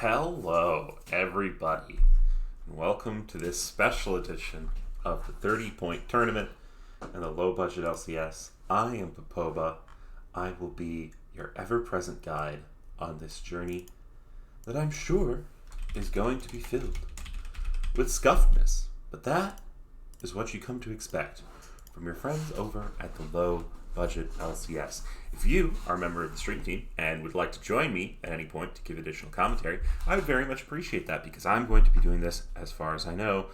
Hello, everybody, and welcome to this special edition of the 30-point tournament and the low-budget LCS. I am Popoba. I will be your ever-present guide on this journey that I'm sure is going to be filled with scuffedness, but that is what you come to expect from your friends over at the Low Budget LCS. If you are a member of the stream team and would like to join me at any point to give additional commentary, I would very much appreciate that because I'm going to be doing this, as far as I know,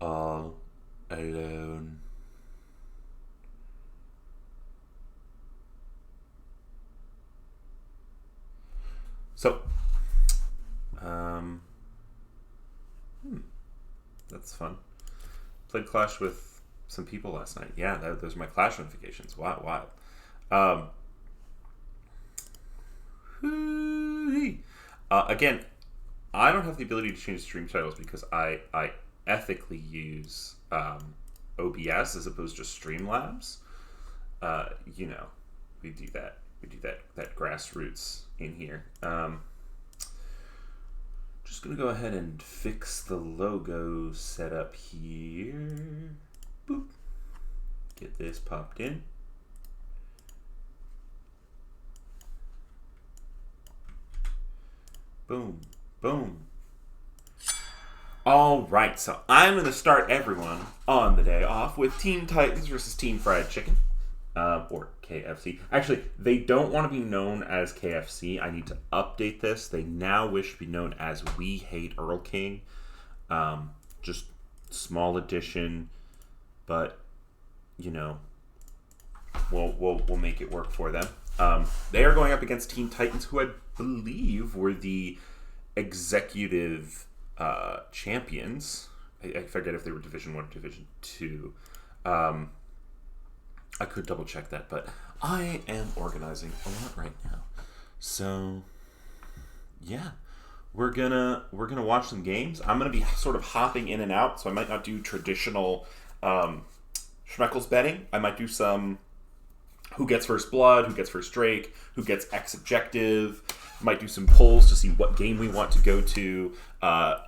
all alone. So, that's fun. Played Clash with some people last night. Yeah, those are my Clash notifications. Wild. Again, I don't have the ability to change stream titles because I ethically use OBS as opposed to Streamlabs. We do that. We do that grassroots in here. Just gonna go ahead and fix the logo setup here. Boop. Get this popped in. Boom. Boom. Alright, so I'm going to start everyone on the day off with Team Titans versus Team Fried Chicken. Or KFC. Actually, they don't want to be known as KFC. I need to update this. They now wish to be known as We Hate Earl King. Just small addition, but we'll make it work for them. They are going up against Team Titans, who I believe were the executive champions. I forget if they were Division 1 or Division 2. I could double check that, but I am organizing a lot right now. So, yeah. We're gonna watch some games. I'm gonna be sort of hopping in and out, so I might not do traditional Schmeckles betting. I might do some who gets first blood, who gets first Drake, who gets X objective. Might do some polls to see what game we want to go to.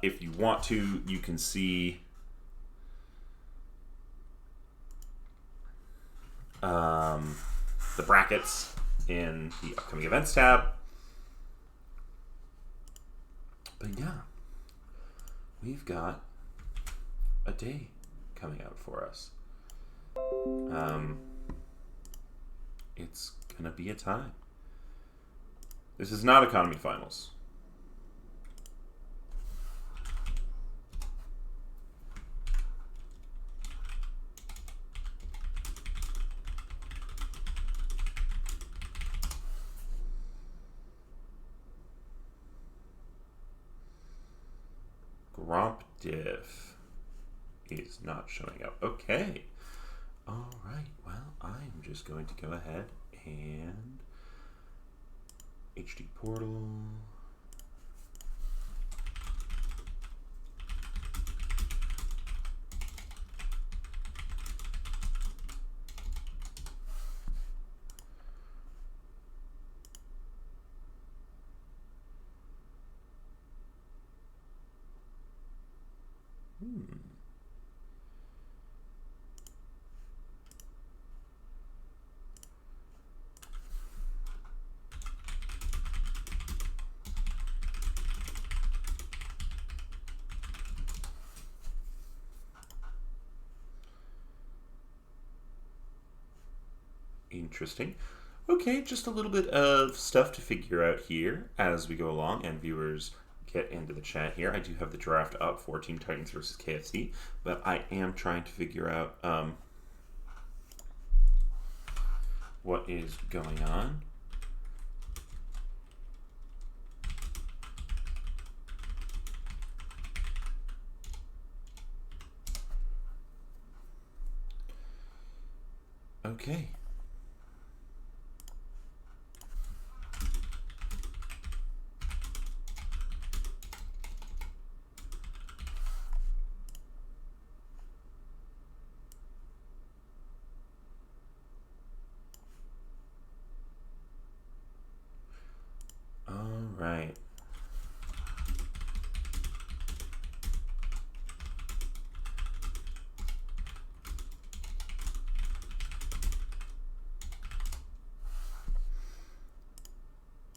If you want to, you can see the brackets in the upcoming events tab. But yeah, we've got a day coming out for us. It's gonna be a time. This is not economy finals. Gromp diff is not showing up. Okay. All right. Well, I'm just going to go ahead and HD portal. Interesting. Okay, just a little bit of stuff to figure out here as we go along, and viewers get into the chat here. I do have the draft up for Team Titans versus KFC, but I am trying to figure out what is going on. Okay. All right.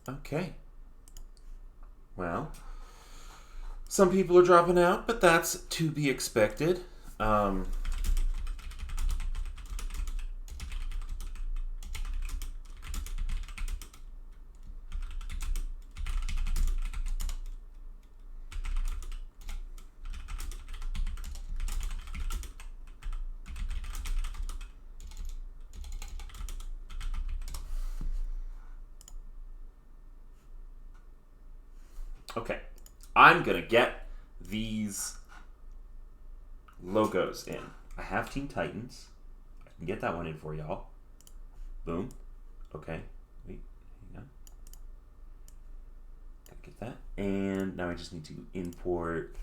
Okay. Well, some people are dropping out, but that's to be expected. Okay. I'm going to get these logos in. I have Teen Titans. I can get that one in for y'all. Boom. Okay. Wait. Hang on. Gotta get that. And now I just need to import.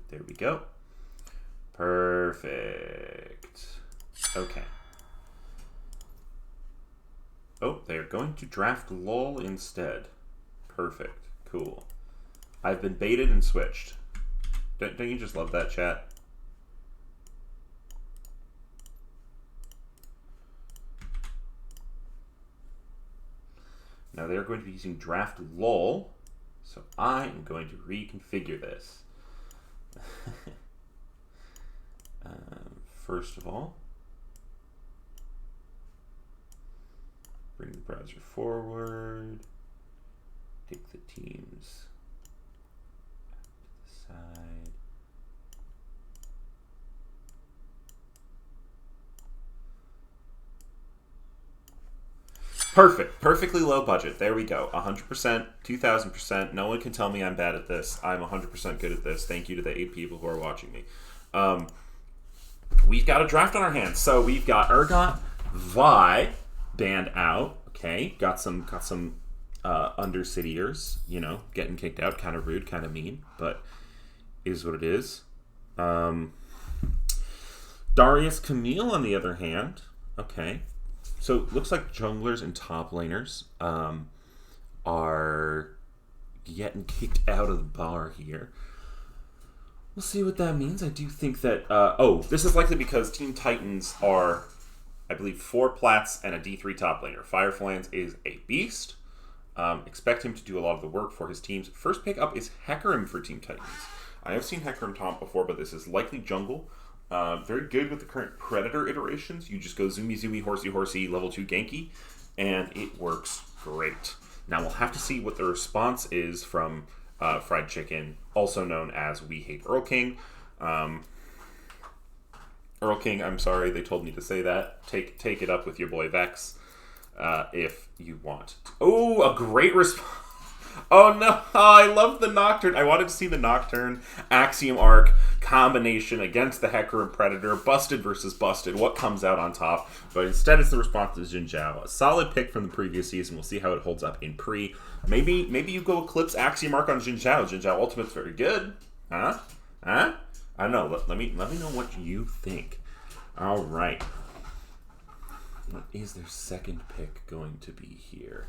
There we go. Perfect. Okay. Oh, they're going to draft LOL instead. Perfect. Cool. I've been baited and switched. Don't you just love that, chat? Now they're going to be using draft LOL, so I am going to reconfigure this. First of all, bring the browser forward, take the teams to the side. Perfect. Perfectly low budget. There we go. 100%, 2,000%. No one can tell me I'm bad at this. I'm 100% good at this. Thank you to the 8 people who are watching me. We've got a draft on our hands. So we've got Urgot, Vi banned out. Okay. Got some Undercityers, you know, getting kicked out. Kind of rude, kind of mean, but is what it is. Darius Camille, on the other hand. Okay. So it looks like junglers and top laners are getting kicked out of the bar here. We'll see what that means. I do think that... this is likely because Team Titans are, I believe, 4 plats and a D3 top laner. Fireflans is a beast. Expect him to do a lot of the work for his teams. First pick up is Hecarim for Team Titans. I have seen Hecarim top before, but this is likely jungle. Very good with the current Predator iterations. You just go zoomy, horsey, level 2 Genki, and it works great. Now, we'll have to see what the response is from Fried Chicken, also known as We Hate Earl King. Earl King, I'm sorry, they told me to say that. Take it up with your boy Vex if you want. Oh, a great response. Oh no, I love the Nocturne. I wanted to see the Nocturne Axiom Arc combination against the Hecarim Predator. Busted versus busted. What comes out on top? But instead it's the response to Xin Zhao. A solid pick from the previous season. We'll see how it holds up in pre. Maybe you go Eclipse Axiom Arc on Xin Zhao. Xin Zhao Ultimate's very good. Huh? I don't know. Let me know what you think. Alright. What is their second pick going to be here?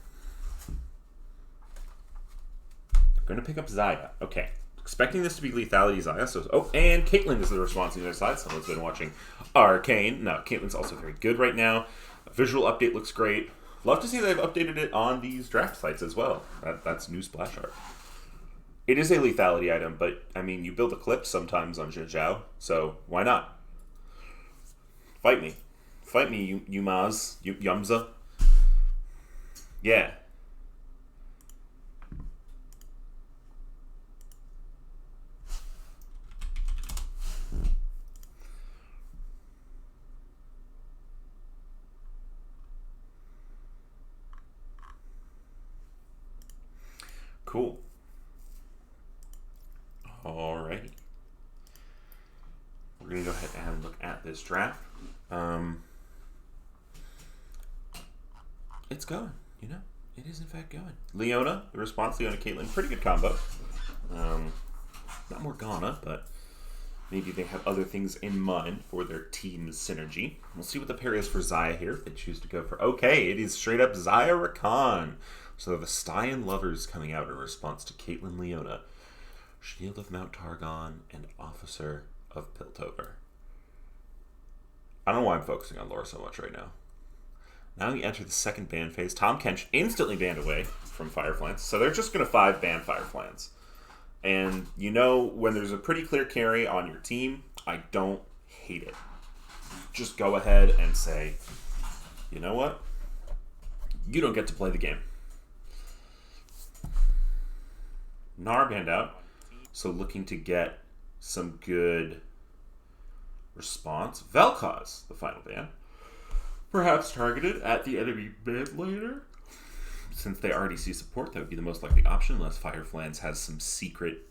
Going to pick up Xayah. Okay. Expecting this to be Lethality Xayah. So, and Caitlyn is the response on the other side. Someone's been watching Arcane. No, Caitlyn's also very good right now. A visual update looks great. Love to see they've updated it on these draft sites as well. That's new splash art. It is a lethality item, but, I mean, you build Eclipse sometimes on Xin Zhao, so why not? Fight me. Fight me, Yumaz. Yumza. Yeah. Cool. Alrighty. We're going to go ahead and look at this draft. It's going, you know? It is in fact going. Leona, the response, Leona, Caitlyn, pretty good combo. Not Morgana, but maybe they have other things in mind for their team's synergy. We'll see what the pair is for Xayah here if they choose to go for... Okay, it is straight up Xayah Rakan. So the Stylian Lovers coming out in response to Caitlyn Leona. Shield of Mount Targon and Officer of Piltover. I don't know why I'm focusing on lore so much right now. Now we enter the second ban phase. Tahm Kench instantly banned away from Fireflans. So they're just going to 5-ban Fireflans. And you know, when there's a pretty clear carry on your team, I don't hate it. Just go ahead and say, you know what? You don't get to play the game. Gnar banned out. So looking to get some good response. Vel'Koz, the final ban. Perhaps targeted at the enemy mid laner. Since they already see support, that would be the most likely option, unless Fireflans has some secret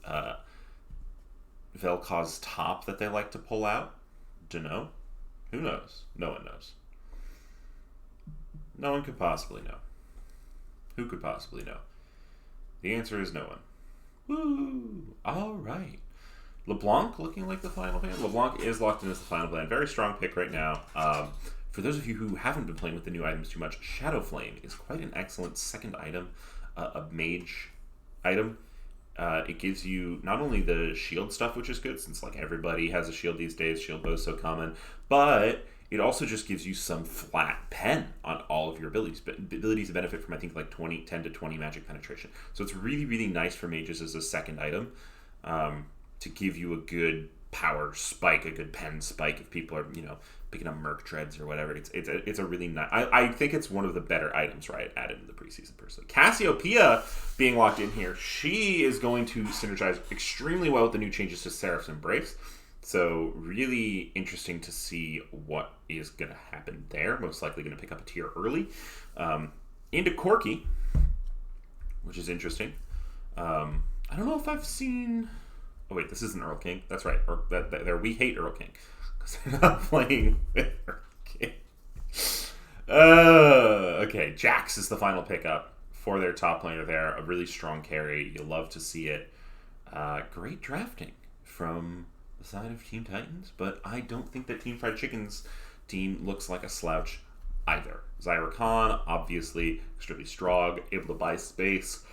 Vel'Koz top that they like to pull out. Dunno. Who knows? No one knows. No one could possibly know. Who could possibly know? The answer is no one. Woo! Alright. LeBlanc looking like the final ban. LeBlanc is locked in as the final ban. Very strong pick right now. For those of you who haven't been playing with the new items too much, Shadow Flame is quite an excellent second item, a mage item. It gives you not only the shield stuff, which is good, since like everybody has a shield these days, shield bow is so common, but it also just gives you some flat pen on all of your abilities. But abilities to benefit from, I think, like 10 to 20 magic penetration. So it's really, really nice for mages as a second item to give you a good power spike, a good pen spike if people are, picking up Merc Dreads or whatever. It's a really nice... I think it's one of the better items, right, added in the preseason, personally. Cassiopeia being locked in here. She is going to synergize extremely well with the new changes to Seraph's Embrace. So really interesting to see what is going to happen there. Most likely going to pick up a tier early. Into Corki, which is interesting. I don't know if I've seen... Oh wait, this isn't Earl King. That's right. We hate Earl King. Because they're not playing with Earl King. Okay, Jax is the final pickup for their top laner there. A really strong carry. You'll love to see it. Great drafting from the side of Team Titans, but I don't think that Team Fried Chicken's team looks like a slouch either. Zyra Khan, obviously extremely strong, able to buy space.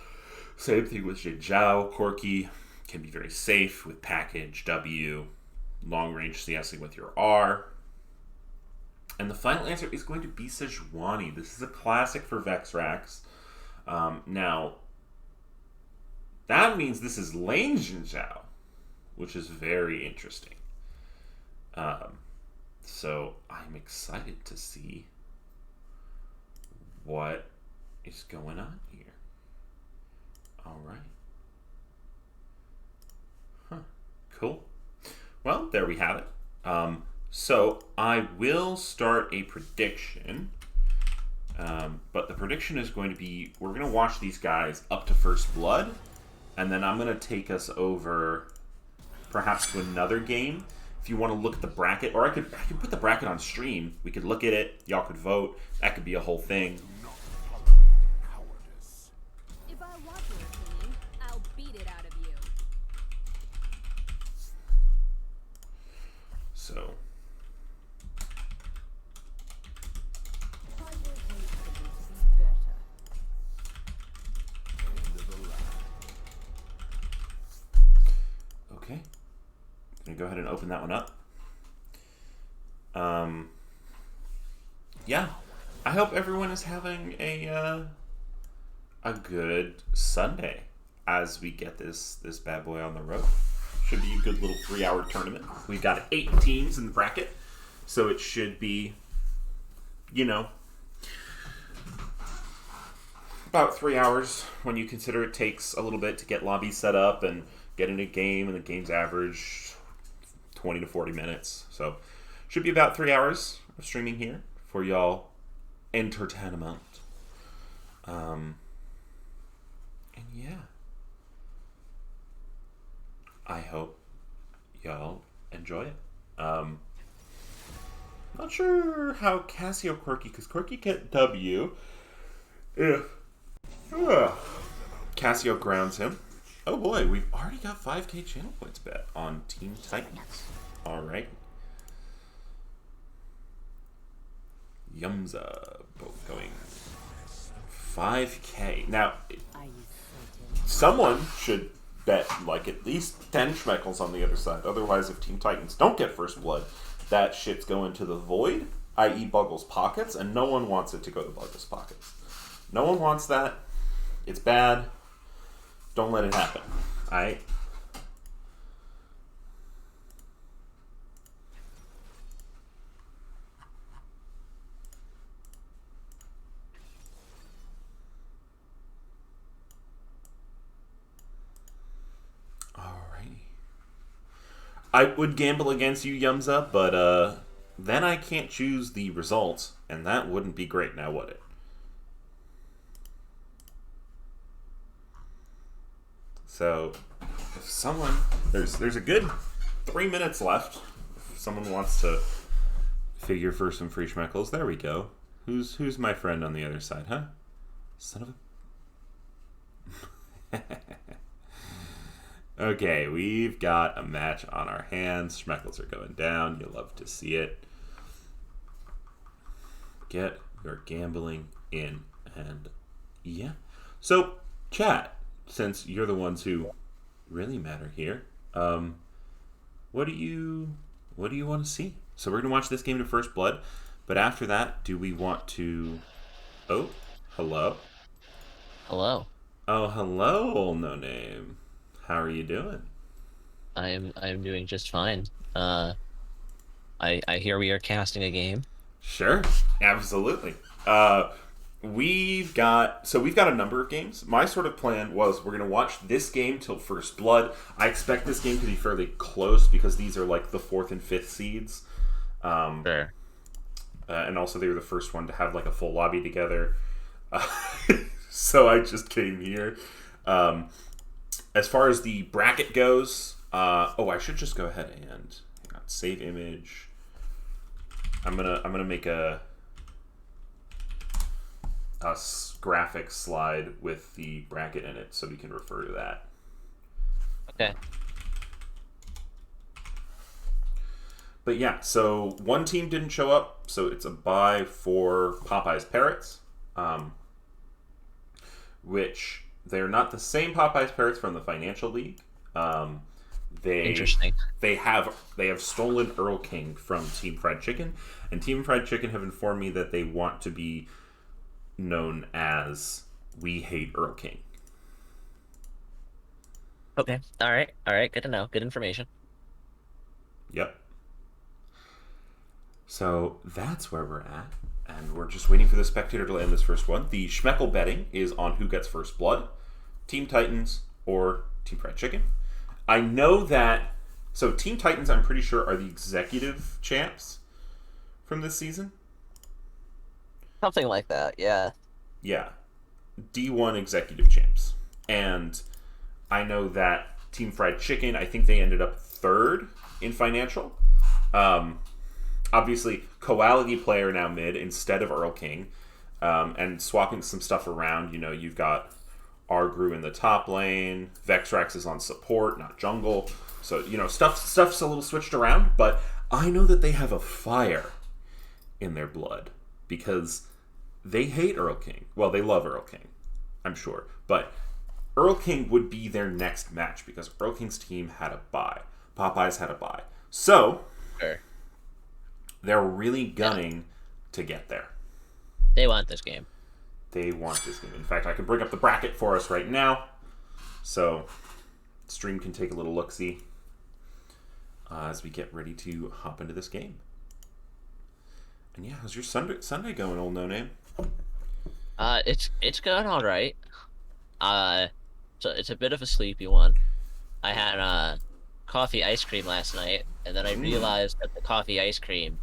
Same thing with Jin Zhao. Corki can be very safe with package, W, long range CSing with your R. And the final answer is going to be Sejuani. This is a classic for Vexrax. Now, that means this is lane Jin Zhao, which is very interesting. So I'm excited to see what is going on here. All right. Huh. Cool. Well, there we have it. So I will start a prediction. But the prediction is going to be, we're going to watch these guys up to First Blood. And then I'm going to take us over perhaps to another game. If you want to look at the bracket, or I could put the bracket on stream. We could look at it. Y'all could vote. That could be a whole thing. If I want your opinion, I'll beat it out of you. So. Okay. Gonna go ahead and open that one up. Yeah. I hope everyone is having a good Sunday as we get this bad boy on the road. Should be a good little 3-hour tournament. We've got 8 teams in the bracket, so it should be, about 3 hours when you consider it takes a little bit to get lobbies set up and get in a game, and the game's average 20 to 40 minutes. So should be about 3 hours of streaming here for y'all entertainment. And yeah, I hope y'all enjoy it. Not sure how Cassio Corki, because Corki get W if Cassio grounds him. Oh boy, we've already got 5k channel points bet on Team Titans. Alright. Yumza both going 5k. Now, someone should bet like at least 10 Schmeckles on the other side. Otherwise, if Team Titans don't get first blood, that shit's going to the void, i.e. Buggle's pockets, and no one wants it to go to Buggle's pockets. No one wants that. It's bad. Don't let it happen. Alright? I would gamble against you, Yumza, but then I can't choose the results, and that wouldn't be great now, would it? So, if someone... There's a good 3 minutes left. If someone wants to figure for some free schmeckles, there we go. Who's my friend on the other side, huh? Son of a... Okay, we've got a match on our hands. Schmeckles are going down. You love to see it. Get your gambling in. And yeah. So, chat, since you're the ones who really matter here, what do you want to see? So we're going to watch this game to First Blood. But after that, do we want to... Oh, hello? Hello. Oh, hello, No Name. How are you doing? I am doing just fine. I hear we are casting a game. Sure, absolutely. We've got a number of games. My sort of plan was we're gonna watch this game till First Blood. I expect this game to be fairly close because these are like the 4th and 5th seeds. Sure. And also they were the first one to have like a full lobby together. So I just came here. As far as the bracket goes, I should just go ahead and save image. I'm gonna make a graphic slide with the bracket in it so we can refer to that. Okay. But yeah, so one team didn't show up, so it's a bye for Popeye's Parrots, which they're not the same Popeye's Parrots from the Financial League. Interesting. They have stolen Earl King from Team Fried Chicken, and Team Fried Chicken have informed me that they want to be known as We Hate Earl King. Okay. All right. Good to know. Good information. Yep. So that's where we're at. And we're just waiting for the spectator to land this first one. The Schmeckle betting is on who gets first blood. Team Titans or Team Fried Chicken. I know that... So Team Titans, I'm pretty sure, are the executive champs from this season. Something like that, yeah. Yeah. D1 executive champs. And I know that Team Fried Chicken, I think they ended up 3rd in Financial. Obviously, Koalagi player now mid instead of Earl King. And swapping some stuff around, you've got Argru in the top lane. Vexrax is on support, not jungle. So, stuff's a little switched around. But I know that they have a fire in their blood because they hate Earl King. Well, they love Earl King, I'm sure. But Earl King would be their next match because Earl King's team had a bye. Popeyes had a bye. So... Sure. They're really gunning to get there. They want this game. They want this game. In fact, I can bring up the bracket for us right now. So, stream can take a little look-see as we get ready to hop into this game. And yeah, how's your Sunday going, old No Name? It's going all right. So it's a bit of a sleepy one. I had coffee ice cream last night, and then I realized that the coffee ice cream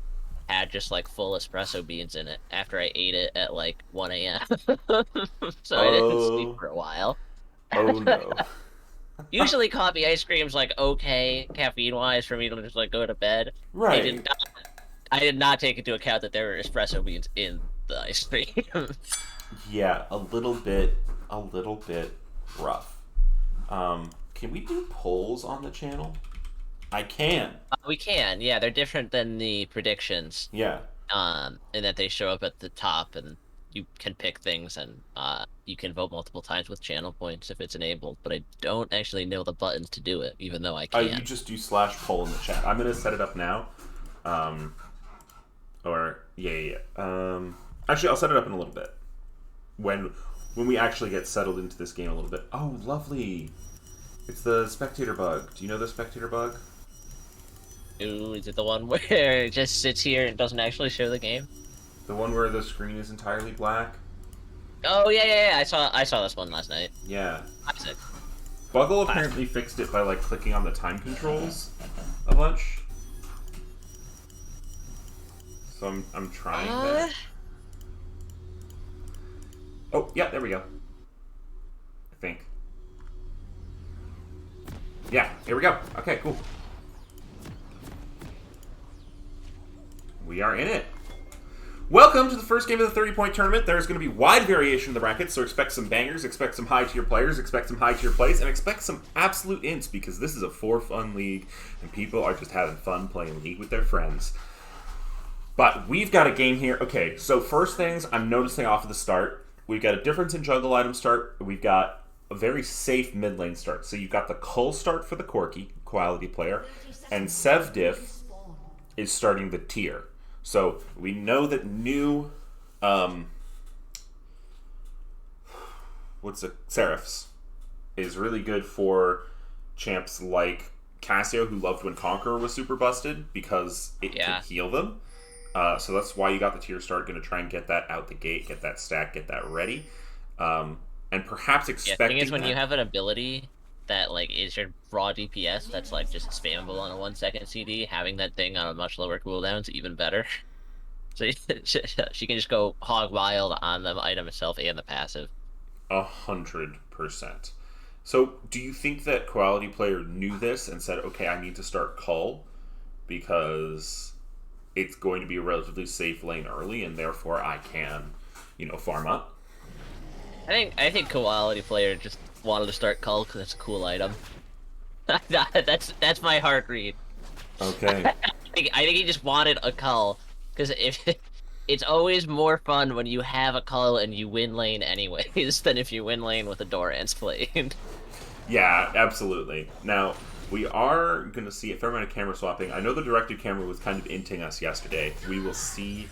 had just like full espresso beans in it after I ate it at like 1 a.m. So I didn't sleep for a while. Oh no. Usually coffee ice cream's like okay caffeine wise for me to just like go to bed. Right. I did not take into account that there were espresso beans in the ice cream. Yeah, a little bit rough. Can we do polls on the channel? I can. We can, yeah. They're different than the predictions. Yeah. In that they show up at the top, and you can pick things and you can vote multiple times with channel points if it's enabled, but I don't actually know the buttons to do it, even though I You can. just do /poll in the chat. I'm gonna set it up now. Actually, I'll set it up in a little bit. When we actually get settled into this game a little bit. Oh, lovely. It's the spectator bug. Do you know the spectator bug? Ooh, is it the one where it just sits here and doesn't actually show the game? The one where the screen is entirely black? Oh yeah. I saw this one last night. Yeah. Classic. Buggle apparently fixed it by like clicking on the time controls a bunch. So I'm trying that. Oh, yeah, there we go. I think. Yeah, here we go. Okay, cool. We are in it. Welcome to the first game of the 30-point tournament. There's going to be wide variation in the brackets, so expect some bangers, expect some high-tier players, expect some high-tier plays, and expect some absolute ints, because this is a for-fun league, and people are just having fun playing League with their friends. But we've got a game here. Okay, so first things I'm noticing off of the start, we've got a difference in jungle item start. We've got a very safe mid lane start. So you've got the Cull start for the Corki, quality player, and Sevdiff is starting the tier. So we know that new, Seraphs is really good for champs like Cassio, who loved when Conqueror was super busted because it could heal them. So that's why you got the tier start. Going to try and get that out the gate, get that stack, get that ready, and perhaps expecting. The thing is, when you have an ability that like is your raw DPS, that's like just spammable on a 1-second CD. Having that thing on a much lower cooldown is even better. So she can just go hog wild on the item itself and the passive. 100%. So, do you think that quality player knew this and said, "Okay, I need to start Cull because it's going to be a relatively safe lane early, and therefore I can, farm up"? I think quality player just wanted to start Cull because it's a cool item. that's my heart read. Okay. I think he just wanted a Cull because it's always more fun when you have a Cull and you win lane anyways than if you win lane with a Doran's Blade. Yeah, absolutely. Now, we are going to see a fair amount of camera swapping. I know the directed camera was kind of inting us yesterday. We will see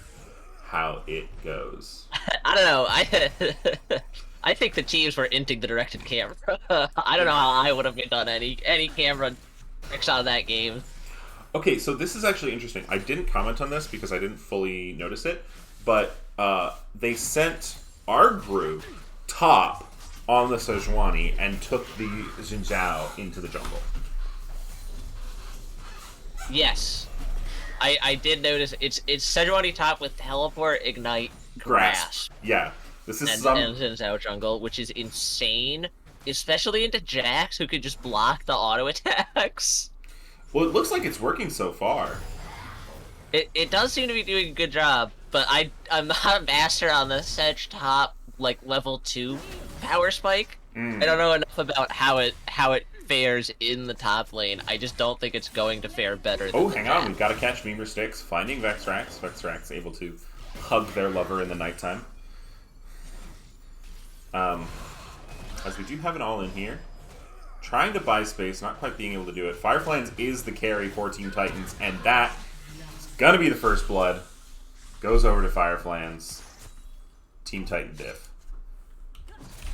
how it goes. I don't know. I think the teams were inting the directed camera. I don't know how I would have done any camera tricks out of that game. Okay, so this is actually interesting. I didn't comment on this because I didn't fully notice it, but they sent our group top on the Sejuani and took the Xin Zhao into the jungle. Yes. I did notice it's Sejuani top with teleport, ignite, grasp. Yeah. This is and Xin Zhao jungle, which is insane. Especially into Jax, who could just block the auto attacks. Well, it looks like it's working so far. It does seem to be doing a good job, but I'm not a master on the Sedge top like level 2 power spike. I don't know enough about how it fares in the top lane. I just don't think it's going to fare better than hang on, we've got to catch Beamer Sticks, finding Vexrax. Vexrax able to hug their lover in the nighttime. As we do have it all in here. Trying to buy space, not quite being able to do it. Fireflies is the carry for Team Titans, and that is gonna be the first blood. Goes over to Fireflies. Team Titan diff.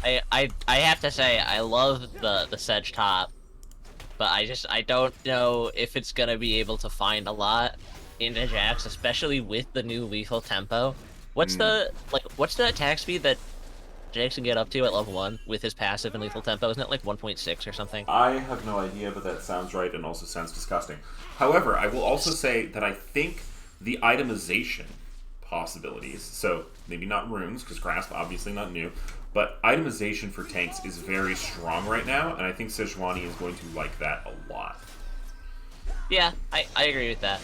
I have to say I love the Sedge top, but I don't know if it's gonna be able to find a lot into Jax, especially with the new lethal tempo. What's the attack speed that Jax can get up to at level 1 with his passive and lethal tempo? Isn't it like 1.6 or something? I have no idea, but that sounds right and also sounds disgusting. However, I will also say that I think the itemization possibilities, so maybe not runes, because Grasp obviously not new, but itemization for tanks is very strong right now, and I think Sejuani is going to like that a lot. Yeah, I agree with that.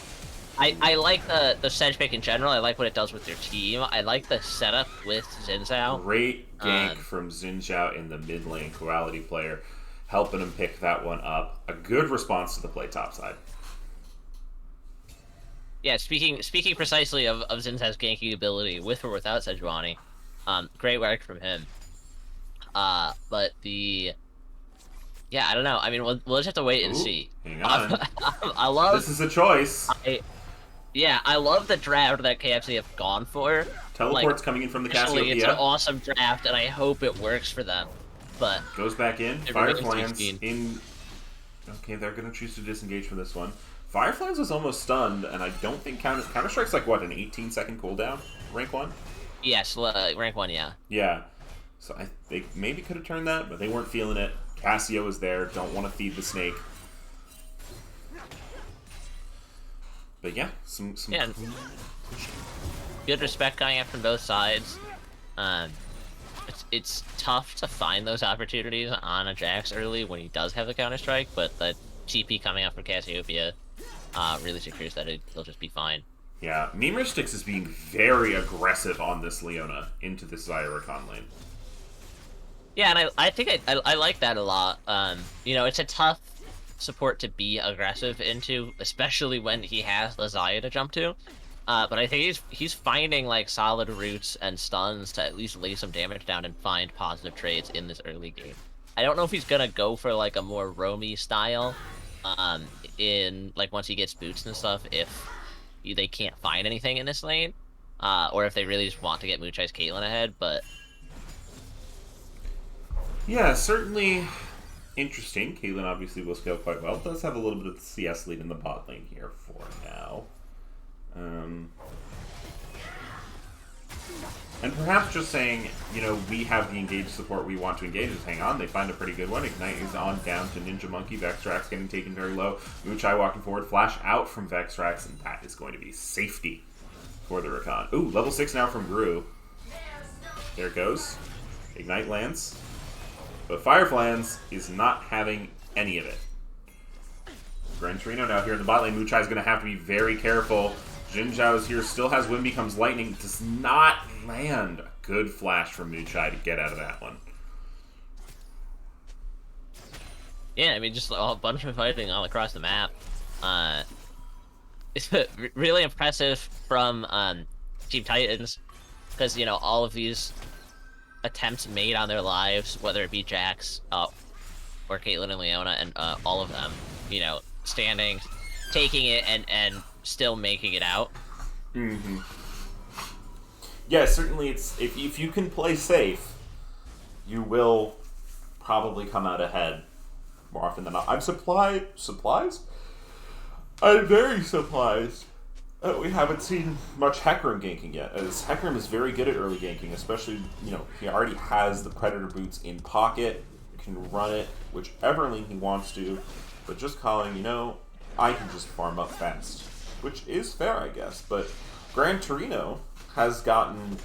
I like the Sedge pick in general. I like what it does with your team. I like the setup with Xin Zhao. Great gank from Xin Zhao in the mid lane, quality player, helping him pick that one up. A good response to the play topside. Yeah, speaking precisely of Xin Zhao's ganking ability, with or without Sejuani, Great work from him. But yeah, I don't know. I mean, we'll just have to wait and Ooh, see. hang on. I love. This is a choice. Yeah, I love the draft that KFC have gone for. Teleport's coming in from the Actually, it's an Cassiopeia. awesome draft, and I hope it works for them. But Goes back in. it Fire remains to be Flans seen. in. Okay, they're going to choose to disengage from this one. Fireflies was almost stunned, and I don't think Counter-Strike's like, what, an 18-second cooldown? Rank 1? Yes, rank 1, yeah. Yeah. So they maybe could have turned that, but they weren't feeling it. Cassio is there, don't want to feed the snake. But yeah, some Yeah. Good respect going up from both sides. It's tough to find those opportunities on a Jax early when he does have the Counter-Strike, but the TP coming up from Cassiopeia really secures that he'll just be fine. Yeah, Memerstix is being very aggressive on this Leona into this Zyra lane. Yeah, and I think I like that a lot. You know, it's a tough support to be aggressive into, especially when he has the Xayah to jump to. But I think he's finding like solid roots and stuns to at least lay some damage down and find positive trades in this early game. I don't know if he's gonna go for like a more roamy style, in like once he gets boots and stuff, if they can't find anything in this lane, or if they really just want to get Muchai's Caitlyn ahead. But Yeah, certainly interesting. Caitlyn obviously will scale quite well. Does have a little bit of the CS lead in the bot lane here for now. And perhaps just saying, you know, we have the engaged support we want to engage. Just hang on. They find a pretty good one. Ignite is on down to Ninja Monkey. Vextrax getting taken very low. Muchai walking forward. Flash out from Vextrax, and that is going to be safety for the Rakan. Ooh, level 6 now from Gru. There it goes. Ignite lands. But Fireflans is not having any of it. Gran Torino now here in the bot lane. Muchai is going to have to be very careful. Jin Zhao is here, still has Wind Becomes Lightning. Does not land. A good flash from Muchai to get out of that one. yeah, I mean, just a bunch of fighting all across the map. It's really impressive from Team Titans, because, you know, all of these attempts made on their lives, whether it be Jax or Caitlyn and Leona, and all of them, you know, standing, taking it, and still making it out. Mm-hmm. Yeah, certainly it's if you can play safe, you will probably come out ahead more often than not. I'm surprised. I'm very surprised that we haven't seen much Hecarim ganking yet, as Hecarim is very good at early ganking, especially, you know, he already has the Predator boots in pocket, can run it whichever lane he wants to, but just calling, you know, I can just farm up fast, which is fair, I guess, but Gran Torino has gotten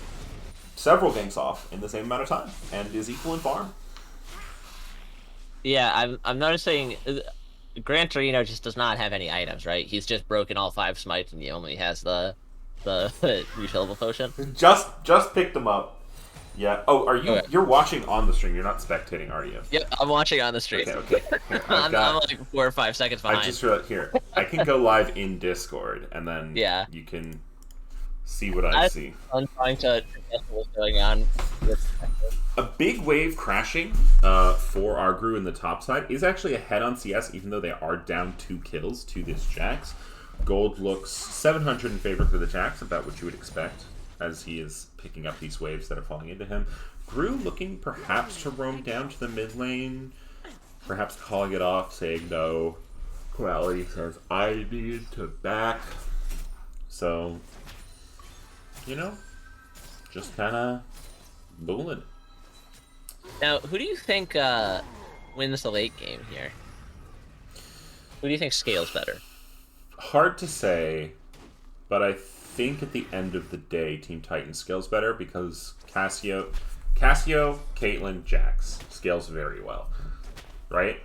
several ganks off in the same amount of time, and is equal in farm. Yeah, I'm noticing Gran Torino just does not have any items, right? He's just broken all 5 smites, and he only has the refillable potion. Just picked them up. Yeah. Oh, are you? Okay. You're watching on the stream. You're not spectating, are you? Yep, I'm watching on the stream. Okay. Here, I'm like 4 or 5 seconds behind. I just realized here. I can go live in Discord, and then Yeah. you can see what I see. I'm trying to guess what's going on. A big wave crashing for our Gru in the top side is actually ahead on CS, even though they are down 2 kills to this Jax. Gold looks 700 in favor for the Jax, about what you would expect, as he is picking up these waves that are falling into him. Gru looking perhaps to roam down to the mid lane, perhaps calling it off, saying no. Quality says, I need to back. So, you know, just kind of bulling it. Now, who do you think wins the late game here? Who do you think scales better? Hard to say, but I think at the end of the day, Team Titan scales better because Cassio, Caitlyn, Jax scales very well, right?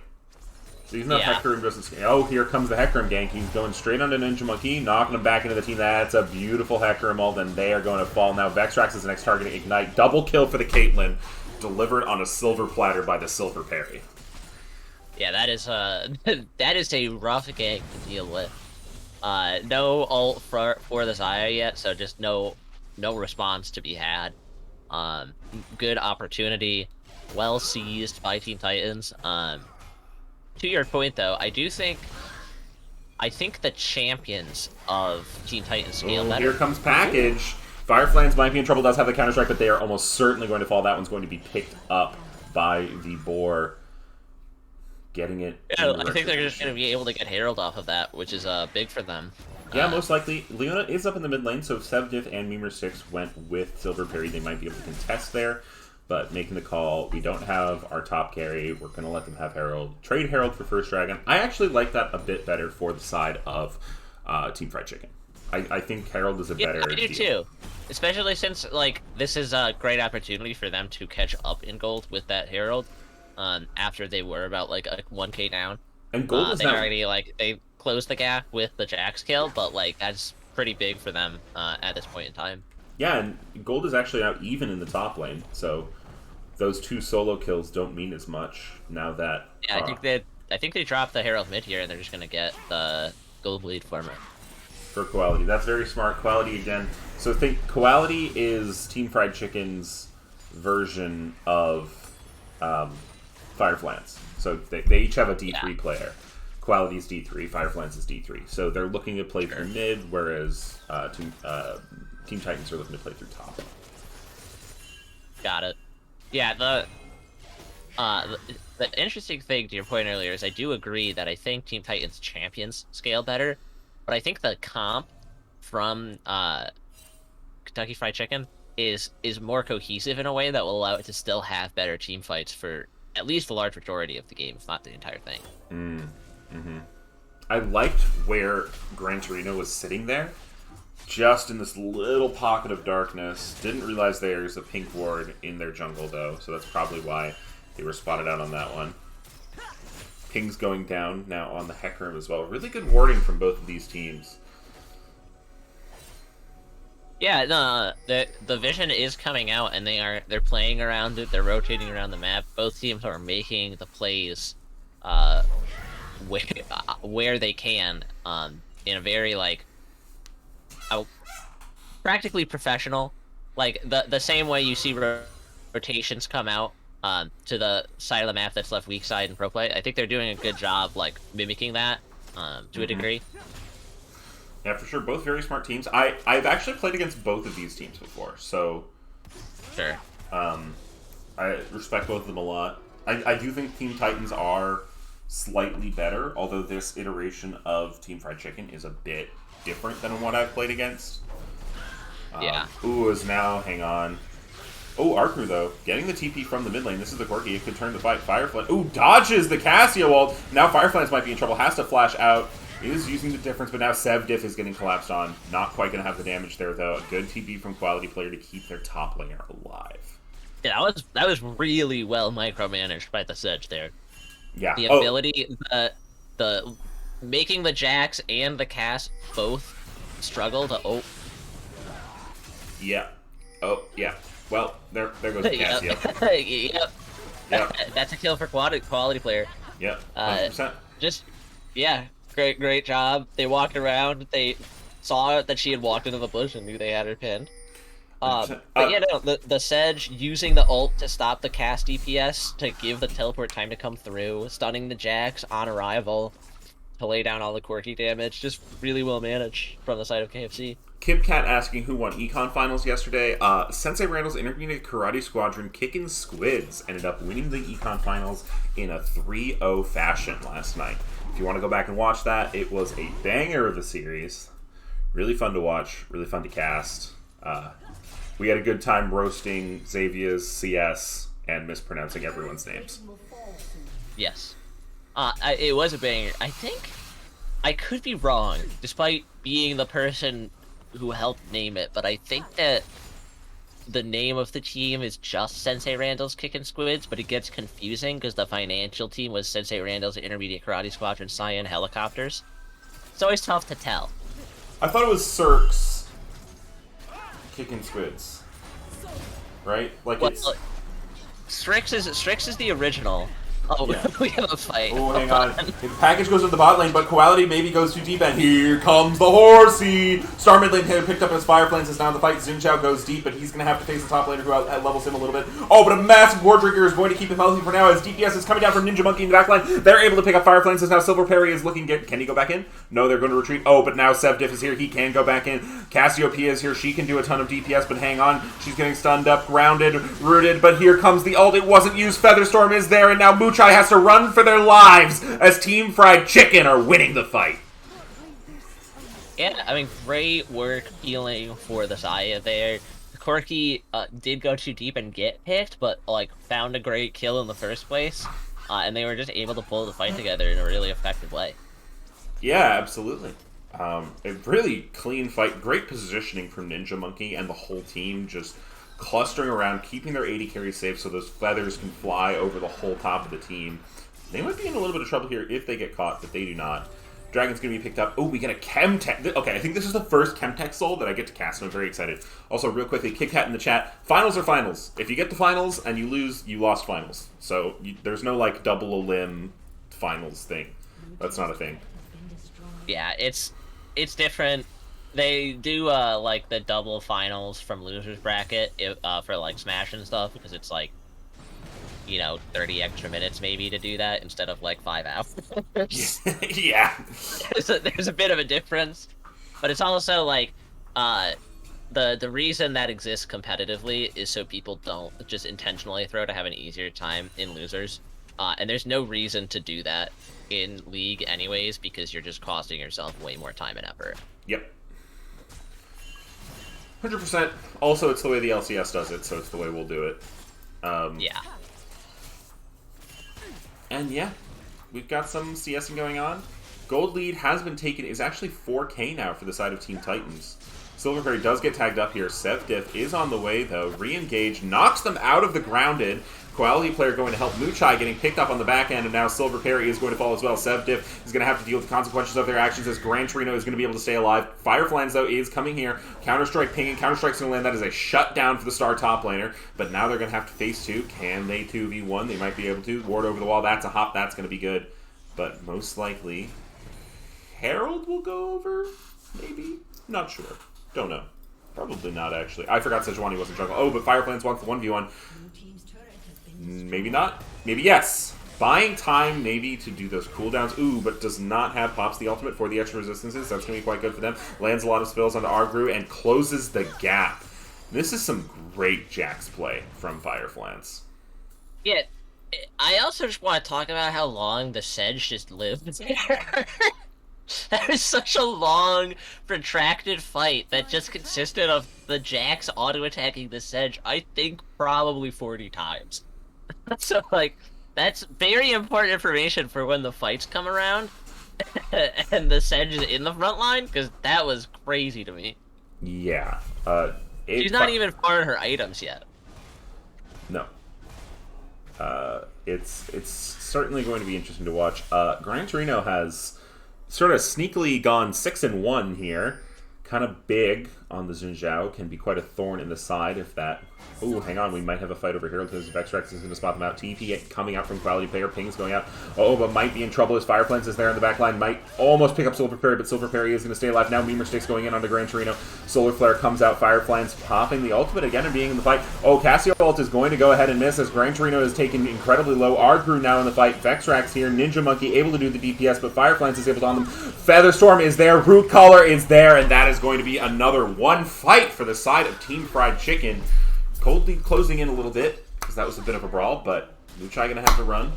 So even though Hecarim doesn't scale, oh, here comes the Hecarim gank. He's going straight onto Ninja Monkey, knocking him back into the team. That's a beautiful Hecarim ult, and they are going to fall. Now Vextrax is the next target. Ignite, double kill for the Caitlyn, delivered on a silver platter by the silver parry. Yeah, that is that is a rough gank to deal with. No ult for the Xayah yet, so just no response to be had. Good opportunity, well seized by Team Titans. To your point though, I think the champions of Team Titans scale Oh, better. here comes package. Fireflans might be in trouble. Does have the counter strike, but they are almost certainly going to fall. That one's going to be picked up by the boar. Getting it. Yeah, I think they're just going to be able to get Herald off of that, which is big for them. Yeah, most likely. Leona is up in the mid lane, so if Sevdiff and Mimer 6 went with Silver Perry, they might be able to contest there. But making the call, we don't have our top carry. We're going to let them have Herald. Trade Herald for First Dragon. I actually like that a bit better for the side of Team Fried Chicken. I think Herald is a better I do deal. too. Especially since, like, this is a great opportunity for them to catch up in gold with that Herald. After they were about, like, a 1k down. And gold is they now... already, like, they closed the gap with the Jax kill, but, like, that's pretty big for them at this point in time. Yeah, and gold is actually out even in the top lane, so those 2 solo kills don't mean as much now that... Yeah, I think they dropped the Herald mid here, and they're just gonna get the gold bleed former. For Quality. That's very smart. Quality again. So think Quality is Team Fried Chicken's version of Fireflans. So they each have a D3 player. Quality is D3, Fireflans is D3. So they're looking to play through mid, whereas Team Titans are looking to play through top. Got it. Yeah, the interesting thing to your point earlier is I do agree that I think Team Titans champions scale better, but I think the comp from Kentucky Fried Chicken is more cohesive in a way that will allow it to still have better team fights for at least the large majority of the game, if not the entire thing. I liked where Gran Torino was sitting there, just in this little pocket of darkness. Didn't realize there's a pink ward in their jungle, though, so that's probably why they were spotted out on that one. Ping's going down now on the Hecarim as well. Really good warding from both of these teams. Yeah, no, the vision is coming out, and they're playing around it. They're rotating around the map. Both teams are making the plays, where they can, in a very practically professional, like the same way you see rotations come out to the side of the map that's left weak side in pro play. I think they're doing a good job, like mimicking that to a degree. Yeah, for sure. Both very smart teams. I've actually played against both of these teams before, so Sure. I respect both of them a lot. I do think Team Titans are slightly better, although this iteration of Team Fried Chicken is a bit different than what I've played against. Yeah. Ooh, is now, hang on. Oh, Arkru, though, getting the TP from the mid lane. This is the Corki. It could turn the fight. Firefly. Ooh, dodges the Cassio ult. Now Fireflies might be in trouble. Has to flash out. Is using the difference, but now Sevdiff is getting collapsed on. Not quite going to have the damage there, though. A good TP from Quality player to keep their top laner alive. Yeah, that was really well micromanaged by the Sedge there. Yeah. The ability, the making the Jax and the Cass both struggle to Yeah. Oh, yeah. Well, there goes the Cassio. Yep. Yep. That's a kill for quality player. Yep. 100%. Yeah, great job. They walked around. They saw that she had walked into the bush and knew they had her pinned. But yeah, no, the Sedge using the ult to stop the cast DPS to give the teleport time to come through, stunning the Jax on arrival to lay down all the quirky damage, just really well managed from the side of KFC. KipCat asking who won Econ Finals yesterday. Sensei Randall's intermediate Karate Squadron Kickin' Squids ended up winning the Econ Finals in a 3-0 fashion last night. If you want to go back and watch that, it was a banger of a series. Really fun to watch, really fun to cast. We had a good time roasting Xavier's CS and mispronouncing everyone's names. Yes. It was a banger. I think I could be wrong, despite being the person who helped name it, but I think that the name of the team is just Sensei Randall's Kickin' Squids, but it gets confusing because the financial team was Sensei Randall's Intermediate Karate Squadron Cyan Helicopters. It's always tough to tell. I thought it was Cirque's Kickin' Squids. Right? Like, Well, it's... Strix is the original, Oh, Yeah. we have a fight. Oh, hang on. The package goes to the bot lane, but Quality maybe goes too deep, and here comes the horsey! Star mid lane here picked up his Fire Flames, is now in the fight. Xin Zhao goes deep, but he's going to have to face the top laner who levels him a little bit. Oh, but a massive War Drinker is going to keep him healthy for now as DPS is coming down from Ninja Monkey in the back line. They're able to pick up Fire Flames, as now Silver Perry is looking good. Can he go back in? No, they're going to retreat. Oh, but now Sevdiff is here. He can go back in. Cassiopeia is here. She can do a ton of DPS, but hang on. She's getting stunned up, grounded, rooted, but here comes the ult. It wasn't used. Featherstorm is there, and now Muchai has to run for their lives as Team Fried Chicken are winning the fight. Yeah, I mean, great work healing for the Xayah there. Corki did go too deep and get picked, but like found a great kill in the first place, and they were just able to pull the fight together in a really effective way. Yeah, absolutely. A really clean fight. Great positioning from Ninja Monkey and the whole team, just clustering around, keeping their AD carries safe so those feathers can fly over the whole top of the team. They might be in a little bit of trouble here if they get caught, but they do not. Dragon's going to be picked up. Oh, we get a Chemtech. Okay, I think this is the first Chemtech soul that I get to cast, and I'm very excited. Also, real quickly, Kit Kat in the chat. Finals are finals. If you get to finals and you lose, you lost finals. So there's no, like, double a limb finals thing. That's not a thing. Yeah, it's different. They do like the double finals from losers bracket for like Smash and stuff, because it's like, you know, 30 extra minutes maybe to do that instead of like 5 hours. Yeah. There's a bit of a difference, but it's also like the reason that exists competitively is so people don't just intentionally throw to have an easier time in losers, and there's no reason to do that in League anyways, because you're just costing yourself way more time and effort. Yep. 100%. Also, it's the way the LCS does it, so it's the way we'll do it. Yeah. And yeah, we've got some CSing going on. Gold lead has been taken, is actually 4K now for the side of Team Titans. Silver Perry does get tagged up here. Sevdiff is on the way, though. Re-engage, knocks them out of the grounded. Quality player going to help Muchai, getting picked up on the back end, and now Silver Perry is going to fall as well. Sevdiff is going to have to deal with the consequences of their actions as Gran Torino is going to be able to stay alive. Fireflans, though, is coming here. Counter-Strike pinging. Counter-Strike's going to land. That is a shutdown for the Star top laner, but now they're going to have to face 2. Can they 2v1? They might be able to. Ward over the wall. That's a hop. That's going to be good. But most likely, Herald will go over? Maybe? Not sure. Don't know. Probably not, actually. I forgot Sejuani wasn't jungle. Oh, but Fireflans wants the 1v1. Maybe not. Maybe yes. Buying time, maybe, to do those cooldowns. Ooh, but does not have Pops the ultimate for the extra resistances. That's going to be quite good for them. Lands a lot of spills onto Argru and closes the gap. This is some great Jax play from Fireflans. Yeah, I also just want to talk about how long the Sedge just lived there. That was such a long, protracted fight that just consisted of the Jax auto-attacking the Sedge, I think, probably 40 times. So, like, that's very important information for when the fights come around and the Sedge is in the front line, because that was crazy to me. Yeah. She's not even farming her items yet. No. It's certainly going to be interesting to watch. Gran Torino has sort of sneakily gone 6-1 here. Kind of big on the Xin Zhao. Can be quite a thorn in the side if that... Ooh, hang on. We might have a fight over here because Vexrex is going to spot them out. TP coming out from Quality Player. Ping's going out. Oh, but might be in trouble as Fireflans is there in the back line. Might almost pick up Silver Perry, but Silver Perry is going to stay alive. Now Memer Sticks going in onto Gran Torino. Solar Flare comes out. Fireflans popping the ultimate again and being in the fight. Oh, Cassio ult is going to go ahead and miss as Gran Torino is taken incredibly low. Argru now in the fight. Vexrax here. Ninja Monkey able to do the DPS, but Fireflans is able to on them. Featherstorm is there. Root Collar is there, and that is going to be another one fight for the side of Team Fried Chicken. Coldly closing in a little bit, because that was a bit of a brawl, but Muchai going to have to run,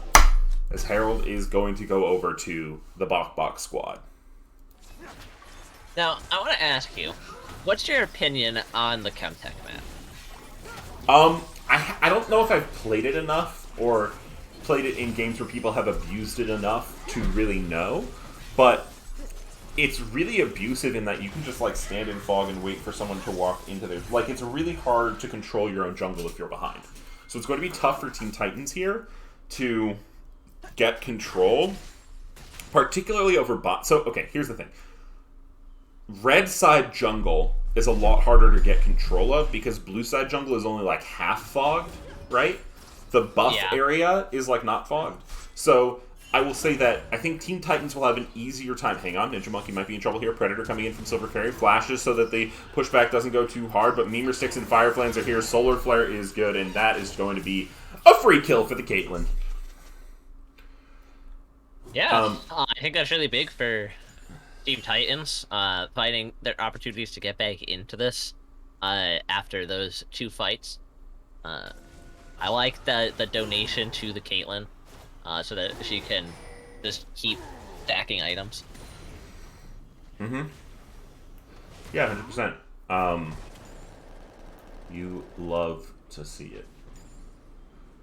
as Herald is going to go over to the Bok Bok squad. Now, I want to ask you, what's your opinion on the Chemtech map? I don't know if I've played it enough, or played it in games where people have abused it enough to really know, but it's really abusive in that you can just, like, stand in fog and wait for someone to walk into there. Like, it's really hard to control your own jungle if you're behind. So it's going to be tough for Team Titans here to get control, particularly over bot. So, okay, here's the thing. Red side jungle is a lot harder to get control of because blue side jungle is only, like, half fogged, right? The buff area is, like, not fogged. So I will say that I think Team Titans will have an easier time. Hang on, Ninja Monkey might be in trouble here. Predator coming in from Silver Fairy. Flashes so that the pushback doesn't go too hard, but Memer Sticks and Fire Flames are here. Solar Flare is good, and that is going to be a free kill for the Caitlyn. Yeah, I think that's really big for Team Titans, finding their opportunities to get back into this after those 2 fights. I like the donation to the Caitlyn, so that she can just keep stacking items. Mm-hmm. Yeah, 100%. You love to see it.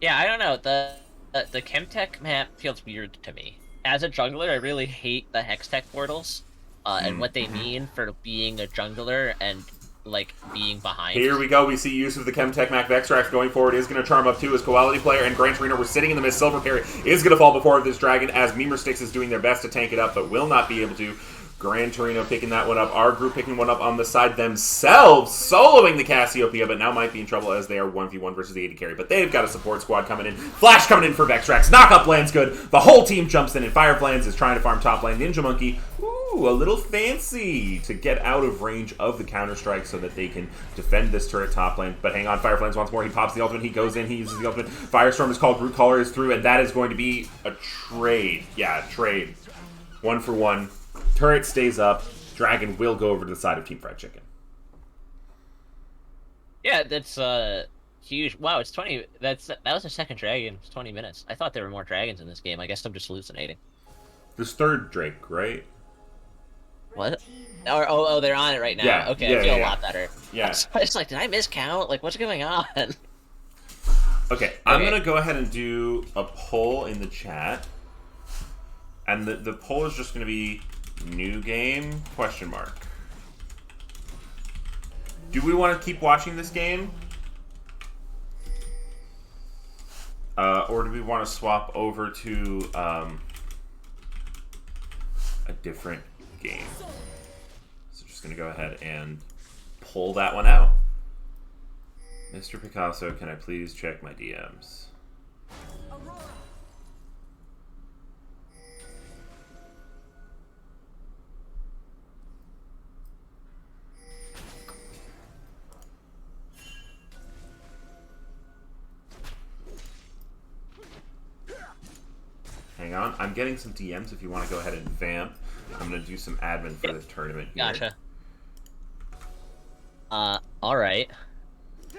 Yeah, I don't know. The Chemtech map feels weird to me. As a jungler, I really hate the Hextech portals, and what they mean for being a jungler and, like, being behind. Here we go. We see use of the Chemtech Mac Vextrax going forward. Is going to charm up too as Quality Player and Gran Torino. We're sitting in the mist. Silver Carry is going to fall before this dragon as Memer Sticks is doing their best to tank it up, but will not be able to. Gran Torino picking that one up. Our group picking one up on the side themselves, soloing the Cassiopeia, but now might be in trouble as they are 1v1 versus the AD carry. But they've got a support squad coming in. Flash coming in for Vextrax. Knock-up lands good. The whole team jumps in, and Fireflames is trying to farm top lane. Ninja Monkey, ooh, a little fancy to get out of range of the Counter-Strike so that they can defend this turret top lane. But hang on, Fireflames once more. He pops the ultimate. He goes in. He uses the ultimate. Firestorm is called. Root Caller is through, and that is going to be a trade. Yeah, trade. 1 for 1. Turret stays up. Dragon will go over to the side of Team Fried Chicken. Yeah, that's huge. Wow, it's 20. That was the second dragon. It's 20 minutes. I thought there were more dragons in this game. I guess I'm just hallucinating. There's third Drake, right? What? Oh, they're on it right now. Yeah, Okay, yeah, I feel yeah, a lot better. Yeah. It's like, did I miscount? Like, what's going on? Okay, I'm going to go ahead and do a poll in the chat. And the poll is just going to be new game, question mark. Do we want to keep watching this game? Or do we want to swap over to a different game? So just going to go ahead and pull that one out. Mr. Picasso, can I please check my DMs? Hang on, I'm getting some DMs if you want to go ahead and vamp. I'm going to do some admin for this tournament here. Gotcha. Alright.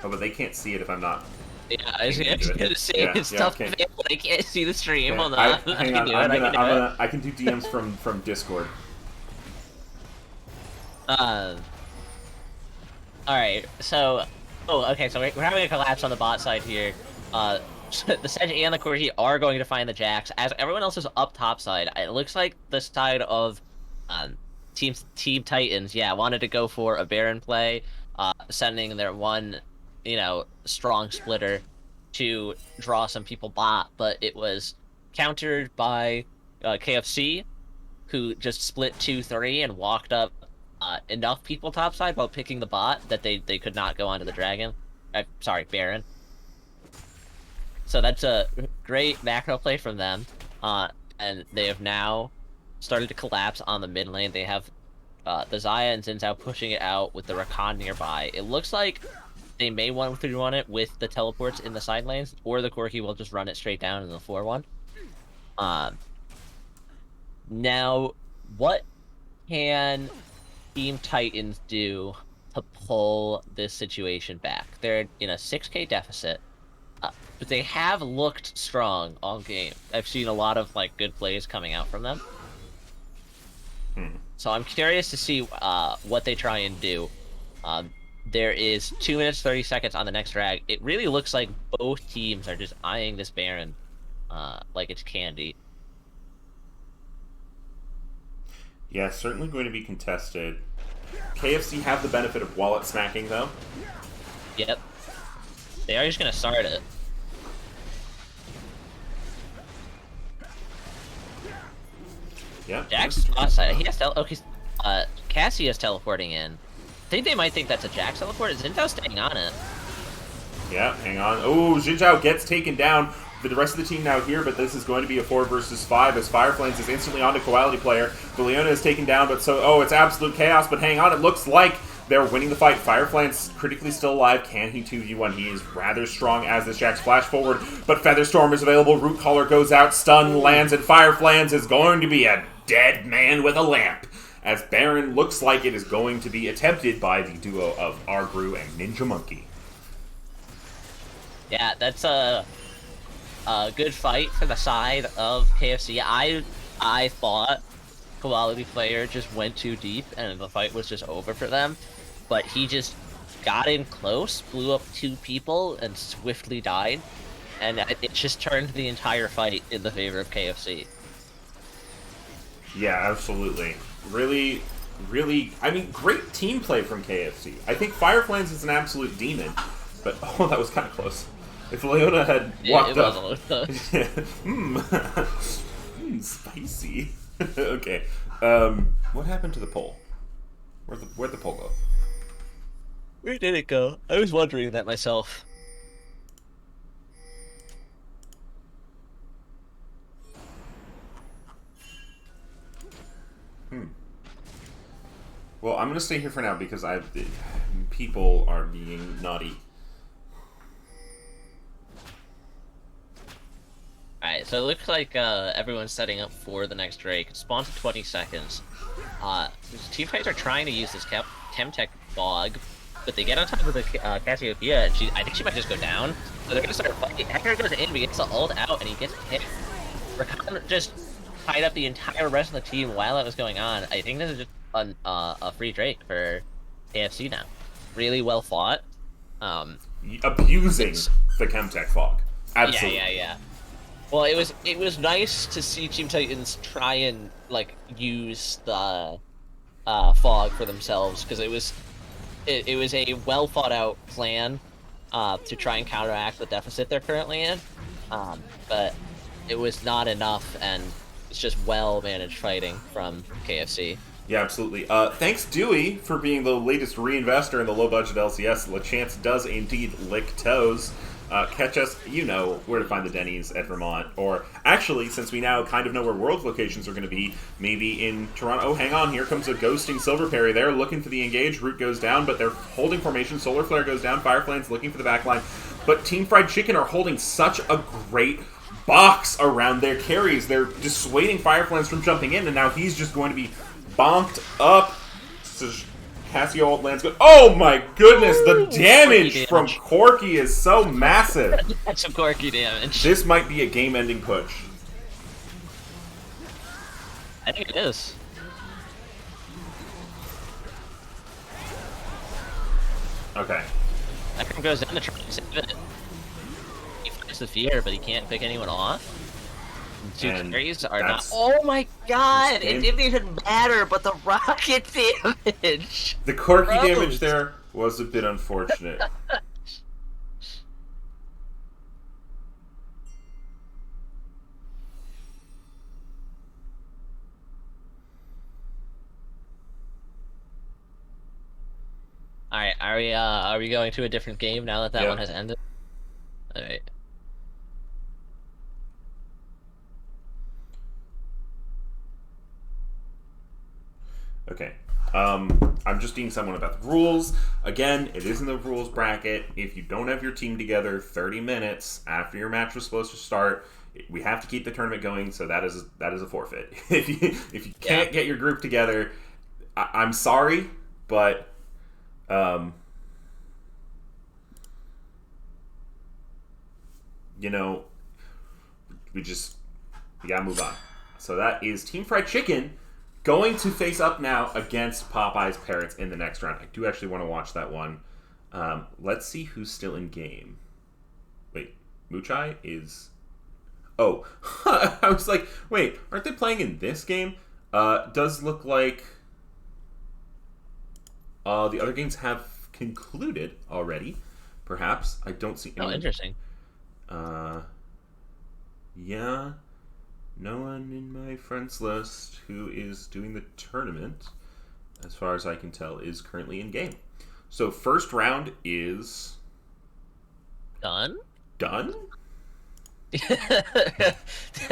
Oh, but they can't see it if I'm not. Yeah, I was gonna say, it's tough to vamp when I can't see the stream. Yeah, Hold on. hang on, I can do DMs from Discord. Alright, so... Oh, okay, so we're having a collapse on the bot side here. The Sedge and the Corgi are going to find the Jax. As everyone else is up top side, it looks like the side of Team Titans, yeah, wanted to go for a Baron play, sending their one, strong splitter to draw some people bot, but it was countered by KFC, who just split 2-3 and walked up enough people topside while picking the bot that they could not go onto the dragon. Baron. So that's a great macro play from them, and they have now started to collapse on the mid lane. They have the Xayah and Xin Zhao pushing it out with the Rakan nearby. It looks like they may 1-3-1 it with the teleports in the side lanes, or the Corki will just run it straight down in the 4-1. Now, what can Team Titans do to pull this situation back? They're in a 6k deficit. But they have looked strong all game. I've seen a lot of good plays coming out from them. So I'm curious to see what they try and do. There is 2 minutes 30 seconds on the next drag. It really looks like both teams are just eyeing this Baron like it's candy. Yeah, certainly going to be contested. KFC have the benefit of wallet smacking though. Yep. They are just gonna start it. Yeah. Jax is outside. He has Cassie is teleporting in. I think they might think that's a Jax teleport. Is Xin Zhao staying on it? Yeah, hang on. Oh, Xin Zhao gets taken down. the rest of the team now here, but this is going to be a 4 versus 5 as Fireflames is instantly onto Quality Player. Leona is taken down, but it's absolute chaos, but hang on, it looks like they're winning the fight. Fireflame's critically still alive. Can he 2v1? He is rather strong as this Jack's flash forward, but Featherstorm is available. Root Collar goes out, stun lands, and Fireflames is going to be a dead man with a lamp, as Baron looks like it is going to be attempted by the duo of Argru and Ninja Monkey. Yeah, that's a good fight for the side of KFC. I thought Quality Player just went too deep and the fight was just over for them, but he just got in close, blew up 2 people, and swiftly died, and it just turned the entire fight in the favor of KFC. Yeah, absolutely. Really, I mean, great team play from KFC. I think Fireflames is an absolute demon, but oh, that was kind of close. If Leona had walked up... spicy. Okay. What happened to the poll? Where'd the poll go? Where did it go? I was wondering that myself. Well, I'm gonna stay here for now because people are being naughty. Alright, so it looks like everyone's setting up for the next Drake. It spawns in 20 seconds. Teamfights are trying to use this Chemtech Fog, but they get on top of the Cassiopeia, and I think she might just go down. So they're gonna start fighting. Hector goes in, but he gets the ult out, and he gets hit. Rakan just tied up the entire rest of the team while that was going on. I think this is just a free Drake for KFC now. Really well fought. Abusing the Chemtech Fog. Absolutely. Yeah. Well, it was nice to see Team Titans try and like use the fog for themselves, because it was a well thought out plan to try and counteract the deficit they're currently in, but it was not enough, and it's just well managed fighting from KFC. Yeah, absolutely. Thanks, Dewey, for being the latest reinvestor in the low-budget LCS. LeChance does indeed lick toes. Catch us, you know where to find the Denny's at Vermont. Or, actually, since we now kind of know where World locations are going to be, maybe in Toronto. Oh, hang on, here comes a ghosting Silver Parry. They're looking for the engage. Root goes down, but they're holding formation. Solar Flare goes down. Fireflame's looking for the backline. But Team Fried Chicken are holding such a great box around their carries. They're dissuading Fireflames from jumping in, and now he's just going to be bonked up. So Cassio ult lands good. Oh my goodness, the damage from Corki is so massive. That's some Corki damage. This might be a game-ending push. I think it is. Okay. Ekram goes down to try to save it. He fights the fear, but he can't pick anyone off. Two carries are not. Oh my god! It didn't even matter, but the rocket damage! The Corki damage there was a bit unfortunate. Alright, are we going to a different game now that one has ended? Alright. Okay. I'm just being someone about the rules. Again, it isn't the rules bracket. If you don't have your team together 30 minutes after your match was supposed to start, we have to keep the tournament going, so that is a forfeit. If you can't get your group together, I'm sorry, but you know, we gotta move on. So that is Team Fried Chicken going to face up now against Popeye's Parrots in the next round. I do actually want to watch that one. Let's see who's still in game. Wait, Muchai is... Oh, I was like, wait, aren't they playing in this game? Does look like the other games have concluded already. Perhaps. I don't see... Oh, interesting. Yeah. No one in my friends list who is doing the tournament, as far as I can tell, is currently in game. So first round is... Done? Done?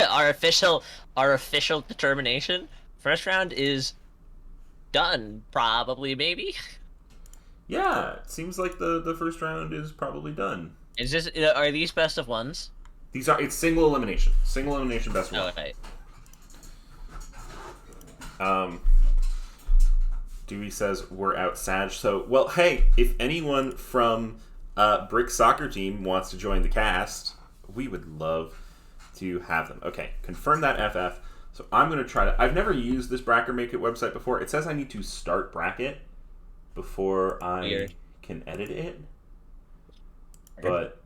our official determination. First round is done, probably, maybe. Yeah, it seems like the first round is probably done. Is this are these best of ones? It's single elimination. Single elimination best Oh, one. okay. Dewey says we're out Sag. So, well, hey, if anyone from Brick Soccer Team wants to join the cast, we would love to have them. Okay, confirm that FF. So I'm going to try to... I've never used this Bracket Make It website before. It says I need to start bracket before I Weird. can edit it. But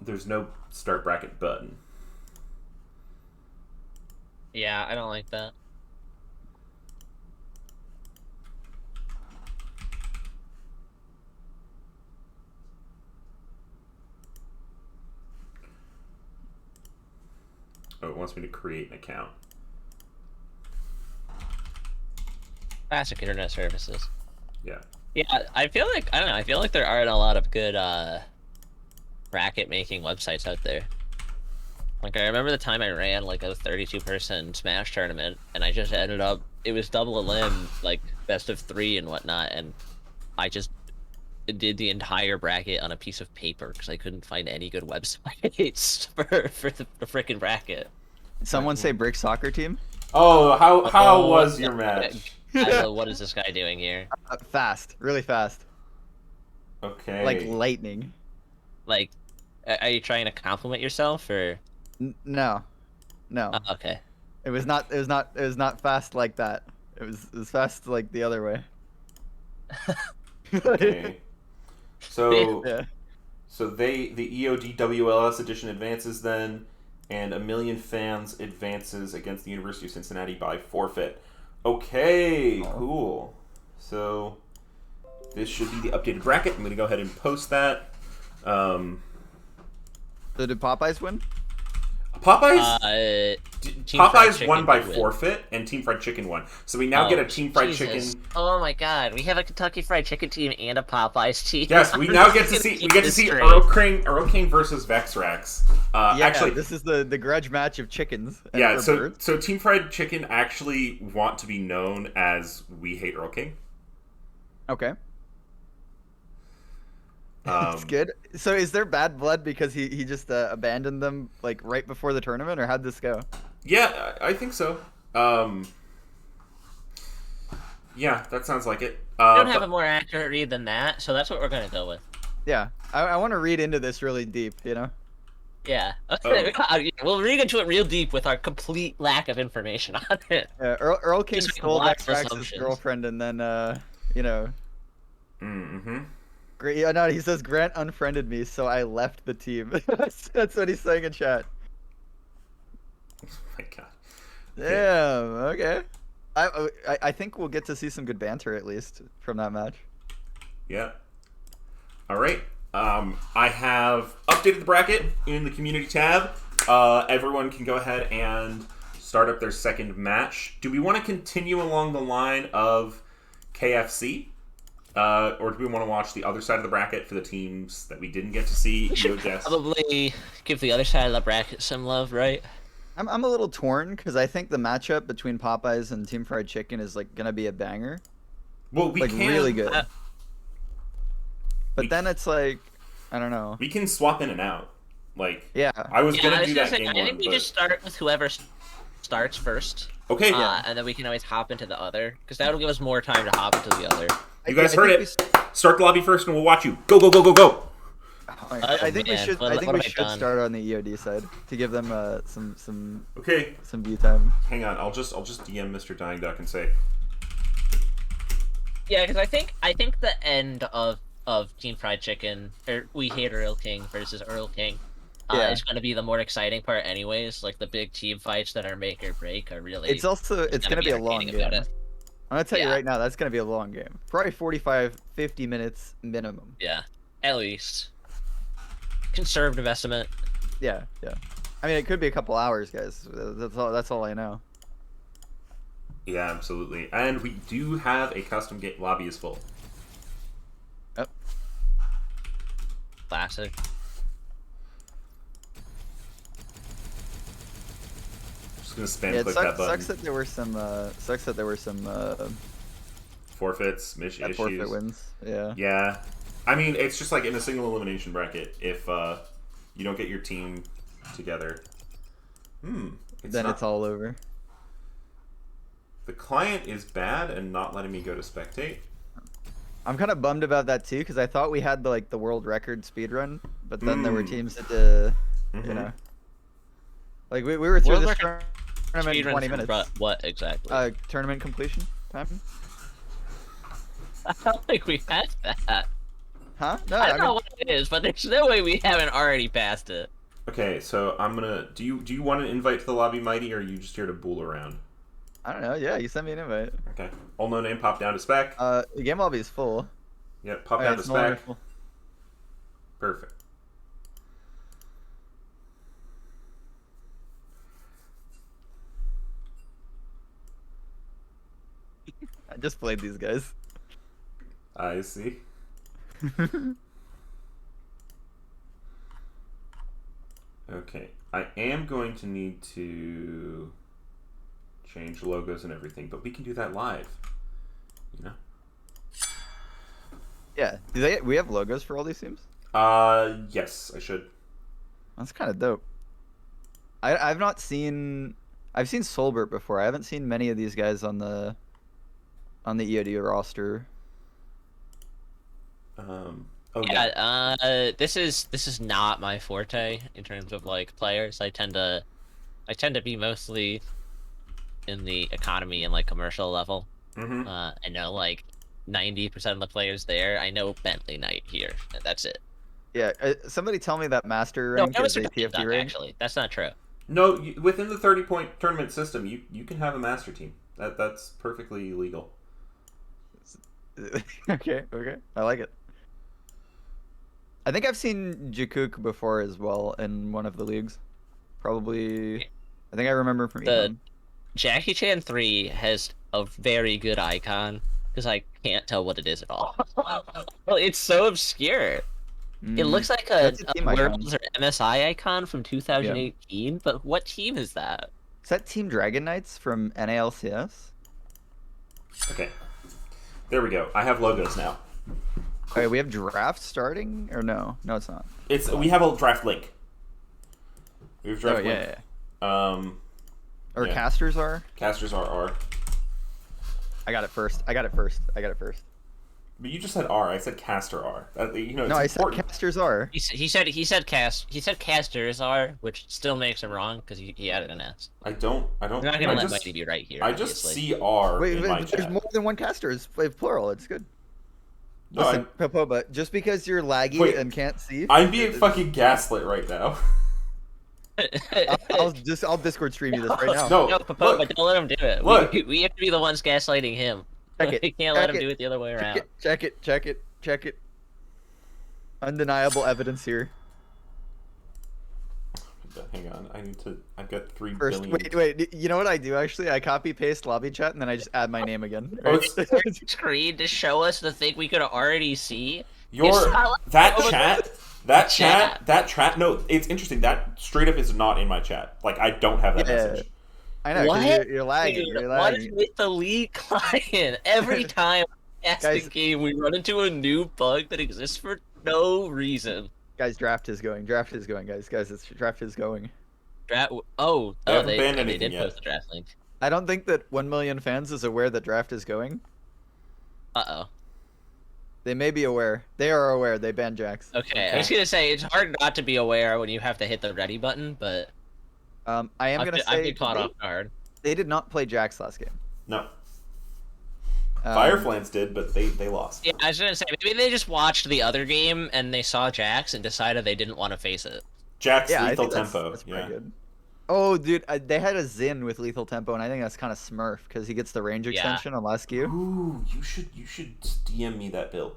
there's no start bracket button. Yeah, I don't like that. Oh, it wants me to create an account. Classic internet services. Yeah. Yeah, I feel like I don't know. I feel like there aren't a lot of good bracket making websites out there. Like I remember the time I ran like a 32-person Smash tournament, and I just ended up it was double elim, like best of 3 and whatnot, and I just did the entire bracket on a piece of paper because I couldn't find any good websites for the frickin' bracket. Someone say Brick Soccer Team? Oh, how Oh, was your match? I don't know, what is this guy doing here? Fast, really fast, Okay. like lightning. Like, are you trying to compliment yourself or? No, no. Okay. It was not. It was not. It was not fast like that. It was fast like the other way. Okay. So Yeah. so the EOD WLS edition advances then, and 1 million fans advances against the University of Cincinnati by forfeit. Okay, cool. So this should be the updated bracket. I'm gonna go ahead and post that. So did Popeyes win? Popeyes. Team Fried Popeyes won Chicken by did win. forfeit, and Team Fried Chicken won. So we now get a Team Fried Jesus. Chicken. Oh my God, we have a Kentucky Fried Chicken team and a Popeyes team. Yes, we now get to see Earl King versus Vexrax. Yeah. Actually, this is the grudge match of chickens. yeah. or So birds. so Team Fried Chicken actually want to be known as We Hate Earl King. Okay. That's good. So is there bad blood because he just abandoned them like right before the tournament, or how'd this go? Yeah, I think so. Yeah, that sounds like it. I don't have a more accurate read than that, so that's what we're gonna go with. Yeah, I want to read into this really deep. Yeah. Oh. We'll read into it real deep with our complete lack of information on it. Earl King Just make stole lots of Vexrax's assumptions. girlfriend, and then Mm-hmm. Great. Yeah, no, he says Grant unfriended me, so I left the team. That's what he's saying in chat. Oh my God. Damn. Okay. I think we'll get to see some good banter at least from that match. Yeah. All right. I have updated the bracket in the community tab. Everyone can go ahead and start up their second match. Do we want to continue along the line of KFC? Or do we want to watch the other side of the bracket for the teams that we didn't get to see? We should probably give the other side of the bracket some love, right? I'm a little torn because I think the matchup between Popeyes and Team Fried Chicken is like gonna be a banger, Well, we like can really good. But we- then it's like, I don't know. We can swap in and out. Like, Yeah. I was Yeah, gonna I was do gonna that say, game I think one, we but just start with whoever starts first. okay. And then we can always hop into the other, because that'll give us more time to hop into the other. You guys I heard think it. Start the lobby first, and we'll watch you. Go, go, go, go, go. I think we man, should. what- I think what we have I should done? start on the EOD side to give them some Okay, view time. hang on. I'll just DM Mr. Dying Duck and say, Yeah, because I think the end of Team Fried Chicken, or We Hate Earl King versus Earl King, Yeah. is going to be the more exciting part, anyways. Like the big team fights that are make or break are really. It's gonna be a long entertaining game. about it. I'm gonna tell you Yeah. right now, that's gonna be a long game. Probably 45-50 minutes minimum. Yeah, at least. Conservative estimate. Yeah. I mean, it could be a couple hours, guys. That's all I know. yeah, absolutely. And we do have a custom game. Lobby is full. Classic. Just gonna spam Yeah, it click that button. sucks that there were some Forfeits, issues. forfeit wins. Yeah. Yeah. I mean, it's just like in a single elimination bracket. If you don't get your team together, It's all over. The client is bad and not letting me go to spectate. I'm kind of bummed about that too, because I thought we had the world record speed run, but then there were Mm. teams that you Mhm. know, like we were through World this record tournament in Speedrun 20 from minutes. What exactly? Tournament completion time. I don't think we had that. Huh? No, I I don't know mean, what it is, but there's no way we haven't already passed it. Okay, so I'm gonna. Do you want an invite to the lobby, Mighty, or are you just here to bool around? I don't know. Yeah, you sent me an invite. Okay. All no name, pop down to spec. The game lobby is full. Yep, pop Oh, down yeah, to it's no longer spec. full. Perfect. I just played these guys. I see. Okay, I am going to need to change logos and everything, but we can do that live. You know? Yeah. We have logos for all these teams? Yes, I should. That's kind of dope. I've not seen. I've seen Solbert before. I haven't seen many of these guys on the EOD roster. Oh yeah. Yeah, this is not my forte in terms of like players. I tend to be mostly in the economy and like commercial level. Mm-hmm. I know like 90% of the players there. I know Bentley Knight here, and that's it. Yeah. Somebody tell me that master No, rank that was is a Duck, TFT rank. actually. That's not true. No, within the 30-point tournament system, you can have a master team. That's perfectly legal. Okay. I like it. I think I've seen Jakuk before as well in one of the leagues. Probably. I think I remember from The Econ. Jackie Chan 3 has a very good icon because I can't tell what it is at all. Well, it's so obscure. It looks like a That's a team icon. Worlds or MSI icon from 2018, but what team is that? Is that Team Dragon Knights from NALCS? Okay. There we go. I have logos now. Okay, we have draft starting or no? No, it's not. We have a draft link. We have Oh draft yeah, link. yeah. Or yeah. casters are. Casters are R. I got it first. But you just said R. I said caster R. You know, it's No, I important. said casters are. He said casters are, which still makes him wrong because he added an S. I don't. We're not gonna I let just, Mighty be right here. I just obviously. see R Wait, in my there's chat. more than one caster. It's plural. It's good. No, Listen, Popoba, just because you're laggy Wait, and can't see, I'm being fucking gaslit right now. I'll Discord stream you this right now. No, No, Papa, look. don't let him do it. Look. We have to be the ones gaslighting him. Check it, We can't check let him it, do it the other way around. Check it. Undeniable evidence here. Hang on. I've got 3 First, billion. wait. You know what I do actually? I copy paste lobby chat and then I just add my name again. Oh, Right? it's- Screen to show us the thing we could already see. That Oh, chat. That chat. No, it's interesting. That straight up is not in my chat. Like I don't have that Yeah. message. I know. 'Cause What? You're lagging. Dude, You're what is lagging. with the league client? Every time we cast Guys- a game, we run into a new bug that exists for no reason. Guys, draft is going. Draft is going, guys. Draft is going. They haven't banned they anything did yet. post the draft link. I don't think that 1 million fans is aware that draft is going. Uh-oh. They may be aware. They are aware. They banned Jax. Okay, I was gonna say, it's hard not to be aware when you have to hit the ready button, but I am gonna I've say been caught off guard. they did not play Jax last game. No, Um, Fireflans did, but they lost. Yeah, I was gonna say, maybe they just watched the other game and they saw Jax and decided they didn't want to face it. Jack's Yeah, I lethal think that's, tempo. that's Yeah. pretty good. Oh, dude, they had a Zin with lethal tempo, and I think that's kind of Smurf because he gets the range Yeah. extension on last queue. Ooh, you should DM me that build.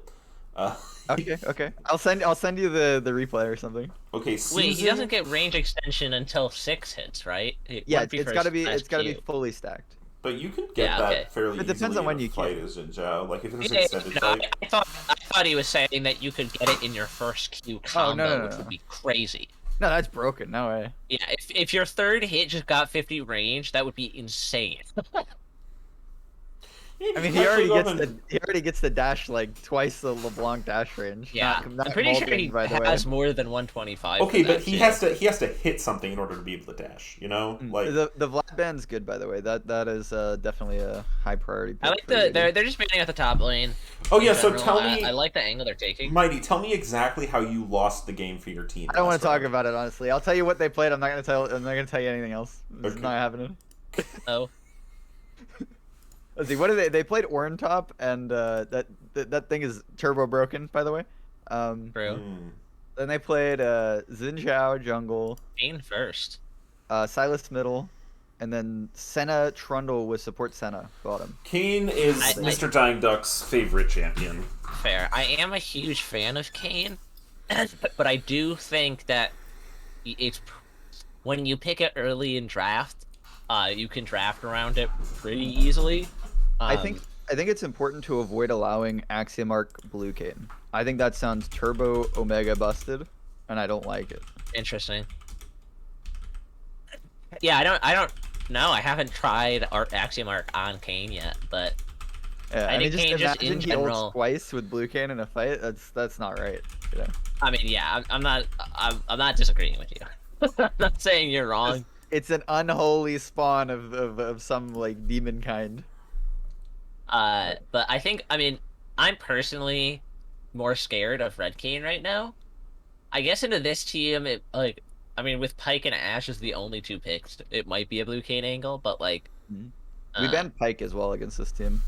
Okay. I'll send you the replay or something. Okay, Wait, Susan. he doesn't get range extension until 6 hits, right? Yeah, Wouldn't be it's for gotta his be last be queue. fully stacked. But you can get Yeah, that okay. fairly It depends easily on when in a you fight queue. as a Zhao. Like if it's an Yeah, extended no, fight. I thought he was saying that you could get it in your first queue combo, no, which no. would be crazy. No, that's broken. No way. Yeah, if your third hit just got 50 range, that would be insane. I mean, he already gets the dash like twice the LeBlanc dash range. Yeah, not I'm pretty sure he Mulligan, by the way. has more than 125. Okay, for but that, he too. has to hit something in order to be able to dash. You know, like The Vlad band's good, by the way. That is definitely a high priority. I pick like for they're Iggy. just banning at the top lane. oh in yeah. So general. tell me, I like the angle they're taking. Mighty, tell me exactly how you lost the game for your team. I don't want last to talk round. about it honestly. I'll tell you what they played. I'm not gonna tell you anything else. It's Okay. not happening. Oh, Let's see. What did they played Orin top, and that thing is turbo broken, by the way. bro. Hmm. Then they played Xin Zhao jungle, Kane first. Silas middle, and then Senna Trundle with support Senna bottom. Kane is I- Mr. Dying Duck's favorite champion. Fair. I am a huge fan of Kane, but I do think that it's when you pick it early in draft, you can draft around it pretty easily. I think it's important to avoid allowing Axiomark Blue Kane. I think that sounds turbo Omega busted, and I don't like it. Interesting. Yeah, I don't know. I haven't tried Axiomark on Kane yet, but Yeah, I I mean, think just Kane just imagine in he general- ults twice with Blue Kane in a fight. That's not right. You know? I mean, yeah, I'm not disagreeing with you. I'm not saying you're wrong. It's an unholy spawn of some like demon kind. But I mean, I'm personally more scared of Red Kane right now. I guess into this team, I mean, with Pike and Ash as the only two picks, it might be a Blue Kane angle, but like, We banned Pike as well against this team.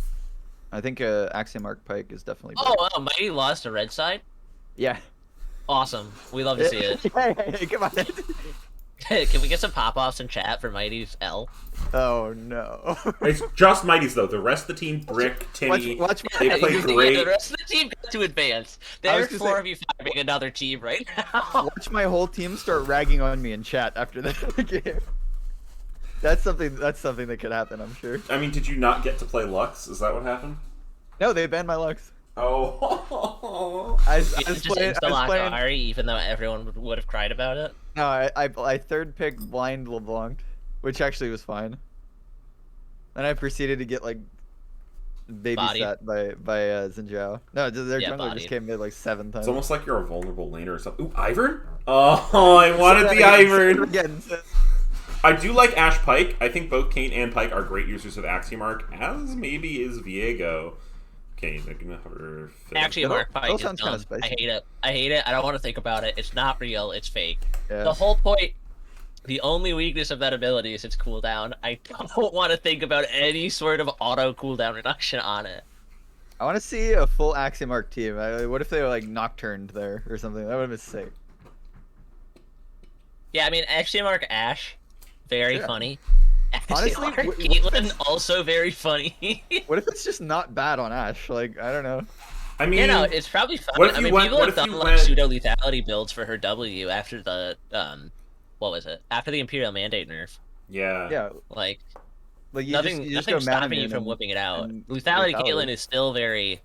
I think Axiomark Pike is definitely. better. oh, Mighty lost to Red Side. Yeah. Awesome. We love to see it. Hey, come on. Can we get some pop-offs in chat for Mighty's L? Oh no. It's just Mighty's though. The rest of the team, Brick, Timmy, watch they my, play You think great. the rest of the team got to advance. I was They're gonna say- 4v5ing another team right now. watch my whole team start ragging on me in chat after the game. That's something that could happen, I'm sure. I mean, did you not get to play Lux? Is that what happened? No, they banned my Lux. Oh. I You was just playing. insta-lock Ahri, even though everyone would have cried about it. No, I third picked blind LeBlanc, which actually was fine. Then I proceeded to get like Bodied. babysat by Xin Zhao. No, their Yeah, jungler bodied. just came mid like 7 times. It's almost like you're a vulnerable laner or something. Ooh, Ivern? Oh, I wanted the Ivern. Again. I do like Ash Pike. I think both Kane and Pike are great users of Axiomark, as maybe is Viego. Okay, they're gonna hover. Actually, That all- Mark that Pike all is sounds kinda dumb. I spicy. hate it. I hate it. I don't want to think about it. It's not real. It's fake. Yeah. The whole point, the only weakness of that ability is its cooldown. I don't want to think about any sort of auto cooldown reduction on it. I want to see a full Axiomark team. What if they were like Nocturned there or something? That would have been sick. Yeah, I mean, actually, Mark Ash, very Yeah. funny. Honestly, Mark what- Caitlyn, also very funny. What if it's just not bad on Ash? Like, I don't know. I mean, You know, it's probably fun. what if I you mean, went- people what have if done you like went- pseudo lethality builds for her W after the what was it? After the Imperial Mandate nerf. yeah. Yeah, Like like nothing, you just nothing's go mana stopping you immune from and- whipping it out. and Lethality lethality. Caitlyn is still very,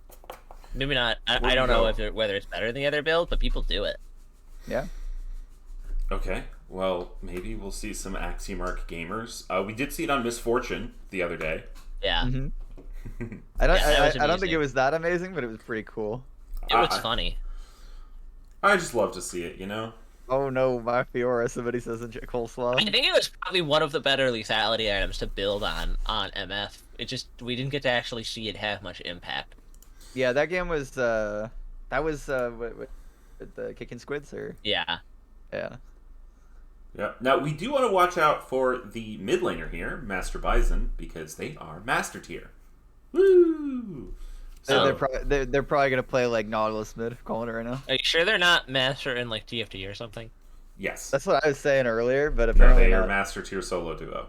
maybe not. I Where don't you know go. whether it's better than the other build, but people do it. Yeah. Okay. Well, maybe we'll see some Axiomark gamers. We did see it on Misfortune the other day. Yeah, I don't. Yeah, that was I don't think amusing. it was that amazing, but it was pretty cool. it was I- funny. I just love to see it, you know? Oh no, my Fiora! Somebody says in coleslaw. I think it was probably one of the better lethality items to build on MF. It just we didn't get to actually see it have much impact. Yeah, that game was. That was with the kicking squids or Yeah. yeah. Yeah. Now, we do want to watch out for the mid laner here, Master Bison, because they are Master Tier. Woo! So, They're probably gonna play like Nautilus mid. Calling it right now. Are you sure they're not master in like TFT or something? yes. That's what I was saying earlier, but No, apparently they are not. Master Tier solo duo.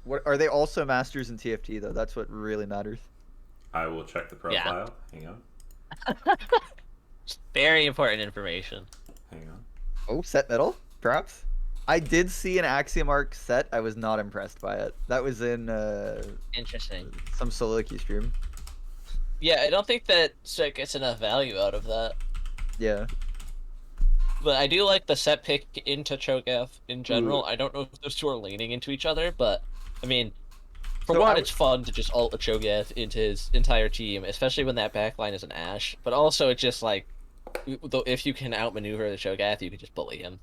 What are they also masters in TFT though? That's what really matters. I will check the profile. Hang on. Very important information. Hang on. Oh, set middle, perhaps. I did see an Axiomark set. I was not impressed by it. That was in Interesting. some Soliloquy stream. Yeah, I don't think that Sek gets enough value out of that. Yeah. But I do like the set pick into Cho'Gath in general. I don't know if those two are leaning into each other, but I mean, for So one, I- it's fun to just ult a Cho'Gath into his entire team, especially when that backline is an Ashe. But also, it's just like, if you can outmaneuver the Cho'Gath, you can just bully him.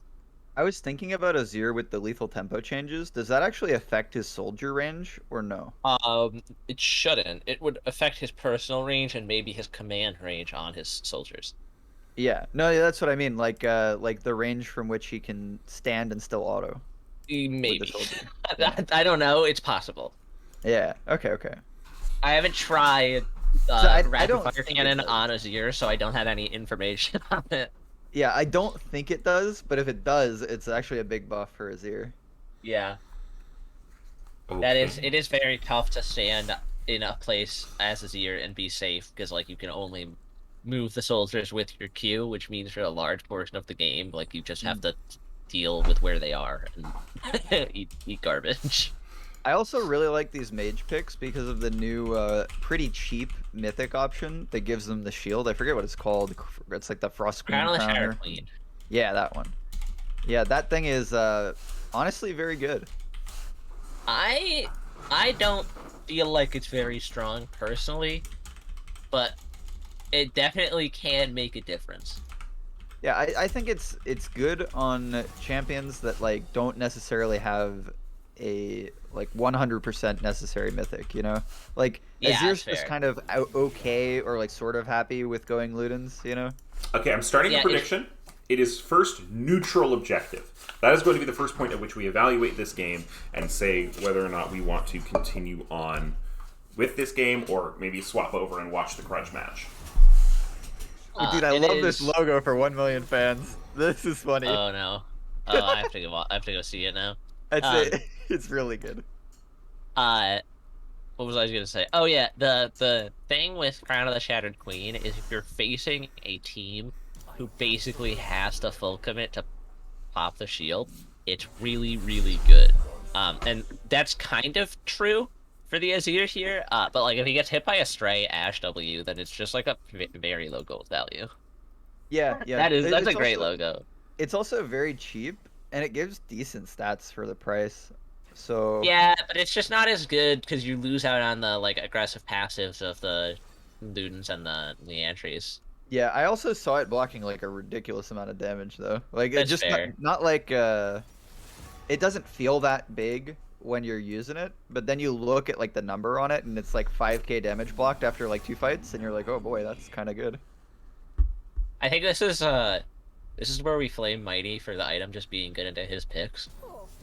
I was thinking about Azir with the lethal tempo changes. Does that actually affect his soldier range or no? It shouldn't. It would affect his personal range and maybe his command range on his soldiers. Yeah, no, yeah, that's what I mean. Like the range from which he can stand and still auto with the Maybe. soldier. I don't know. It's possible. Yeah. Okay. I haven't tried I rapid don't fire think it cannon does. on Azir, so I don't have any information on it. Yeah, I don't think it does, but if it does, it's actually a big buff for Azir. Yeah, Okay. that is. It is very tough to stand in a place as Azir and be safe because like you can only move the soldiers with your Q, which means for a large portion of the game, like you just have to deal with where they are and eat garbage. I also really like these mage picks because of the new, pretty cheap mythic option that gives them the shield. I forget what it's called. It's like the Frost Queen Crown of the Shadow Crowner. Queen. Yeah, that one. Yeah, that thing is honestly very good. I don't feel like it's very strong personally, but it definitely can make a difference. Yeah, I think it's good on champions that like don't necessarily have a like 100% necessary mythic, you know? Like Yeah, Azir's that's just fair. kind of okay or like sort of happy with going Ludens, you know? Okay, I'm starting Yeah, a prediction. It is first neutral objective. That is going to be the first point at which we evaluate this game and say whether or not we want to continue on with this game or maybe swap over and watch the grudge match. Dude, I It love this is- logo for 1 million fans. This is funny. Oh no! Oh, I have to go. I have to go see it now. It's um, it's really good. What was I gonna say? Oh yeah, the thing with Crown of the Shattered Queen is if you're facing a team who basically has to full commit to pop the shield, it's really really good. And that's kind of true for the Azir here. But like if he gets hit by a stray Ashe W, then it's just like a very low gold value. Yeah, yeah. That's a It's great also- logo. It's also very cheap and it gives decent stats for the price. So Yeah, but it's just not as good because you lose out on the like aggressive passives of the Ludens and the Leandries. yeah, I also saw it blocking like a ridiculous amount of damage though. Like it That's just fair. not like it doesn't feel that big when you're using it, but then you look at like the number on it and it's like 5k damage blocked after like 2 fights and you're like, "Oh boy, that's kind of good." I think this is where we flame Mighty for the item just being good into his picks.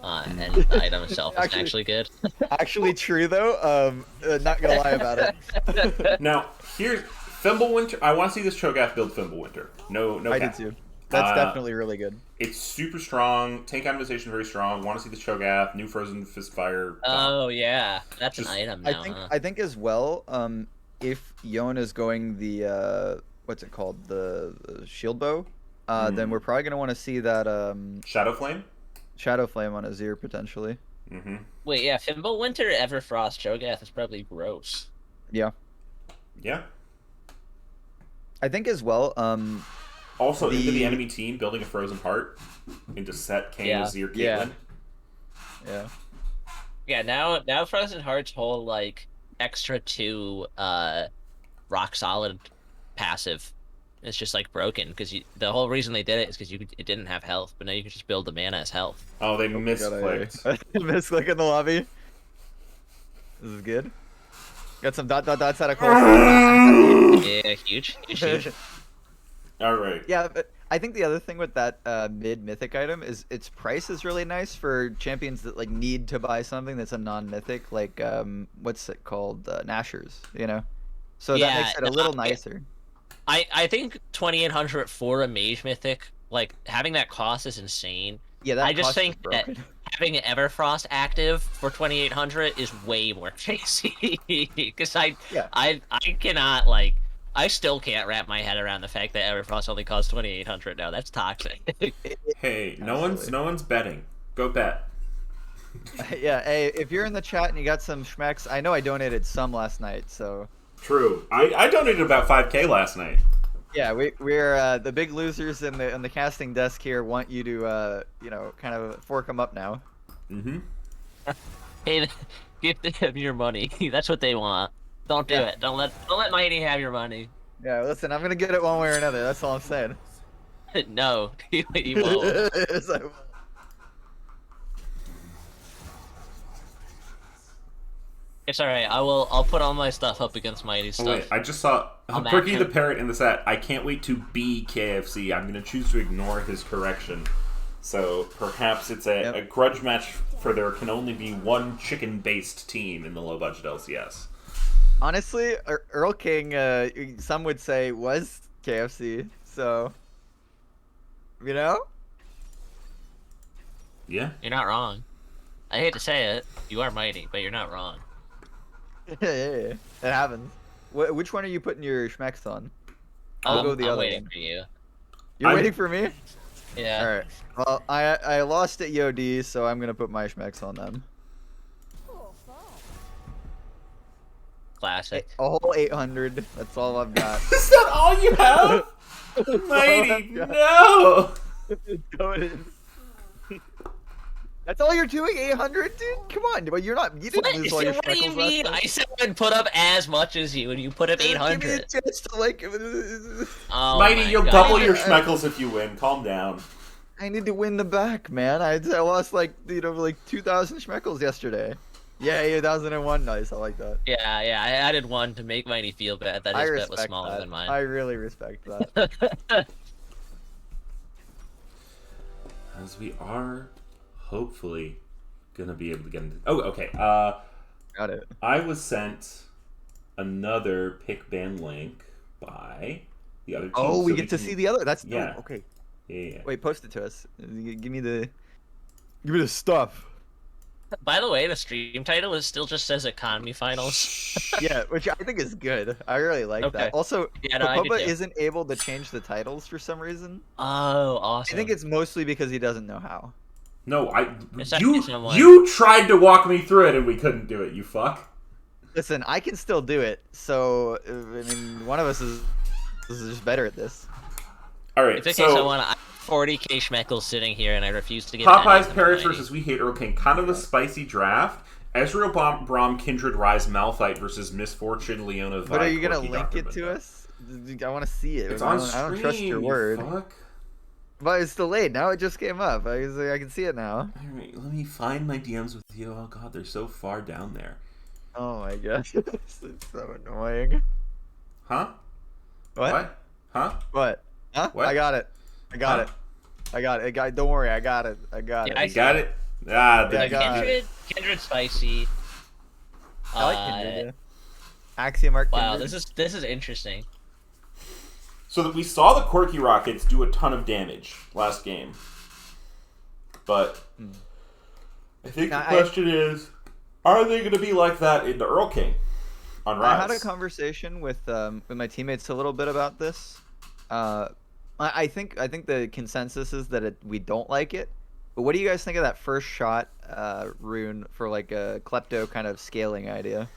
And the item itself is Actually- actually good. Actually true though. Not going to lie about it. Now, here's Fimbulwinter. I want to see this Cho'Gath build Fimbulwinter. No I did cap. too. That's Uh, definitely really good. It's super strong. Tank optimization very strong. Want to see this Cho'Gath. New Frozen Fist Fire. Oh yeah, that's Just- an item I now. think huh? I think as well, if Yon is going the what's it called, the shield bow, then we're probably gonna want to see that Shadow Flame. shadow flame on Azir potentially. Mm-hmm. Wait, yeah, Fimbulwinter, Everfrost, Cho'Gath is probably gross. Yeah, Yeah. I think as well. Also, into the The- enemy team, building a Frozen Heart into Set, Kayn, Yeah. Azir, Caitlyn. Yeah. Yeah, Yeah, now Frozen Heart's whole like extra 2 rock solid passive is just like broken because the whole reason they did it is because it didn't have health, but now you can just build the mana as health. Oh, they Got misclicked. a misclick in the lobby. This is good. Got some dots out of cold. Yeah, huge. All right. Yeah, but I think the other thing with that mid mythic item is its price is really nice for champions that like need to buy something that's a non mythic, like what's it called, Nashers, you know. So that Yeah, makes it a no, little I- nicer. I think 2800 for a mage mythic, like having that cost is insane. Yeah, that I just cost is think that broken. having Everfrost active for 2800 is way more crazy because Yeah. I cannot like I still can't wrap my head around the fact that Everfrost only costs 2800 now. That's toxic. Hey, no Absolutely. one's betting. Go bet. Yeah, hey, if you're in the chat and you got some schmecks, I know I donated some last night, so True. I donated about 5K last night. Yeah, we're the big losers in the casting desk here want you to kind of fork them up now. Mm-hmm. Hey, give them your money. That's what they want. Don't do Yeah. it. Don't let Mighty have your money. Yeah, listen, I'm gonna get it one way or another. That's all I'm saying. No, he won't. Yes, I will. It's alright. I'll put all my stuff up against Mighty's Oh stuff. wait, I just saw I'm Quirky the action. Parrot in the set. I can't wait to be KFC. I'm going to choose to ignore his correction. So perhaps it's a, Yep. a grudge match for there can only be one chicken-based team in the low-budget LCS. Honestly, Earl King, some would say, was KFC. So, you know, Yeah. You're not wrong. I hate to say it, you are Mighty, but you're not wrong. yeah, it happens. Which one are you putting your schmecks on? I'll go the I'm other waiting one. for you. You're I'm- waiting for me? Yeah. All right. Well, I lost at EOD, so I'm gonna put my schmecks on them. Cool fall. Classic. A whole 800. That's all I've got. Is that all you have? Mighty, no! That's all you're doing? 800, dude? Come on, but you're not. You didn't What, lose all your what do you schmeckles mean? last I time. said I'd put up as much as you, and you put up Give me a 800. chance to like. Oh Mighty, my you'll God. double your schmeckles if you win. Calm down. I need to win the back, man. I lost like 2,000 schmeckles yesterday. Yeah, 8,001. Nice, I like that. Yeah, I added one to make Mighty feel bad that I his bet respect was smaller that. than mine. I really respect that. As we are hopefully gonna be able to get into. Oh, okay. Got it. I was sent another pick band link by the other team. Oh, we so get to can- see the other. That's dope. Yeah. Okay. Yeah. Wait, post it to us. Give me the stuff. By the way, the stream title is still just says Economy Finals. Yeah, which I think is good. I really like Okay. that. Also, Yeah, no, I do Popoba too. isn't able to change the titles for some reason. Oh, awesome. I think it's mostly because he doesn't know how. No, It's you actually someone- you tried to walk me through it and we couldn't do it. You fuck. Listen, I can still do it. So, I mean, one of us is just better at this. All right. It's okay, so someone. I 40k schmeckles sitting here, and I refuse to give. any Popeye's of them Parrots to Mighty. versus We Hate Earl King. Kind of a spicy draft. Ezreal Braum, Kindred, Rise, Malphite versus Misfortune, Leona, Vi, But are you gonna Corki, link Dr. it to Mundo. us? I want to see it. It's I on don't, stream. I don't trust your you word. Fuck. But it's delayed. Now it just came up. I can see it now. All right, let me find my DMs with you. Oh god, they're so far down there. Oh my gosh, it's so annoying. Huh? What? Huh? What? Huh? What? I got it. I got Huh? it. I got it. Don't worry. I got it. I got Yeah, it. I You got it? Ah, Yeah, I got it. Kindred spicy. I like Kindred. Yeah. Axiom Arc Wow, Kindred. this is interesting. So that we saw the Corki Rockets do a ton of damage last game. But I think the Now, question is, are they going to be like that in the Earl King on Rise? I had a conversation with my teammates a little bit about this. I think the consensus is that we don't like it. But what do you guys think of that first shot rune for like a klepto kind of scaling idea?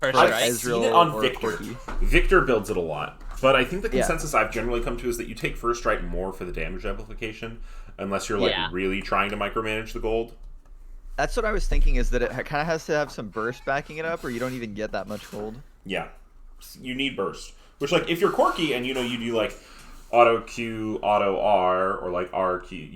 First Like I've strike. seen it Ezreal on or Victor. Corki. Victor builds it a lot. But I think the Yeah. consensus I've generally come to is that you take First Strike more for the damage amplification, unless you're like Yeah. really trying to micromanage the gold. That's what I was thinking. Is that it kind of has to have some burst backing it up, or you don't even get that much gold. Yeah, you need burst. Which, like, if you're Corki and you do like auto Q, auto R, or like R Q,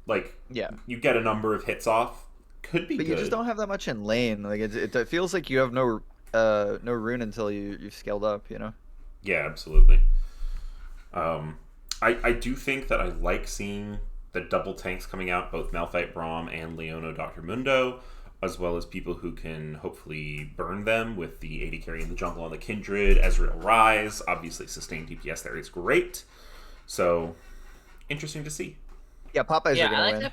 like Yeah. you get a number of hits off, could be But good. you just don't have that much in lane. Like it feels like you have no rune until you've scaled up. You know. Yeah, absolutely. I do think that I like seeing the double tanks coming out, both Malphite Braum and Leono Dr. Mundo, as well as people who can hopefully burn them with the AD carry in the jungle on the Kindred, Ezreal Rise. Obviously, sustained DPS there is great. So, interesting to see. Yeah, Popeyes Yeah, are gonna I like win.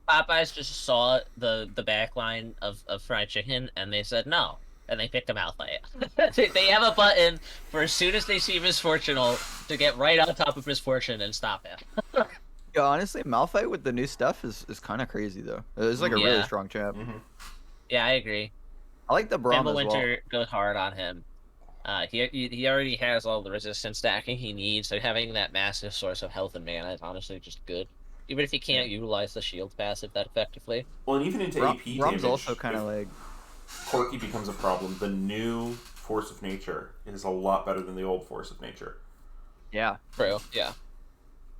that Popeyes just saw the back line of fried chicken, and they said no. And they picked a Malphite. They have a button for as soon as they see Misfortunal to get right on top of Misfortune and stop him. Yeah, honestly, Malphite with the new stuff is kind of crazy though. It's like a really Yeah. strong champ. Yeah, I agree. I like the Braum as well. Winter goes hard on him. He already has all the resistance stacking he needs, so having that massive source of health and mana is honestly just good. Even if he can't utilize the shield passive that effectively. Well, and even into AP Rum's damage, also kind of if like. Corki becomes a problem, the new Force of Nature is a lot better than the old Force of Nature. Yeah. True. Yeah.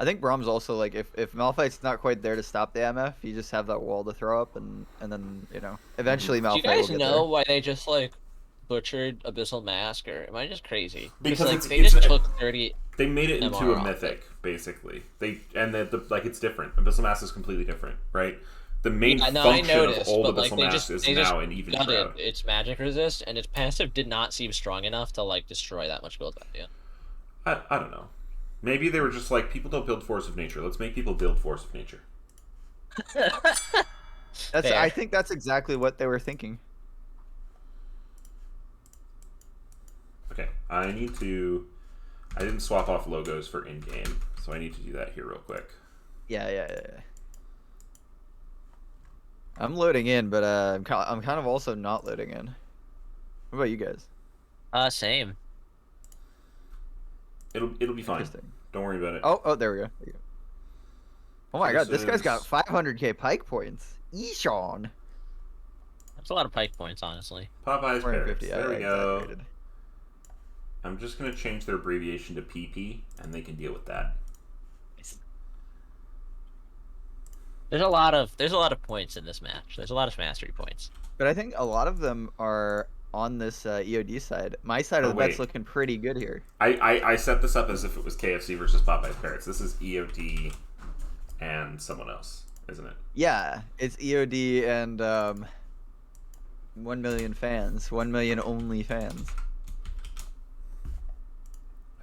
I think Brom's also like if Malphite's not quite there to stop the MF, you just have that wall to throw up and then eventually Do you Malphite guys will get know there. why they just like butchered Abyssal Mask, or am I just crazy? Because like it's- they it's just a- took 30. They made it into MR a off mythic, basically. Like it's different. Abyssal Mask is completely different, right? The main I know, I function of noticed, old but like Abyssal they Mask just is now an even got shroud. its magic resist, and its passive did not seem strong enough to like destroy that much gold value. I don't know. Maybe they were just like, people don't build Force of Nature. Let's make people build Force of Nature. That's Fair. I think that's exactly what they were thinking. Okay, I didn't swap off logos for in-game, so I need to do that here real quick. Yeah. I'm loading in, but I'm kind of also not loading in. What about you guys? Same. It'll be fine. Interesting. Don't worry about it. Oh, there we go. Oh my god, this guy's got is- 500k pike points. Eshon. That's a lot of pike points, honestly. Popeye's Parrots. 450. There we I go. exaggerated. I'm just gonna change their abbreviation to PP, and they can deal with that. There's a lot of points in this match. There's a lot of mastery points. But I think a lot of them are on this EOD side. My side of the bet's wait. looking pretty good here. I set this up as if it was KFC versus Popeye's Parrots. This is EOD and someone else, isn't it? Yeah, it's EOD and 1 million fans. 1 million only fans.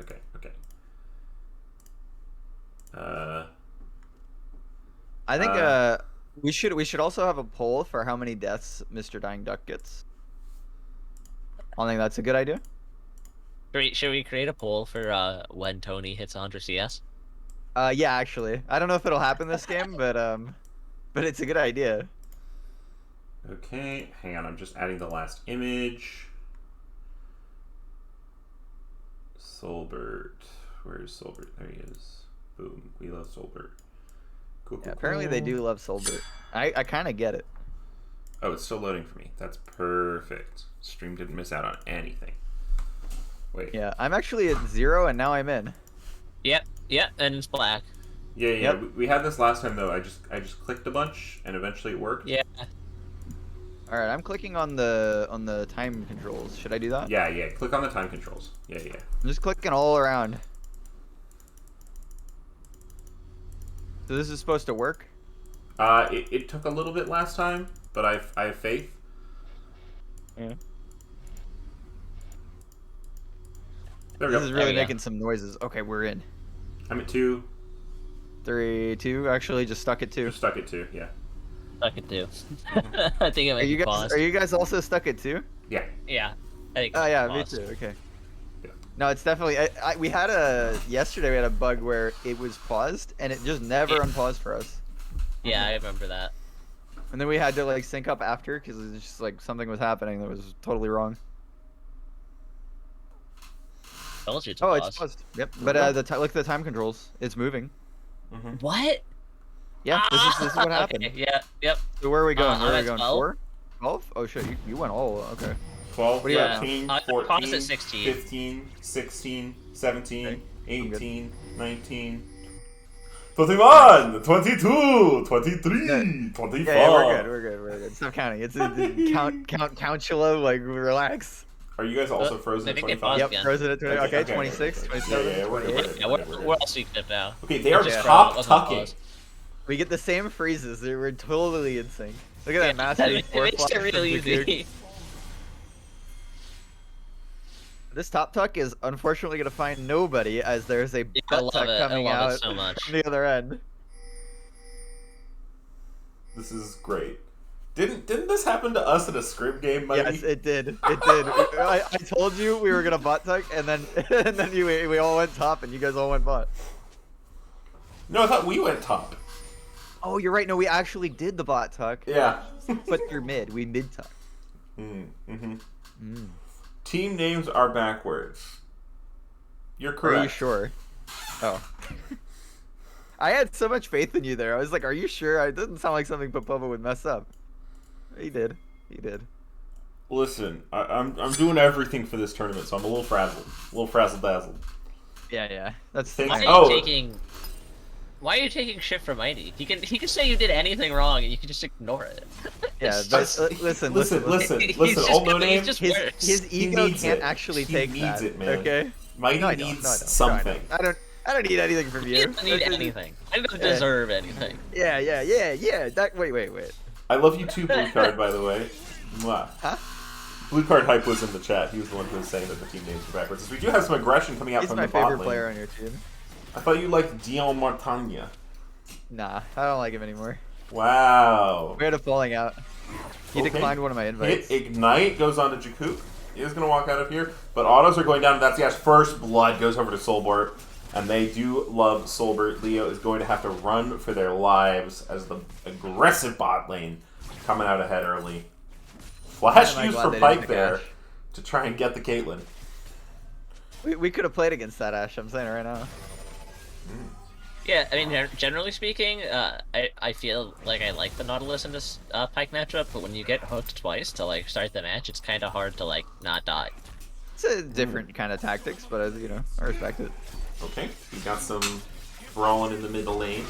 Okay. I think we should also have a poll for how many deaths Mr. Dying Duck gets. I think that's a good idea. Should we create a poll for when Tony hits 100 CS? Yeah, actually, I don't know if it'll happen this game, but it's a good idea. Okay, hang on. I'm just adding the last image. Solbert. Where's Solbert? There he is. Boom. We love Solbert. Cool, Yeah, apparently they do love Solbert. I kind of get it. Oh, it's still loading for me. That's perfect. Stream didn't miss out on anything. Wait. Yeah, I'm actually at 0 and now I'm in. Yep, and it's black. Yeah. Yep. We had this last time though. I just clicked a bunch and eventually it worked. Yeah. All right, I'm clicking on the time controls. Should I do that? Yeah. Click on the time controls. Yeah. I'm just clicking all around. So this is supposed to work? It took a little bit last time, but I have faith. Yeah. There we This go. is really we go. making some noises. Okay, we're in. I'm at 2. 3, 2. Actually, just stuck at 2. Just stuck at 2. Yeah. I could do. I think it Are might you be guys? paused. Are you guys also stuck at 2? Yeah. Yeah. I think Oh it's yeah, paused. me too. Okay. Yeah. No, it's definitely. We had yesterday. We had a bug where it was paused and it just never unpaused for us. Yeah, I remember that. And then we had to like sync up after because it was just like something was happening that was totally wrong. Told you to Oh, pause. it's paused. Yep. But Yeah. look at the time controls. It's moving. What? Yeah. This is what happened. Okay, yeah. Yep. So where are we going? I'm Where are we at going? 12. 4? 12? Oh shit! You went all okay. 12, What do you got 13, now? 14, Pause at 16. 15, 16, 17, Okay, I'm good. 18, 19, 21, 22, 23, 24. Yeah, we're good. Stop counting. It's countula. Like relax. Are you guys also I frozen at think they 25? paused Yep. again. Frozen at 20. Okay, 26, okay. 27, Yeah, we're good, 28. we're good. Yeah, we're all synced up now. Okay, they are Just top wasn't tucking. paused. We get the same freezes. They were totally in sync. Look at that Yeah, mastery. it makes it real easy. This top tuck is unfortunately gonna find nobody as there's a Yeah, I butt love tuck it. coming I love out it so much. from the other end. This is great. Didn't this happen to us in a script game, Mikey? Yes, it did. It did. I told you we were gonna butt tuck, and then we all went top, and you guys all went butt. No, I thought we went top. Oh, you're right. No, we actually did the bot tuck, Yeah. but you're mid. We mid tuck. Mm-hmm. Team names are backwards. You're correct. Are you sure? Oh. I had so much faith in you there. I was like, are you sure? It doesn't sound like something Popova would mess up. He did. He did. Listen, I'm doing everything for this tournament, so I'm a little frazzled-dazzled. Yeah. That's Thanks. Why fine. are you Oh. taking? Why are you taking shit from Mighty? He can say you did anything wrong, and you can just ignore it. Yeah, but listen. He's All no just, name. he's just His, worse. his He ego needs can't it. actually He take needs that. it, man. Okay. Mighty No, I don't. needs No, I don't. something. No, I don't need anything from He you. doesn't need anything. I don't Yeah. deserve anything. Yeah. That. Wait. I love you too, Blue Card, by the way. Mwah. Huh? Blue Card Hype was in the chat. He was the one who was saying that the team names are backwards. We do have some aggression coming out He's from my the bot favorite lane. player on your team. I thought you liked Dion Martagna. Nah, I don't like him anymore. Wow. We had a falling out. He Okay. declined one of my invites. Hit Ignite goes on to Jakuk. He is going to walk out of here. But autos are going down. That's Yash. First blood goes over to Solbert. And they do love Solbert. Leo is going to have to run for their lives as the aggressive bot lane coming out ahead early. Flash Am I used glad for they didn't Pike pick there Ashe? to try and get the Caitlyn. We could have played against that Ashe. I'm saying it right now. Yeah, I mean, generally speaking, I feel like I like the Nautilus in this Pike matchup, but when you get hooked twice to like start the match, it's kind of hard to like not die. It's a different kind of tactics, but I respect it. Okay, we got some brawling in the middle lane.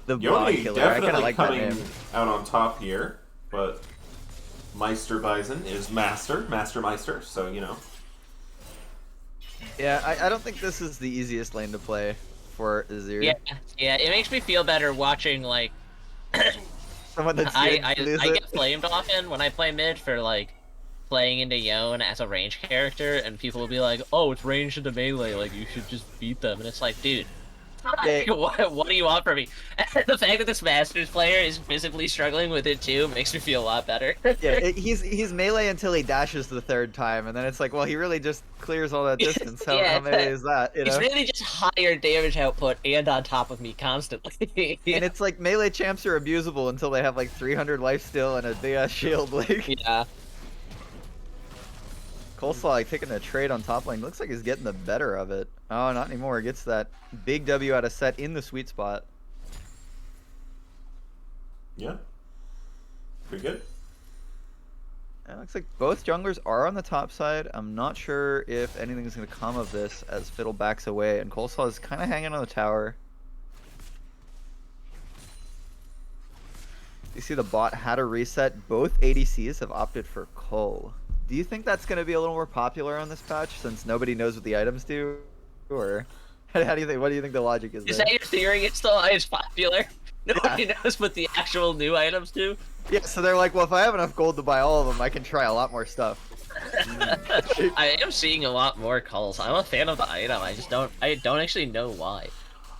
The bot Yoni killer. I kind definitely of like that coming name. out on top here, but Meister Bison is Master Meister, so you know. Yeah, I don't think this is the easiest lane to play for Azir. Yeah, it makes me feel better watching like Someone that's I lose I it. get flamed often when I play mid for like playing into Yone as a range character, and people will be like, "Oh, it's ranged into melee, like you should just beat them," and it's like, dude. Yeah. What do you want from me? The fact that this Masters player is visibly struggling with it too makes me feel a lot better. Yeah, he's melee until he dashes the third time, and then it's like, well, he really just clears all that distance. How, Yeah, how melee is that? You He's know? really just higher damage output and on top of me constantly. And it's like melee champs are abusable until they have like 300 life steal and a big ass shield. Like yeah. Coleslaw like taking a trade on top lane. Looks like he's getting the better of it. Oh, not anymore. Gets that big W out of set in the sweet spot. Yeah. Pretty good. It looks like both junglers are on the top side. I'm not sure if anything's going to come of this as Fiddle backs away, and Coleslaw is kind of hanging on the tower. You see the bot had a reset. Both ADCs have opted for Cole. Do you think that's going to be a little more popular on this patch since nobody knows what the items do? Or how do you think? What do you think the logic is Is there? that your theory? It's still is popular. Nobody knows what the actual new items do. Yeah, so they're like, well, if I have enough gold to buy all of them, I can try a lot more stuff. I am seeing a lot more calls. I'm a fan of the item. I don't actually know why.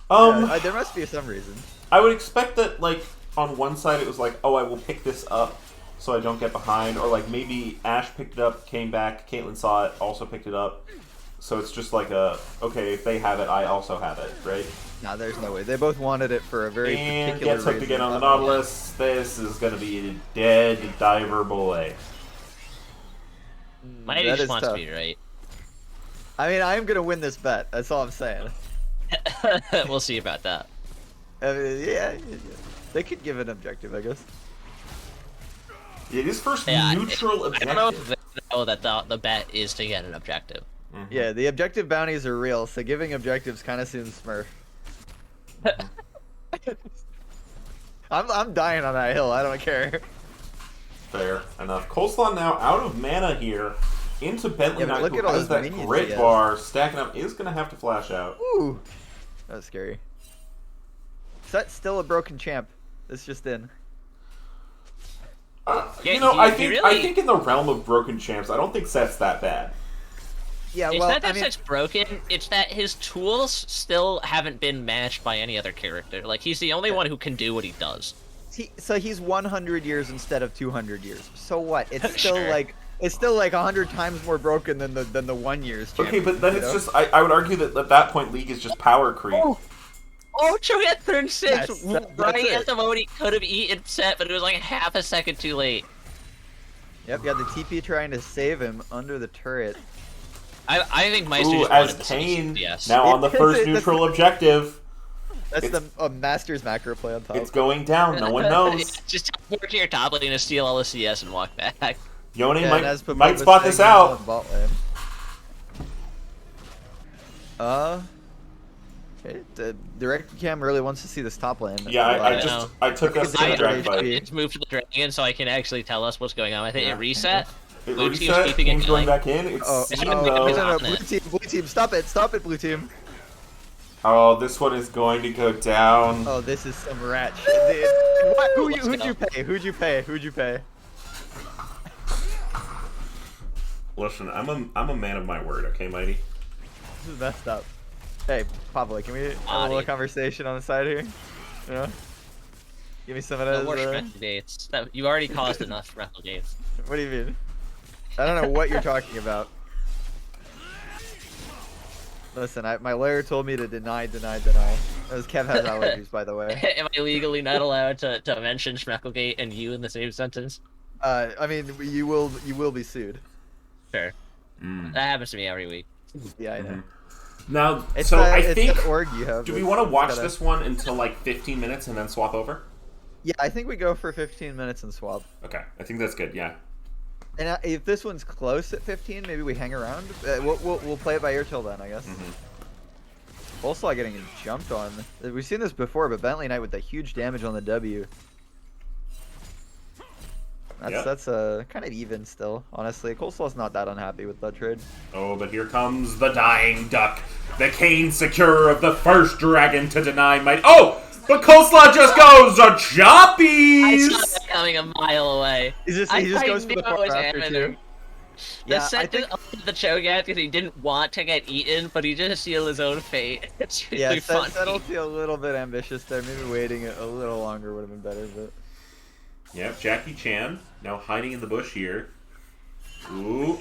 There must be some reason. I would expect that, like, on one side it was like, oh, I will pick this up so I don't get behind, or like maybe Ashe picked it up, came back, Caitlyn saw it, also picked it up. So it's just like okay, if they have it, I also have it, right? Nah, there's no way. They both wanted it for a very And particular gets hooked reason. again on the Nautilus. This is going to be a dead diver bullet. Mighty That just is wants tough. to be right. I mean, I am gonna win this bet. That's all I'm saying. We'll see about that. I mean, yeah, they could give an objective, I guess. It is first Yeah, neutral I objective. don't know if they know that the bet is to get an objective. Yeah, the objective bounties are real, so giving objectives kind of seems smurf. I'm dying on that hill. I don't care. Fair enough. Coleslaw now out of mana here into Bentley Yeah, but Knight, look who at all has those that minions he grit has. bar stacking up, is going to have to flash out. Ooh, that was scary. Set's still a broken champ. This just in. Yeah, you know, he I think really- in the realm of broken champs, I don't think Seth's that bad. Yeah, It's well, not that I mean, Set's broken, it's that his tools still haven't been matched by any other character. Like, he's the only one who can do what he does. so he's 100 years instead of 200 years. So what? It's still Sure. like 100 times more broken than the 1 year's. Okay, champion, but then you it's know? just, I would argue that at that point, League is just power creep. Oh, Cho'Gath turned 6 That's right it. at the moment he could have eaten Set, but it was like half a second too late. Yep, you got the TP trying to save him under the turret. I think Meister Ooh, just as wanted to see Kane yes. now on the It's- first it's- neutral objective. That's It's- the Master's macro play on top. It's going down. No one knows. Just teleport to your top lane and steal all the CS and walk back. Yone Yeah, and as might Popova's spot saying, this he's out. on bot lane. Okay, the direct cam really wants to see this top lane. Yeah, I I just know. I took us to I- the I drag fight. It's moved to the dragon so I can actually tell us what's going on with it. Yeah. It reset. It Blue team's reset. keeping it Kane's going going. back in. It's Oh, It's oh, gonna be no, a no, bit blue team, stop it, blue team. oh, this one is going to go down. Oh, this is some rat shit, dude. What? Let's Who'd go. you pay? Who'd you pay? Listen, I'm a man of my word. Okay, Mighty. This is messed up. Hey, Pablo, can we have a little dude. conversation on the side here? You know? Give me some of No those. more Shreckle Gates. You already caused enough Shreckle Gates. What do you mean? I don't know what you're talking about. Listen, my lawyer told me to deny. As Kev has allergies, by the way. Am I legally not allowed to mention Schmecklegate and you in the same sentence? I mean, you will be sued. Sure. Mm. That happens to me every week. Yeah, I know. Mhm. Now, It's so I it's think. that org you have. Do we that's- want to that's watch gotta- this one until like 15 minutes and then swap over? Yeah, I think we go for 15 minutes and swap. Okay, I think that's good. Yeah. And if this one's close at 15, maybe we hang around. We'll play it by ear till then, I guess. Mhm. Also, getting jumped on. We've seen this before, but Bentley Knight with the huge damage on the W. That's kind of even still, honestly. Coleslaw's not that unhappy with that trade. Oh, but here comes the dying duck, the Kane secure of the first dragon to deny might. Oh, but Coleslaw just goes a I choppies. saw that coming a mile away. He just I goes for knew the it far was after happening. too. The Yeah, I set think the Cho'Gath because he didn't want to get eaten, but he just sealed his own fate. It's really yeah, funny. that'll feel a little bit ambitious there. Maybe waiting a little longer would have been better, but Yep, Jackie Chan now hiding in the bush here. Ooh.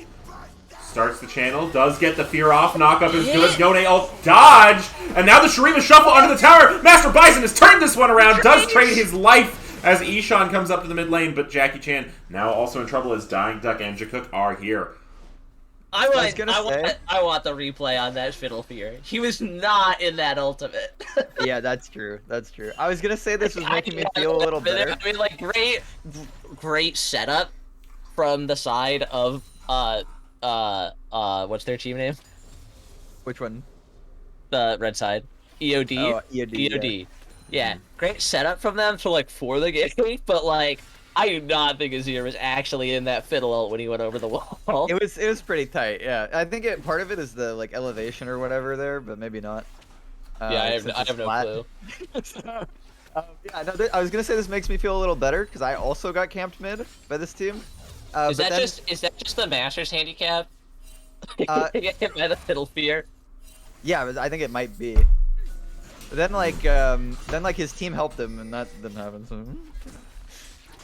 Starts the channel, does get the fear off, knock up is good, Yone ult dodge, and now the Shurima shuffle under the tower. Master Bison has turned this one around, does trade his life as Ishan comes up to the mid lane, but Jackie Chan now also in trouble as Dying Duck and Jakuk are here. I was want, gonna I, want, say- I want the replay on that Fiddle Fear. He was not in that ultimate. yeah, that's true. That's true. I was gonna say this was making me feel a little better. I mean, like great setup from the side of what's their team name? Which one? The red side. EOD. Oh, EOD. EOD. Yeah, great setup from them for the game, but like I do not think Azir was actually in that fiddle ult when he went over the wall. It was pretty tight. Yeah, I think part of it is the like elevation or whatever there, but maybe not. Yeah, since I it's have no flat. clue. So, yeah, no, I was gonna say this makes me feel a little better because I also got camped mid by this team. Is but that then, just the Masters handicap? Get hit by the Fiddle Fear. Yeah, I think it might be. But then like his team helped him, and that didn't happen. So.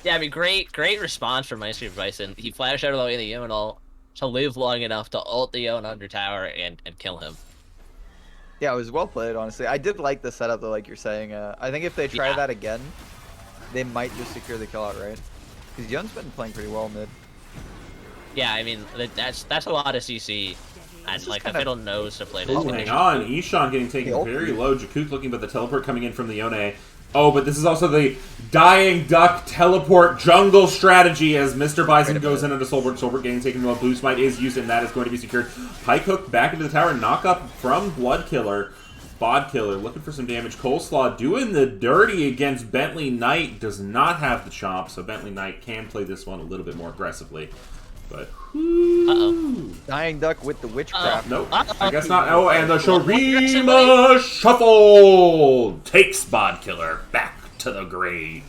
Yeah, I mean, great response from Meister Bison. He flashed out of the way of the Yone to live long enough to ult the Yone under tower and kill him. Yeah, it was well played, honestly. I did like the setup, though, like you're saying. I think if they try Yeah. that again, they might just secure the kill outright. Because Young's been playing pretty well mid. Yeah, I mean, that's a lot of CC. And is like the kinda- Fiddle knows to play this Oh, hang condition. on. Ishan getting taken Hey, very okay. low. Jakuk looking, but the teleport coming in from the Yone. Oh, but this is also the Dying Duck teleport jungle strategy as Mr. Bison goes in into Solbert. Solbert getting taken low. Blue Smite is used, and that is going to be secured. Pike Hook back into the tower. Knock up from Blood Killer. Bod Killer looking for some damage. Coleslaw doing the dirty against Bentley Knight. Does not have the chomp, so Bentley Knight can play this one a little bit more aggressively. But Uh-oh. Dying Duck with the witchcraft. nope, Uh-oh. I guess not. Oh, and the Shurima Shuffle takes Bod Killer back to the grave.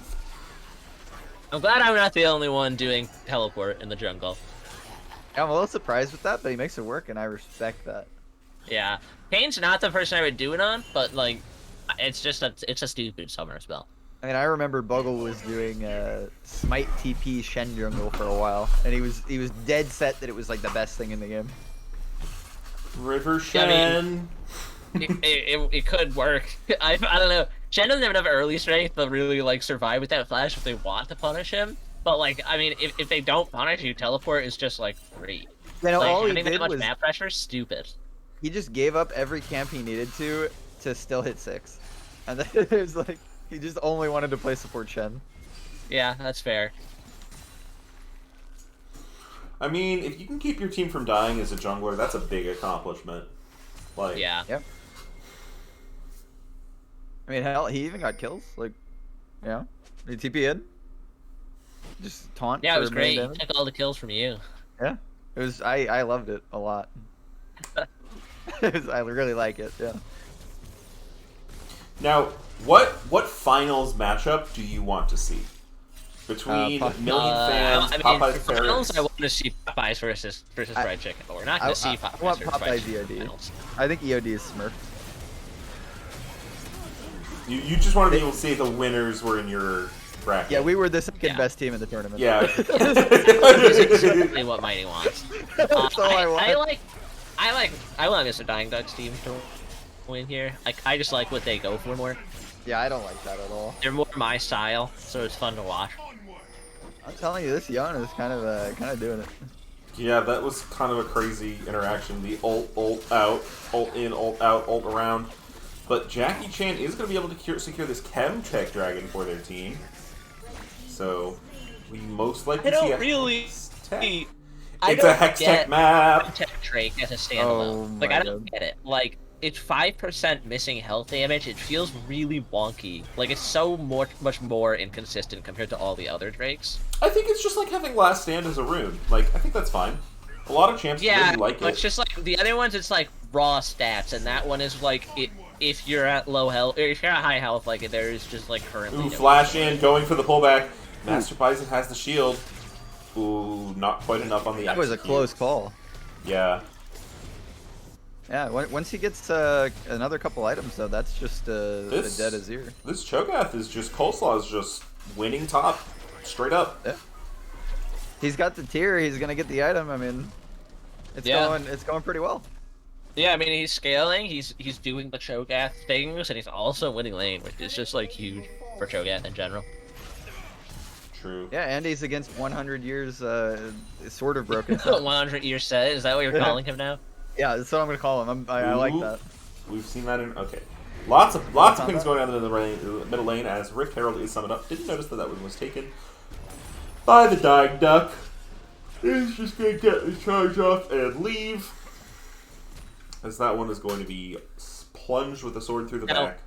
I'm glad I'm not the only one doing teleport in the jungle. I'm a little surprised with that, but he makes it work, and I respect that. Yeah, Kane's not the person I would do it on, but like, it's a stupid summoner spell. I mean, I remember Buggle was doing Smite TP Shen jungle for a while, and he was dead set that it was like the best thing in the game. River Yeah, I Shen. It could work. I don't know. Shen doesn't have enough early strength to really like survive with that flash if they want to punish him. But like, I mean, if they don't punish you, teleport is just like free. You know, Like all he having that did much was map pressure is stupid. he just gave up every camp he needed to still hit 6, and then it was like he just only wanted to play support Shen. Yeah, that's fair. I mean, if you can keep your team from dying as a jungler, that's a big accomplishment. Like, Yeah. Yep. I mean, hell, he even got kills. Like, yeah, he TP in, just taunt. Yeah, it for was main great. He damage. took all the kills from you. Yeah, it was. I loved it a lot. I really like it. Yeah. Now, what finals matchup do you want to see between Pop- Million Fans, I mean, Popeyes, for finals, Ferrets? I want to see Popeyes versus fried chicken, but we're not going to see I Popeyes want versus fried Popeyes chicken. EOD. finals. I think EOD is Smurf. You just want to be able to see if the winners were in your bracket. Yeah, we were the second Yeah. best team in the tournament. Yeah. That's exactly what Mighty wants. That's all I want. I want Mr. Dying Duck's team to win here. Like, I just like what they go for more. Yeah, I don't like that at all. They're more my style, so it's fun to watch. I'm telling you, this Yon is kind of doing it. Yeah, that was kind of a crazy interaction. The ult out, ult in, ult out, ult around. But Jackie Chan is going to be able to secure this Chemtech Dragon for their team. So, we most likely I don't see a really- Hex Tech. I It's a don't Hex get Tech map! Tech Drake as a Oh standalone. Like, my I don't God. get it. Like, it's 5% missing health damage. It feels really wonky. Like, it's so much more inconsistent compared to all the other Drakes. I think it's just like having Last Stand as a rune. Like, I think that's fine. A lot of champs Yeah, really like it's it. just like the other ones. It's like raw stats, and that one is like if you're at low health or if you're at high health, like there is just like currently. Ooh, no- flash in, going for the pullback. Master Bison has the shield. Ooh, not quite enough on the That was a execute. close call. Yeah. Yeah, once he gets another couple items though, that's just a dead Azir. This Cho'Gath is just, Coleslaw is just winning top. Straight up. Yeah. He's got the tier. He's gonna get the item. I mean, it's Yeah. going pretty well. Yeah, I mean he's scaling. He's doing the Cho'Gath things, and he's also winning lane, which is just like huge for Cho'Gath in general. True. Yeah, and he's against 100 years sort of broken. 100-year set. Is that what you're Yeah. calling him now? Yeah, that's what I'm gonna call him. I like Ooh. that. We've seen that in... Okay. Lots of Combat? things going on in the middle lane as Rift Herald is summoned up. Didn't notice that one was taken by the Dying Duck. He's just going to get the charge off and leave. As that one is going to be plunged with a sword through the Now- back.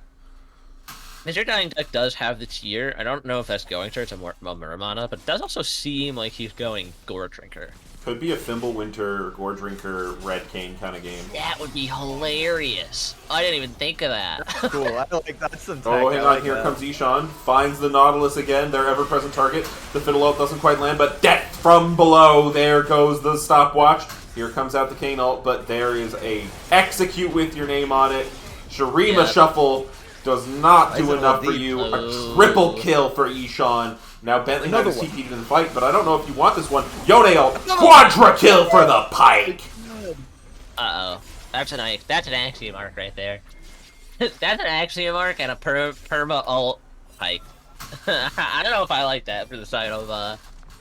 Mr. Dying Duck does have the tier. I don't know if that's going towards a Muramana, but it does also seem like he's going Gore Drinker. Could be a Fimbulwinter, Gore Drinker, Red Cane kind of game. That would be hilarious. I didn't even think of that. Cool. I like that. Some tech. Oh, I hang on, like here that. comes Ishan. Finds the Nautilus again, their ever-present target. The Fiddle ult doesn't quite land, but death from below. There goes the stopwatch. Here comes out the Kane ult, but there is a execute with your name on it. Shurima Yeah. Shuffle does not Nice do little enough for deep. you. A Oh. triple kill for Ishan. Now Bentley had Another his one. TP'd in the fight, but I don't know if you want this one. Yone ult, quadra kill for the Pike. Uh-oh. That's an axiom arc right there. That's an axiom arc and a perma ult Pike. I don't know if I like that for the side of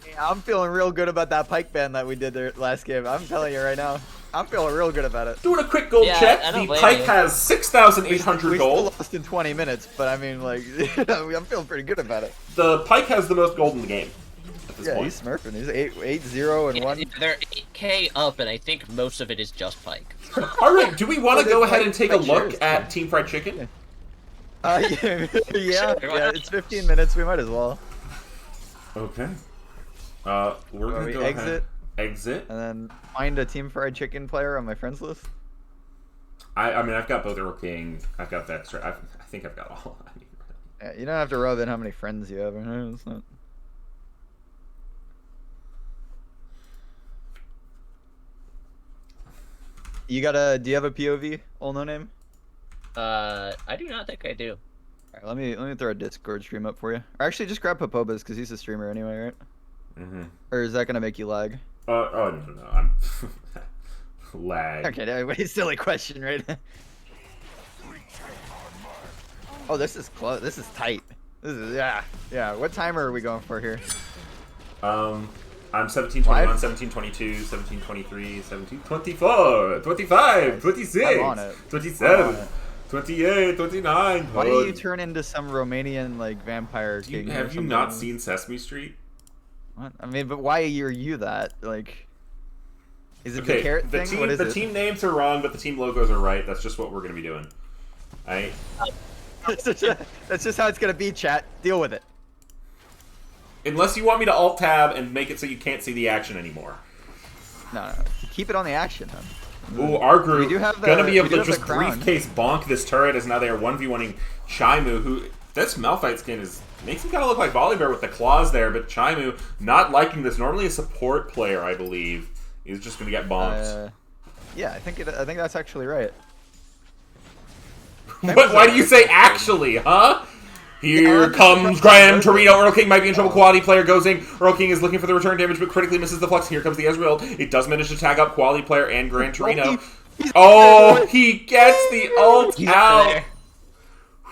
Yeah, I'm feeling real good about that Pike ban that we did there last game. I'm telling you right now. I'm feeling real good about it. Doing a quick gold Yeah, check. I don't The blame Pike you. has 6,800 We still gold. lost in 20 minutes, but I mean, like, I'm feeling pretty good about it. The Pike has the most gold in the game at this Yeah, point. he's smurfing. He's 8-0 and 1. They're 8k up, and I think most of it is just Pike. All right, do we want to Oh, go there's ahead and take a Pike look shares, at too. Team Fried Chicken? Yeah, yeah, it's 15 minutes. We might as well. Okay. We're gonna we go exit? ahead. Exit. And then find a Team Fried Chicken player on my friends list. I mean, I've got both Earl King. I've got Vextra. I think I've got all. I mean, Yeah, you don't have to rub in how many friends you have. It's not... You got a? Do you have a POV? All no name. I do not think I do. All right, let me throw a Discord stream up for you. Or actually, just grab Popoba's because he's a streamer anyway, right? mm-hmm. Or is that gonna make you lag? Oh no, I'm lag. Okay, everybody's silly question, right? Oh, this is close. This is tight. This is yeah. What timer are we going for here? I'm 1721, Live? 1722, 1723, 1724, 25, 26, I'm on it. 27, I'm on it. 28, 29. Why do you turn into some Romanian like vampire king? or Have you something? not seen Sesame Street? What? I mean, but why are you that? Like, is it the Okay, carrot the thing? team What is the it? team names are wrong, but the team logos are right. That's just what we're gonna be doing. Alright? That's just how it's gonna be, chat. Deal with it. Unless you want me to alt tab and make it so you can't see the action anymore. No. Keep it on the action. Then. Ooh, our group We do have the- gonna be able we do to have the just crown. briefcase bonk this turret as now they are 1v1ing Chaimu, who this Malphite skin makes him kind of look like Volibear with the claws there, but Chaimu not liking this. Normally a support player, I believe, is just gonna get bonked. Yeah, I think that's actually right. Why do you say actually, huh? Here Yeah, comes Gran Torino. Earl King might be in trouble. Quality player goes in. Earl King is looking for the return damage, but critically misses the flux. Here comes the Ezreal. It does manage to tag up Quality player and Gran Torino. Oh, he gets the ult He's out. there.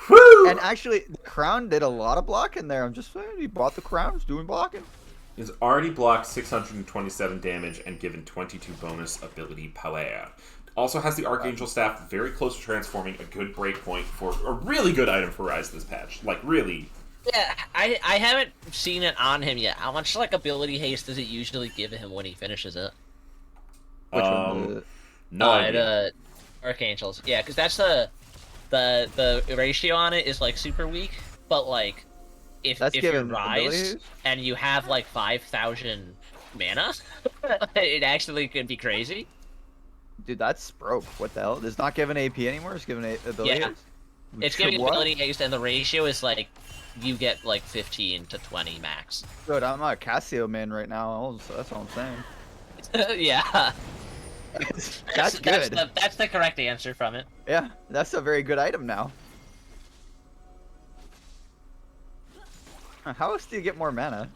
Whew. And actually, the crown did a lot of blocking there. I'm just saying, he bought the crowns, doing blocking. He's already blocked 627 damage and given 22 bonus ability power. Also has the Archangel Staff, very close to transforming, a good breakpoint for a really good item for Rise this patch. Like, really. Yeah, I haven't seen it on him yet. How much like ability haste does it usually give him when he finishes it? Which one? No idea. Archangels. Yeah, because that's the ratio on it is like super weak, but like if That's you're given Rise abilities? and you have like 5,000 mana, it actually could be crazy. Dude, that's broke. What the hell? It's not giving AP anymore. It's giving ability. Yeah. It's giving What? ability haste, and the ratio is like you get like 15 to 20 max. Dude, I'm a Cassio man right now. That's all I'm saying. Yeah. That's good. That's the correct answer from it. Yeah, that's a very good item now. How else do you get more mana?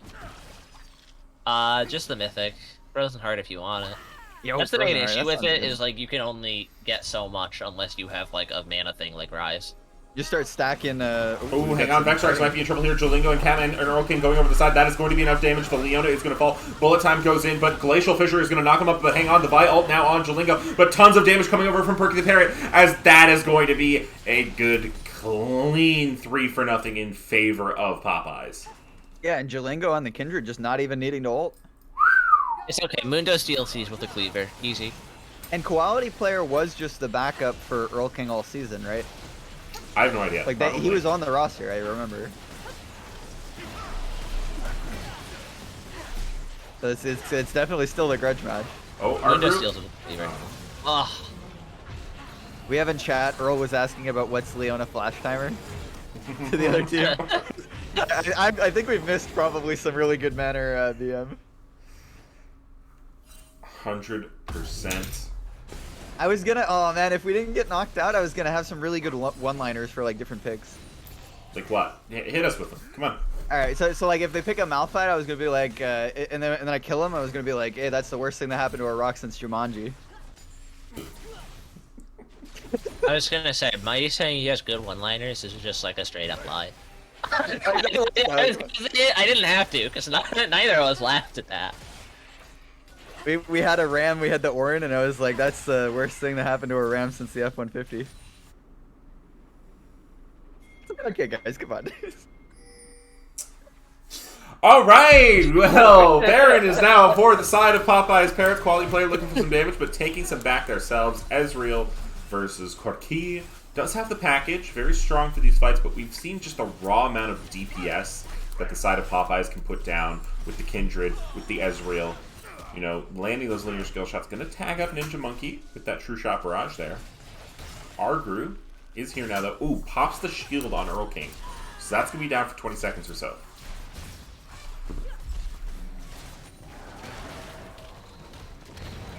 Just the mythic. Frozen Heart if you want it. Yo, That's the main Frozen Heart, issue that with sounds it, good. is like you can only get so much unless you have like a mana thing like Rise. You start stacking. Oh, hang on. Vextrax might be in trouble here. Jolingo and Catman and Earl King going over the side. That is going to be enough damage. The Leona is going to fall. Bullet time goes in, but Glacial Fissure is going to knock him up. But hang on. The Vi ult now on Jolingo. But tons of damage coming over from Perky the Parrot, as that is going to be a good, clean 3-0 in favor of Popeyes. Yeah, and Jalingo on the Kindred just not even needing to ult. It's okay. Mundo's DLCs with the cleaver, easy. And Quality Player was just the backup for Earl King all season, right? I have no idea. Like that, he Probably. was on the roster, I remember. So it's definitely still a grudge match. Oh, our Mundo group? steals with the cleaver. Ugh. We have in chat, Earl was asking about what's Leona Flash Timer to the other team. I think we've missed probably some really good manner BM. 100%. I was gonna, oh man, if we didn't get knocked out, I was gonna have some really good one-liners for like different picks. Like what? Hit us with them. Come on. All right, so like if they pick a Malphite, I was gonna be like, and then I kill him, I was gonna be like, hey, that's the worst thing that happened to our rock since Jumanji. I was gonna say, Mighty saying he has good one-liners is just like a straight-up lie. I didn't have to, because neither of us laughed at that. We had a ram, we had the Orin, and I was like, that's the worst thing that happened to a ram since the F-150. Okay, guys, come on. All right. Well, Baron is now for the side of Popeye's Parrots. Quality player looking for some damage, but taking some back themselves. Ezreal versus Corki does have the package. Very strong for these fights, but we've seen just a raw amount of DPS that the side of Popeyes can put down with the Kindred, with the Ezreal. You know, landing those linear skill shots. Going to tag up Ninja Monkey with that True Shot Barrage there. Argru is here now, though. Ooh, pops the shield on Earl King. So that's going to be down for 20 seconds or so.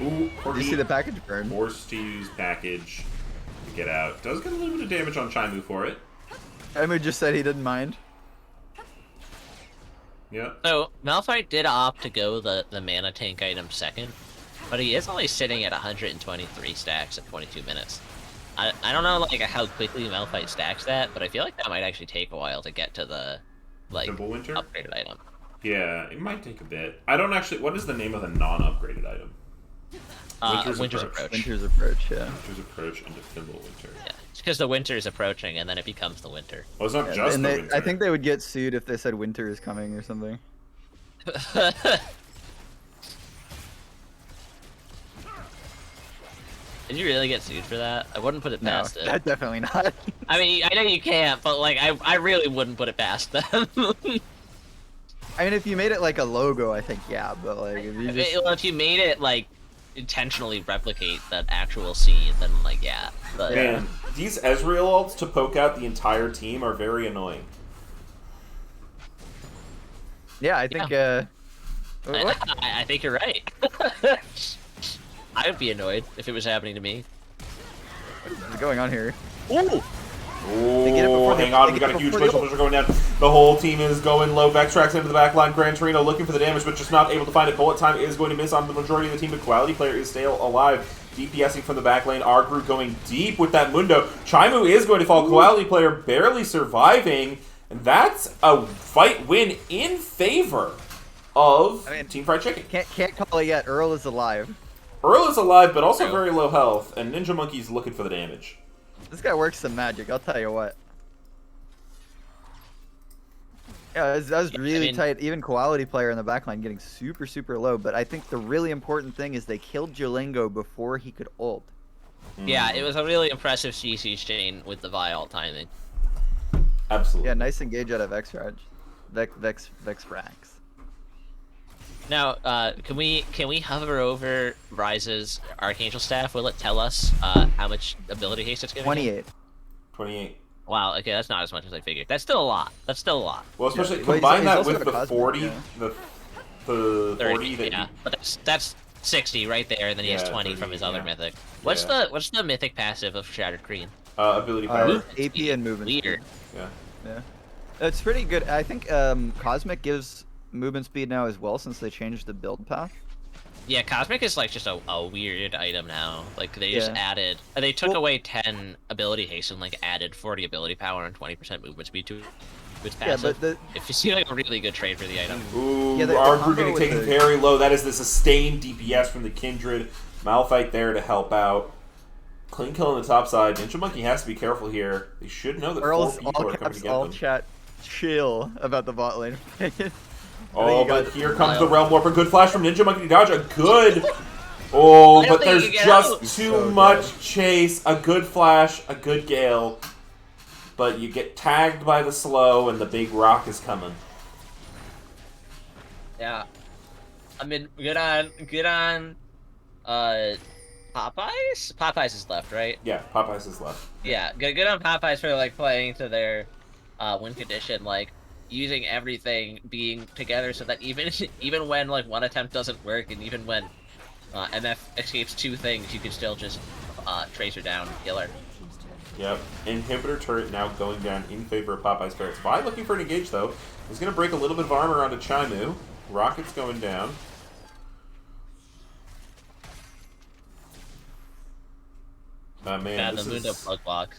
Ooh, Did you see the package burn? forced to use package to get out. Does get a little bit of damage on Chaimu for it. Emu just said he didn't mind. Yeah. So, Malphite did opt to go the mana tank item second, but he is only sitting at 123 stacks at 22 minutes. I don't know like how quickly Malphite stacks that, but I feel like that might actually take a while to get to the like Dimple Winter? upgraded item. Yeah, it might take a bit. I don't actually. What is the name of the non-upgraded item? Winter's Approach. Winter's Approach, yeah. Winter's Approach into Fimbulwinter. Yeah, it's because the winter is approaching, and then it becomes the winter. Well, it's not Yeah, just and the they, winter. I think they would get sued if they said winter is coming or something. Did you really get sued for that? I wouldn't put it No, past it. definitely not. I mean, I know you can't, but like, I really wouldn't put it past them. I mean, if you made it like a logo, I think yeah, but like if you just Well, if you made it like intentionally replicate that actual scene, then like yeah. But Man, these Ezreal ults to poke out the entire team are very annoying. yeah, I think what? I think you're right. I would be annoyed if it was happening to me. What is going on here? Ooh! get it Oh, before they- hang on, they we get got it a huge before push, the push going down. The whole team is going low. Vex tracks into the back line. Gran Torino looking for the damage, but just not able to find it. Bullet time is going to miss on the majority of the team, but Quality Player is still alive. DPSing from the back lane. Our group going deep with that Mundo. Chaimu is going to fall. Quality Player barely surviving, and that's a fight win in favor of Team Fried Chicken. Can't call it yet. Earl is alive. Earl is alive, but also very low health, and Ninja Monkey's looking for the damage. This guy works some magic. I'll tell you what. Yeah, that was really tight. Even Quality Player in the backline getting super low. But I think the really important thing is they killed Jolingo before he could ult. Yeah, it was a really impressive CC chain with the Vial timing. Absolutely. Yeah, nice engage out of X-Raj. Vex Frax. Now, can we hover over Ryze's Archangel Staff? Will it tell us how much ability haste it's giving? 28. 28. Wow. Okay, that's not as much as I figured. That's still a lot. That's still a lot. Well, especially Yeah. Well, combine he's that also with got the a cosmic, 40, yeah. the 30, 40 that yeah, you, but that's 60 right there, and then he has Yeah, 20 from 30, his other yeah. mythic. What's Yeah. the mythic passive of Shattered Green? ability power. AP and movement. Weird. Yeah. Yeah. It's pretty good. I think Cosmic gives movement speed now as well since they changed the build path. Yeah, Cosmic is like just a weird item now. Like they just Yeah. added, they took Well- away 10 ability haste and like added 40 ability power and 20% movement speed to its Yeah, passive. but It seems like a really good trade for the item. Ooh, Yeah, the our combo group getting with taken the- very low. That is the sustained DPS from the Kindred. Malphite there to help out. Clean kill on the top side. Ninja Monkey has to be careful here. They should know that Earl's 4 people all are coming caps, to get all them. chat, chill about the bot lane. Oh, you got but here comes the Realm Warper. Good flash from Ninja Monkey to dodge. A good... Oh, I don't but think there's you get just out. too So much good. chase. A good flash, a good gale. But you get tagged by the slow, and the big rock is coming. Yeah. I mean, good on, Popeyes? Popeyes is left, right? Yeah, Popeyes is left. Yeah, good on Popeyes for like playing to their win condition, like using everything being together so that even when like one attempt doesn't work and even when MF escapes 2 things, you can still just trace her down, kill her. Yep. Inhibitor turret now going down in favor of Popeye's turrets. Vi looking for an engage though. He's going to break a little bit of armor onto Chaimu. Rocket's going down. Man, Yeah, the this Mundo is, plug walk.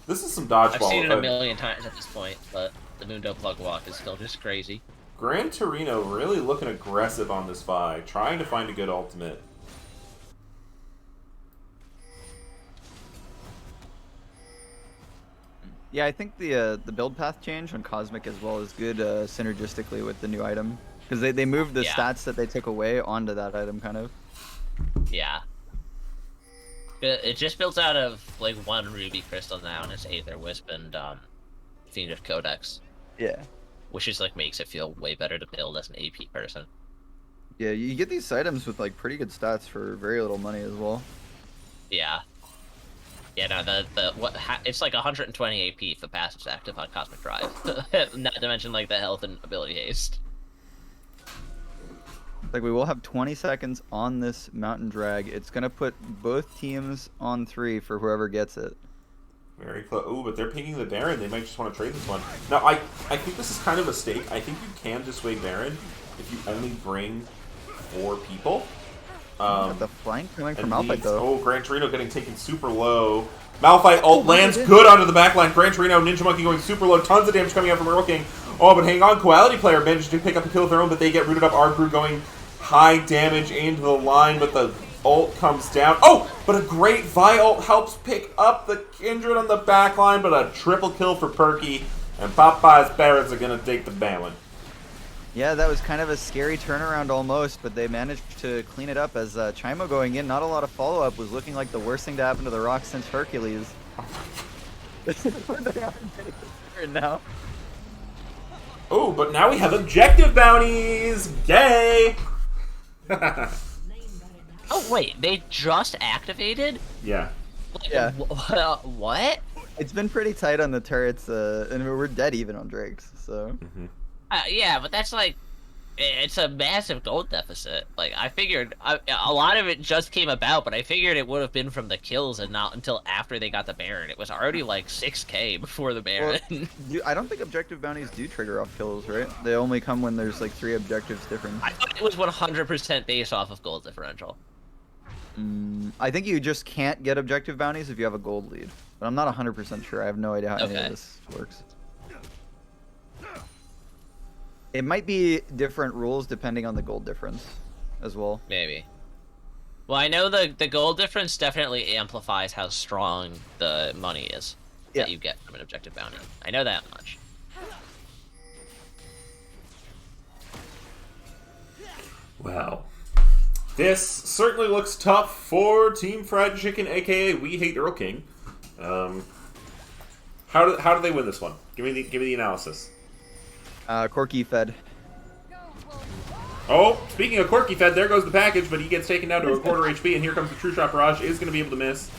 this is some dodgeball. I've seen it a million times at this point, but the Mundo plug walk is still just crazy. Gran Torino really looking aggressive on this Vi, trying to find a good ultimate. Yeah, I think the build path change on Cosmic as well is good synergistically with the new item. Because they moved the Yeah. stats that they took away onto that item, kind of. Yeah. It just builds out of like 1 Ruby Crystal now, and it's Aether Wisp and Fiendish Codex, Yeah. which just like makes it feel way better to build as an AP person. Yeah, you get these items with like pretty good stats for very little money as well. Yeah. Yeah, no, it's like 120 AP if the passive's active on Cosmic Drive. Not to mention like the health and ability haste. Like we will have 20 seconds on this mountain drag. It's gonna put both teams on 3 for whoever gets it. Very close. Ooh, but they're picking the Baron. They might just want to trade this one. Now, I think this is kind of a stake. I think you can dissuade Baron if you only bring 4 people. Got the flank coming from And Malphite leads, though. oh, Gran Torino getting taken super low. Malphite ult look at lands this. good onto the back line. Gran Torino, Ninja Monkey going super low. Tons of damage coming out from Earl King. Oh, but hang on. Quality Player managed to pick up a kill of their own, but they get rooted up. Arcbrew going high damage into the line, but the ult comes down. Oh, but a great Vi ult helps pick up the Kindred on the back line, but a triple kill for Perky, and Popeye's Barretts are going to take the balance. Yeah, that was kind of a scary turnaround almost, but they managed to clean it up as Chimo going in. Not a lot of follow-up, was looking like the worst thing to happen to the Rock since Hercules. now. Oh, but now we have objective bounties! Yay! Oh wait, they just activated? Yeah. Like, Yeah. What? It's been pretty tight on the turrets, and we're dead even on Drakes, so... Yeah, but that's like, it's a massive gold deficit. Like, I figured, a lot of it just came about, but I figured it would have been from the kills and not until after they got the Baron. It was already like 6k before the Baron. Well, I don't think objective bounties do trigger off kills, right? They only come when there's like 3 objectives difference. I thought it was 100% based off of gold differential. I think you just can't get objective bounties if you have a gold lead. But I'm not 100% sure. I have no idea how any of this works. It might be different rules depending on the gold difference as well. Maybe. Well, I know the gold difference definitely amplifies how strong the money is that you get from an objective bounty. I know that much. Well, this certainly looks tough for Team Fried Chicken, aka We Hate Earl King. How do they win this one? Give me the analysis. Corky fed. Oh, speaking of Corky fed, there goes the package, but he gets taken down to a quarter HP, and here comes the True Shot Barrage. Is going to be able to miss.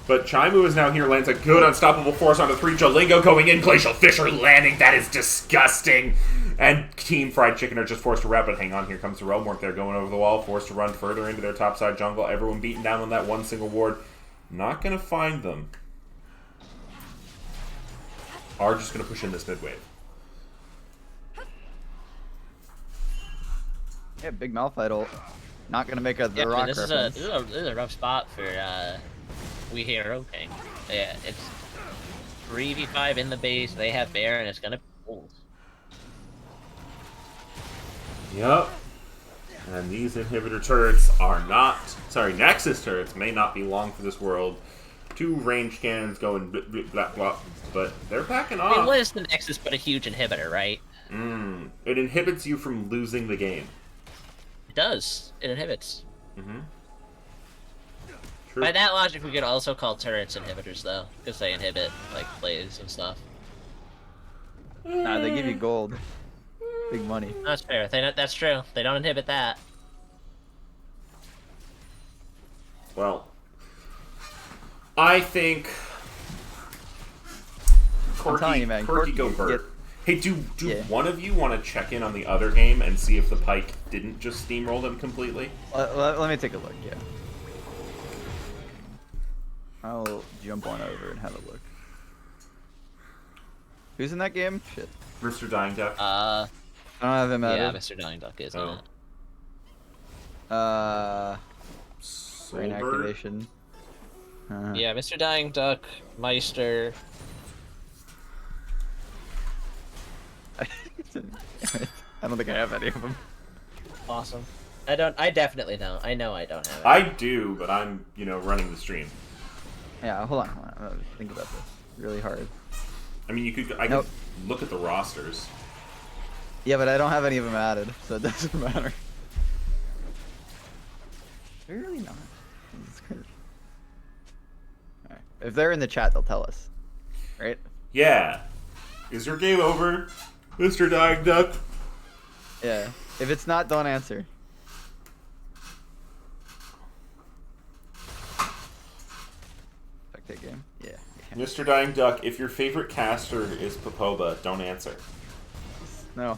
But Chaimu is now here, lands a good unstoppable force onto 3. Jalingo going in, Glacial Fisher landing. That is disgusting. And Team Fried Chicken are just forced to wrap it. Hang on, here comes the Realm Warp. They're going over the wall, forced to run further into their topside jungle. Everyone beaten down on that one single ward. Not going to find them. Are just going to push in this mid wave. Yeah, big Malphite ult. Not gonna make a the rock this reference. is a rough spot for We Hate Earl King. Yeah, it's 3v5 in the base. They have Baron. It's gonna be cold. Yep. And these inhibitor turrets are not... Sorry, Nexus turrets may not be long for this world. 2 range cannons going blah, blah, but they're backing off. I mean, what is the Nexus but a huge inhibitor, right? It inhibits you from losing the game. It does. It inhibits. True. By that logic, we could also call turrets inhibitors, though, because they inhibit, like, plays and stuff. Nah, they give you gold. Big money. That's fair. That's true. They don't inhibit that. Well, I think I'm telling you, man, Corky go Corky Bird. get- Hey, do one of you want to check in on the other game and see if the Pike didn't just steamroll them completely? Let me take a look, yeah. I'll jump on over and have a look. Who's in that game? Shit. Mr. Dying Duck? I don't have him Yeah, added. Mr. Dying Duck is in it. Brain Soulbird? activation. Yeah, Mr. Dying Duck, Meister. I don't think I have any of them. Awesome. I definitely don't. I know I don't have it. I do, but I'm, running the stream. Yeah, hold on. I'm gonna think about this really hard. I mean, I could look at the rosters. Yeah, but I don't have any of them added, so it doesn't matter. They're really not. Alright. If they're in the chat, they'll tell us. Right? Yeah. Is your game over, Mr. Dying Duck? Yeah. If it's not, don't answer. Spectate game? Yeah. Mr. Dying Duck, if your favorite caster is Popoba, don't answer. No.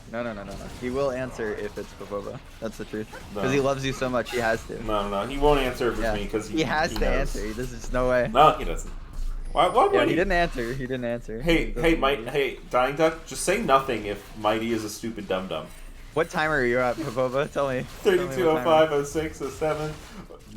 He will answer if it's Popoba. That's the truth. No. Because he loves you so much, he has to. No, he won't answer if it's me because he has to knows. answer. There's just no way. No, he doesn't. Why Yeah, would he didn't answer. He didn't answer. Hey, Dying Duck, just say nothing if Mighty is a stupid dum-dum. What timer are you at, Popova? Tell me. 32, 05, 06, 07,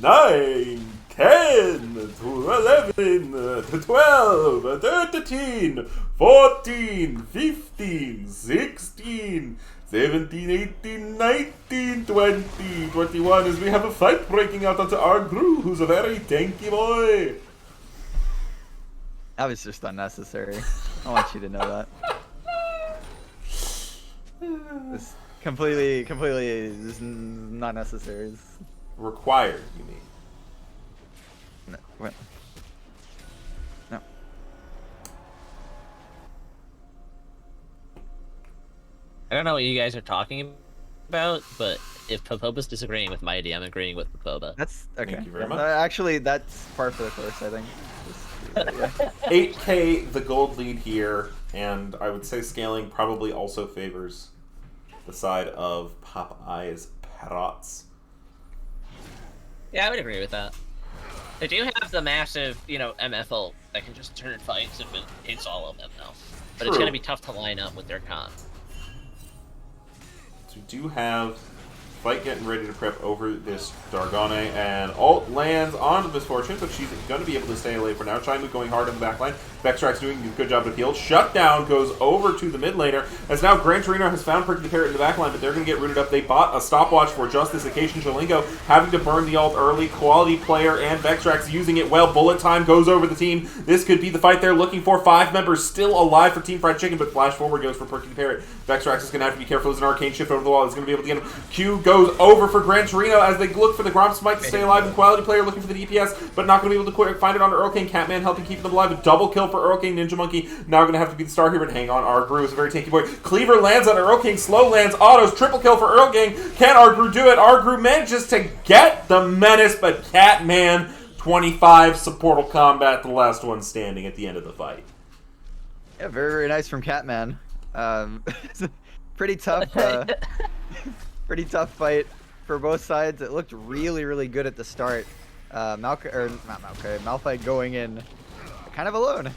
9! 10 to 11 to 12 13 14 15 16 17 18 19 20 21 as we have a fight breaking out onto our Gru, who's a very tanky boy. That was just unnecessary. I want you to know that. It's completely just not necessary. It's, Required, you mean? no, what? No. I don't know what you guys are talking about, but if Popoba's disagreeing with Mighty, I'm agreeing with Popoba. That's okay. Thank you very much. Actually, that's par for the course, I think. Just, yeah. 8K the gold lead here, and I would say scaling probably also favors the side of Popeye's Parrots. Yeah, I would agree with that. They do have the massive, MFL that can just turn fights if it hits all of them, though. But it's True. going to be tough to line up with their comp. So we do have Fight getting ready to prep over this Dargane, and Alt lands onto Misfortune, but she's going to be able to stay away for now. Chaimu going hard in the back line. Vextrax doing a good job to heal. Shutdown goes over to the mid laner, as now Gran Torino has found Perky the Parrot in the back line, but they're going to get rooted up. They bought a stopwatch for just this occasion. Jalingo having to burn the ult early. Quality player and Vextrax using it well. Bullet time goes over the team. This could be the fight they're looking for. 5 members still alive for Team Fried Chicken, but flash forward goes for Perky the Parrot. Vextrax is going to have to be careful as an arcane shift over the wall. He's going to be able to get him. Q goes over for Gran Torino as they look for the Gromp Smite to stay alive. And Quality player looking for the DPS, but not going to be able to find it on Earl King. Catman helping keep them alive. A double kill for Earl King. Ninja Monkey now going to have to be the star here, but hang on. Argru is a very tanky boy. Cleaver lands on Earl King. Slow lands. Autos. Triple kill for Earl King. Can Argru do it? Argru manages to get the menace, but Catman 25 supportal combat, the last one standing at the end of the fight. Yeah, very, very nice from Catman. Pretty tough, pretty tough fight for both sides. It looked really, really good at the start. Malphite going in kind of alone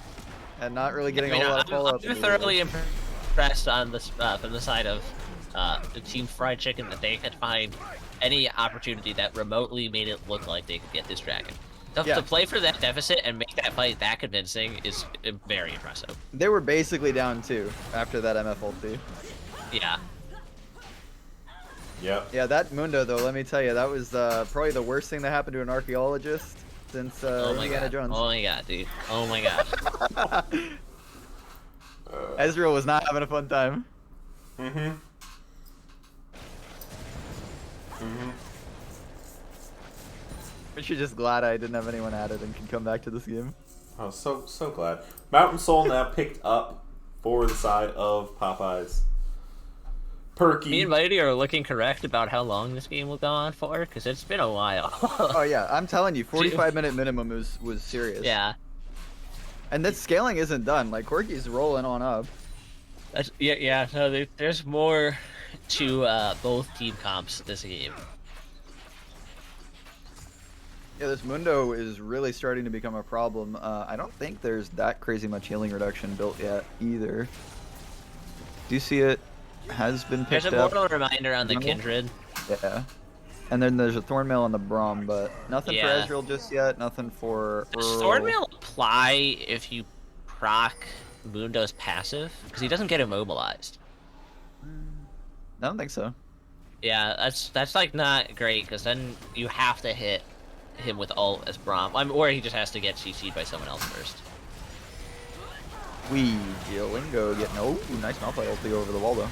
and not really getting a whole lot of follow-up. I'm thoroughly impressed on this from the side of the Team Fried Chicken that they could find any opportunity that remotely made it look like they could get this dragon. To play for that deficit and make that fight that convincing is very impressive. They were basically down 2 after that MF ulti. Yeah. Yep. Yeah, that Mundo though, let me tell you, that was probably the worst thing that happened to an archaeologist since Indiana Jones. Oh my god, dude. Oh my god. Ezreal was not having a fun time. But you're just glad I didn't have anyone added and can come back to this game. Oh, so glad. Mountain Soul now picked up for the side of Popeye's. Perky. Me and Mighty are looking correct about how long this game will go on for, because it's been a while. Oh yeah, I'm telling you, 45-minute minimum was serious. Yeah. And that scaling isn't done. Like, Corky's rolling on up. Yeah. No, there's more to both team comps this game. Yeah, this Mundo is really starting to become a problem. I don't think there's that crazy much healing reduction built yet either. Do you see it? Has been picked up. There's a mortal reminder on the Kindred. Yeah. And then there's a Thornmail on the Braum, but nothing for Ezreal just yet. Nothing for Does Earl. Thornmail apply if you proc Mundo's passive? Because he doesn't get immobilized. I don't think so. Yeah, that's like not great, because then you have to hit him with ult as Braum. Or he just has to get CC'd by someone else first. Lingo getting nice Malphite ulti over the wall though.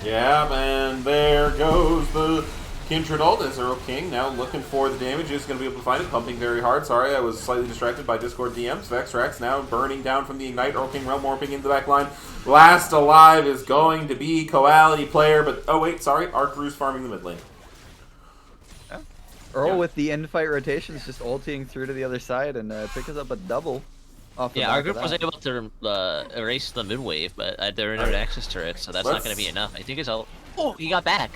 Yeah, man, there goes the Kindred ult as Earl King now looking for the damage. Is going to be able to find it, pumping very hard. Sorry, I was slightly distracted by Discord DMs. Vextrax now burning down from the Ignite. Earl King realm warping into the back line. Last alive is going to be Quality player, but oh wait, sorry, Arcru's farming the mid lane. Earl with the end fight rotations just ulting through to the other side and picks up a double. Our group was able to erase the mid wave, but there were no Nexus turrets, so that's not going to be enough. I think it's all. Oh, he got back.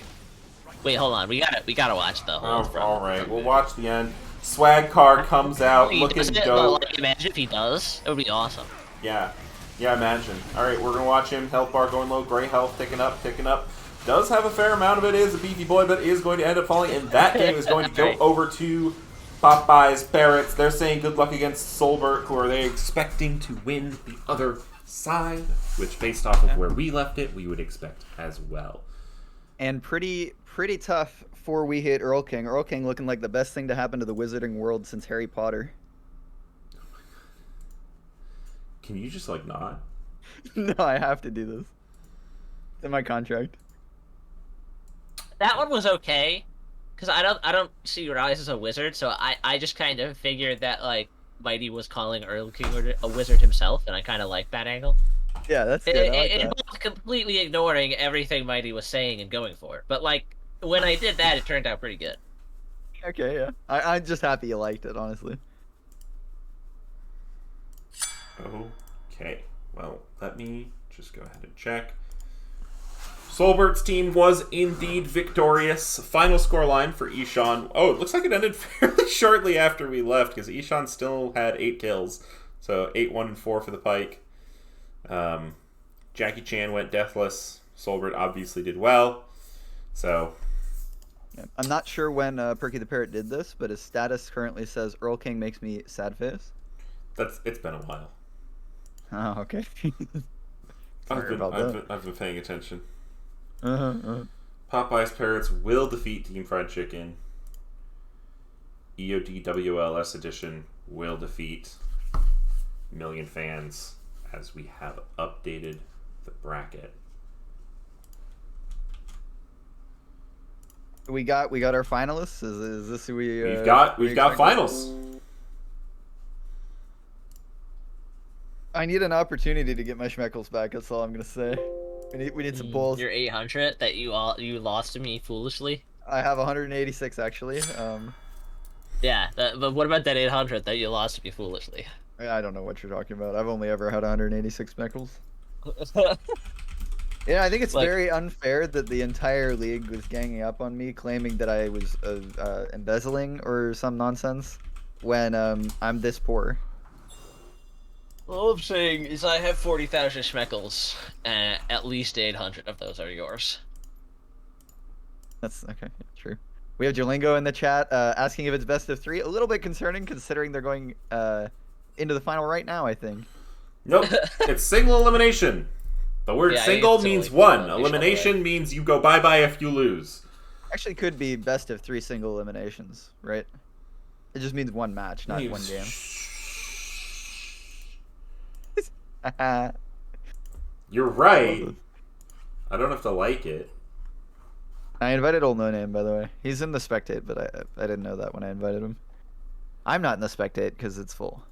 Wait, hold on. We gotta watch the whole. All right, we'll watch the end. Swag car comes out, looking to go. Like, imagine if he does. It would be awesome. Yeah, imagine. All right, we're gonna watch him. Health bar going low. Gray health ticking up. Does have a fair amount of it. Is a beefy boy, but is going to end up falling, and that game is going to go over to Popeyes, Parrots, they're saying good luck against Solberg, who are they expecting to win the other side, which based off of where we left it, we would expect as well. And pretty tough before we hit Earl King. Earl King looking like the best thing to happen to the wizarding world since Harry Potter. Can you just like not? No, I have to do this. It's in my contract. That one was okay, because I don't see Rise as a wizard, so I just kind of figured that like Mighty was calling Earl King a wizard himself, and I kind of like that angle. Yeah, that's good. I like It that. involved completely ignoring everything Mighty was saying and going for it, but like when I did that, it turned out pretty good. Okay, yeah. I'm just happy you liked it, honestly. Okay. Well, let me just go ahead and check. Solbert's team was indeed victorious. Final scoreline for Ishan. Oh, it looks like it ended fairly shortly after we left because Ishan still had 8 kills. So 8-1-4 for the Pike. Jackie Chan went deathless. Solbert obviously did well. So Yeah. I'm not sure when Perky the Parrot did this, but his status currently says Earl King makes me sad face. it's been a while. Oh, okay. I've been paying attention. Uh-huh. Popeye's Parrots will defeat Team Fried Chicken. EODWLS Edition will defeat Million Fans as we have updated the bracket. We got our finalists. Is this who we? We've got finals. I need an opportunity to get my Schmeckles back. That's all I'm gonna say. We need some balls. Your 800 that you lost to me foolishly. I have 186 actually. Yeah, but what about that 800 that you lost to me foolishly? I don't know what you're talking about. I've only ever had 186 Schmeckles. Yeah, I think it's Like- very unfair that the entire league was ganging up on me, claiming that I was embezzling or some nonsense when I'm this poor. All I'm saying is I have 40,000 Schmeckles, and at least 800 of those are yours. That's okay. Yeah, true. We have Jolingo in the chat asking if it's best of 3. A little bit concerning considering they're going into the final right now, I think. Nope, it's single elimination. The word Yeah, single it's means totally one. elimination, Elimination means you go bye-bye if you lose. Actually, could be best of 3 single eliminations, right? It just means one match, not one game. You're right. I don't have to like it. I invited Old No Name, by the way. He's in the spectate, but I didn't know that when I invited him. I'm not in the spectate because it's full.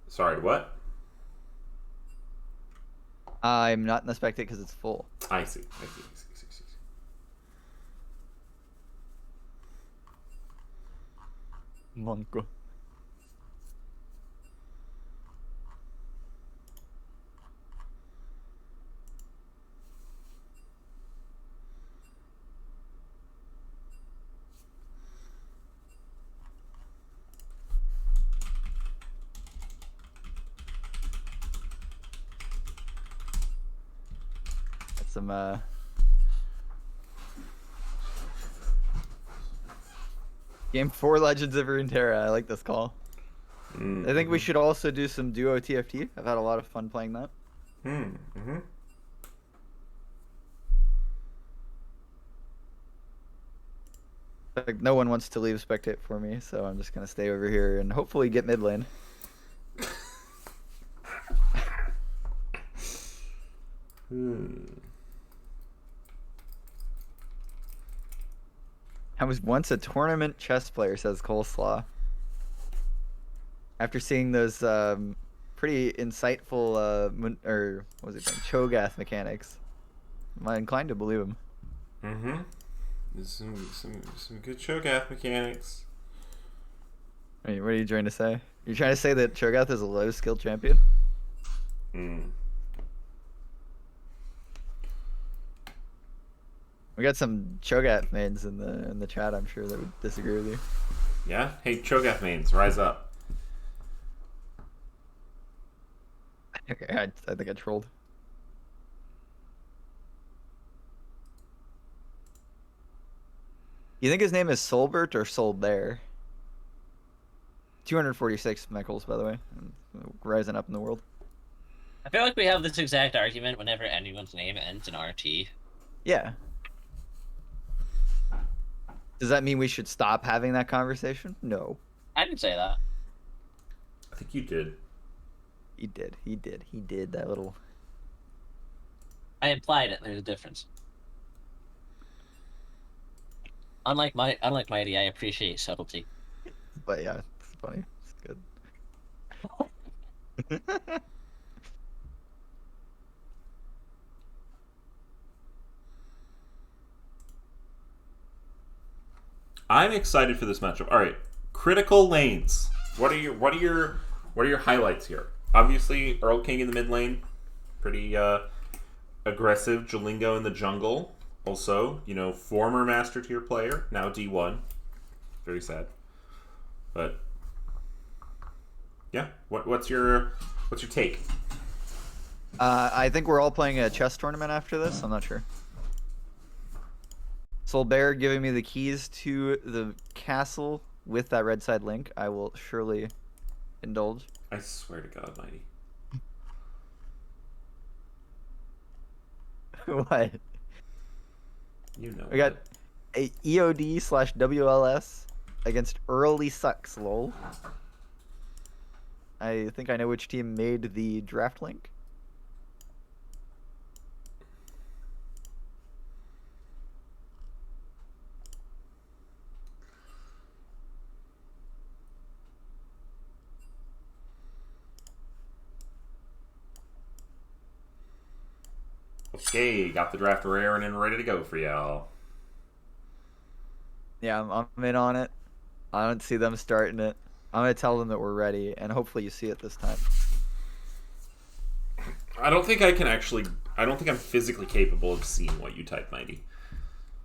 Sorry, what? I'm not in the spectate because it's full. I see. Monko. That's some Game 4 Legends of Runeterra. I like this call. I think we should also do some duo TFT. I've had a lot of fun playing that. Mm-hmm. Like, no one wants to leave spectate for me, so I'm just gonna stay over here and hopefully get mid lane. I was once a tournament chess player, says Coleslaw. After seeing those pretty insightful, or what was it called? Cho'Gath mechanics, am I inclined to believe him? Mm-hmm. There's some good Cho'Gath mechanics. Wait, what are you trying to say? You're trying to say that Cho'Gath is a low skill champion? We got some Cho'Gath mains in the chat, I'm sure, that would disagree with you. Yeah? Hey, Cho'Gath mains, rise up. Okay, I think I trolled. You think his name is Solbert or Solbear? 246 Michaels, by the way, rising up in the world. I feel like we have this exact argument whenever anyone's name ends in RT. Yeah. Does that mean we should stop having that conversation? No. I didn't say that. I think you did. He did. He did. He did that little. I implied it. There's a difference. Unlike Mighty, I appreciate subtlety. But yeah, it's funny. It's good. I'm excited for this matchup. All right, critical lanes. What are your highlights here? Obviously, Earl King in the mid lane, pretty aggressive. Jalingo in the jungle, also, former Master Tier player, now D1. Very sad, but yeah. What's your take? I think we're all playing a chess tournament after this. I'm not sure. Solbear giving me the keys to the castle with that red side link. I will surely indulge. I swear to God, Mighty. What? You know. We got a EOD/WLS against Early Sucks, lol. I think I know which team made the draft link. Okay, got the draft rare and ready to go for y'all. Yeah, I'm in on it. I don't see them starting it. I'm gonna tell them that we're ready, and hopefully you see it this time. I don't think I'm physically capable of seeing what you type, Mighty.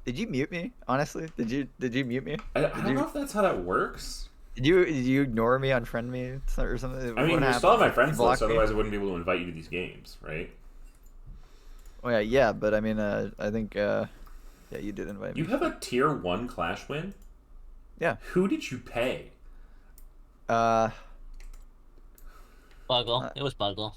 Did you mute me? Honestly, did you mute me? I don't know if that's how that works. Did you ignore me, unfriend me, or something? I mean, What you're still on happened? my friends You list, blocked me? otherwise I wouldn't be able to invite you to these games, right? Oh yeah, but I mean, I think yeah, you did invite me. You have a tier 1 Clash win? Yeah. Who did you pay? Buggle. It was Buggle.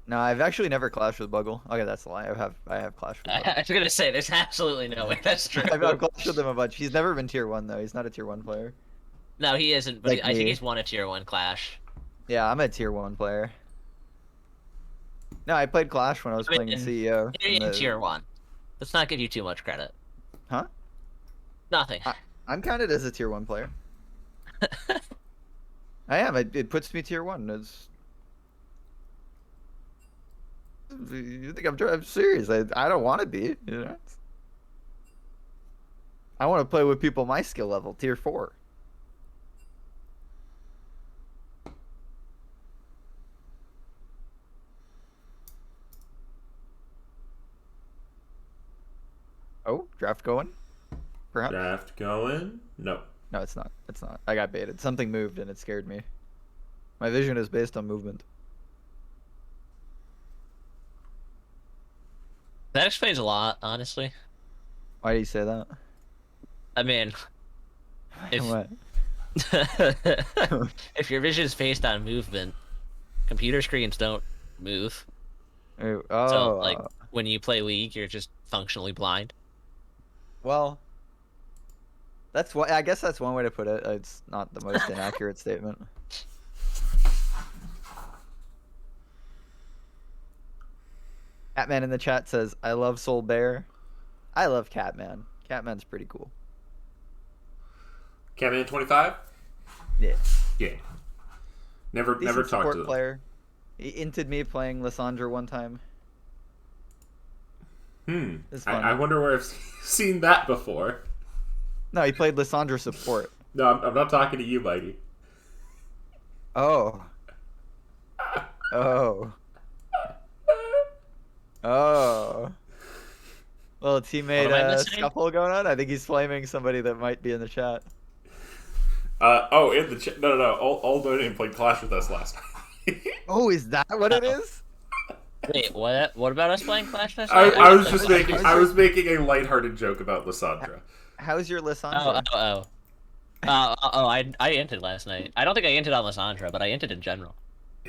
No, I've actually never clashed with Buggle. Okay, that's a lie. I have clashed with Buggle. I was gonna say, there's absolutely no way that's true. I've clashed with him a bunch. He's never been tier 1 though. He's not a tier 1 player. No, he isn't, but Like I think me. he's won a tier 1 Clash. Yeah, I'm a tier 1 player. No, I played Clash when I was playing in CEO. You're and in the- tier 1. Let's not give you too much credit. Huh? Nothing. I'm counted as a tier 1 player. I am. It puts me tier 1. It's... You think I'm serious? I don't want to be. I want to play with people my skill level, tier 4. Oh, draft going? Perhaps? Draft going? No. No, it's not. It's not. I got baited. Something moved and it scared me. My vision is based on movement. That explains a lot, honestly. Why do you say that? I mean, if What? if your vision is based on movement, computer screens don't move. Oh, So, like, when you play League, you're just functionally blind. well, that's what I guess that's one way to put it. It's not the most inaccurate statement. Catman in the chat says, "I love Soul Bear." I love Catman. Catman's pretty cool. Catman 25? Yeah. Yeah. Never Decent talked support to them. player. He inted me playing Lissandra one time. It's fun. I wonder where I've seen that before. No, he played Lissandra support. No, I'm not talking to you, Mighty. Oh. Oh. Oh. Little teammate What am I missing? scuffle going on. I think he's flaming somebody that might be in the chat. In the chat. No. Aldo didn't play Clash with us last night. Oh, is that what it Uh-oh. is? Wait, what about us playing Clash last I night? was just making. I was making a lighthearted joke about Lissandra. how's your Oh, Lissandra? oh, oh. I inted last night. I don't think I inted on Lissandra, but I inted in general.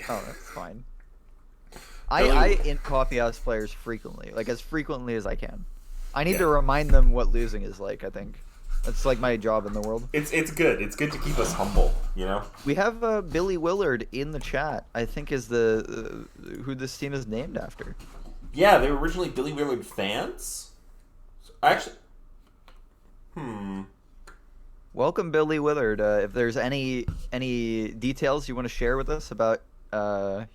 Oh, that's fine. Billy- I int coffee house players frequently, like as frequently as I can. I need Yeah. to remind them what losing is like. I think that's like my job in the world. It's good. It's good to keep us humble, you know? We have Billy Willard in the chat. I think is the who this team is named after. Yeah, they were originally Billy Willard fans. Actually, Welcome, Billy Willard. If there's any details you want to share with us about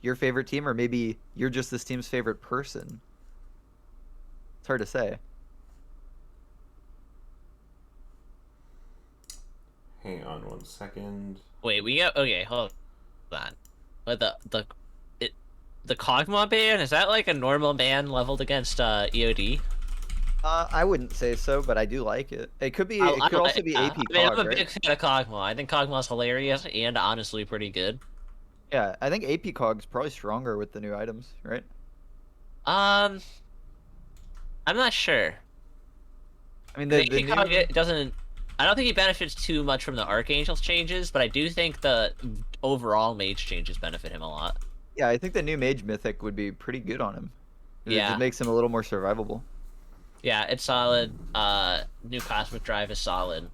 your favorite team, or maybe you're just this team's favorite person, it's hard to say. Hang on 1 second. Wait, we got okay. Hold on. But the Kog'Maw ban, is that like a normal ban leveled against EOD? I wouldn't say so, but I do like it. It could be. It could also be AP I mean, I'm Cog, a right? big fan of Kog'Maw. I think Kog'Maw's hilarious and honestly pretty good. Yeah, I think AP Cog's probably stronger with the new items, right? I'm not sure. I mean, The the new, Kog, it doesn't. I don't think he benefits too much from the Archangel's changes, but I do think the overall mage changes benefit him a lot. yeah, I think the new Mage Mythic would be pretty good on him. Yeah. It makes him a little more survivable. Yeah, it's solid. New Cosmic Drive is solid.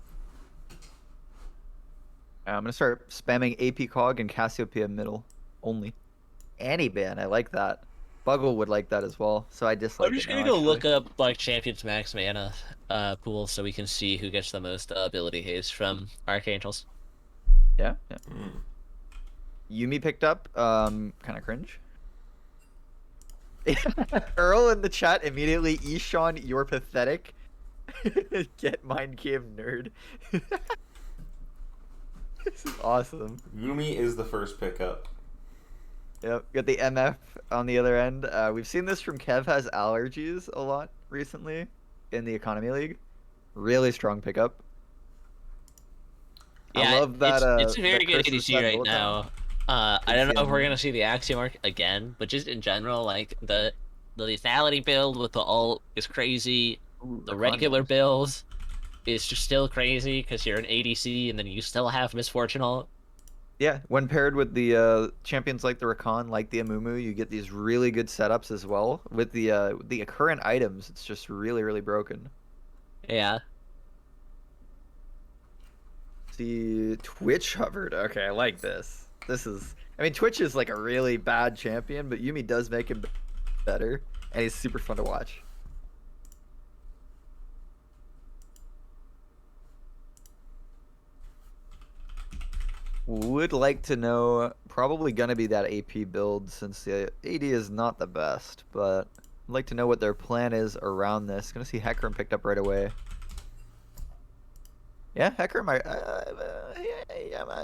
I'm gonna start spamming AP Cog and Cassiopeia middle only. Anti-ban, I like that. Buggle would like that as well, so I dislike I'm just it gonna now, go actually. look up like Champions Max Mana pool so we can see who gets the most ability haste from Archangels. Yeah, yeah. Hmm. Yumi picked up, kind of cringe. Earl in the chat immediately, Eshawn, you're pathetic. Get mind game nerd. This is awesome. Yumi is the first pickup. Yep, got the MF on the other end. We've seen this from Kev has allergies a lot recently in the Economy League. Really strong pickup. I love that. It's a very that good Chris has ADC said right bullet now. time. I don't know if we're Axiom. gonna see the Axiom arc again, but just in general, like the lethality build with the ult is crazy. Ooh, The Rakan regular knows. build is just still crazy because you're an ADC and then you still have Misfortune ult. Yeah, when paired with the champions like the Rakan, like the Amumu, you get these really good setups as well. With the current items, it's just really, really broken. Yeah. See, Twitch hovered. Okay, I like this. This is, I mean, Twitch is like a really bad champion, but Yumi does make him better, and he's super fun to watch. Would like to know, probably gonna be that AP build since the AD is not the best, but I'd like to know what their plan is around this. Gonna see Hecarim picked up right away. Yeah, Hecarim,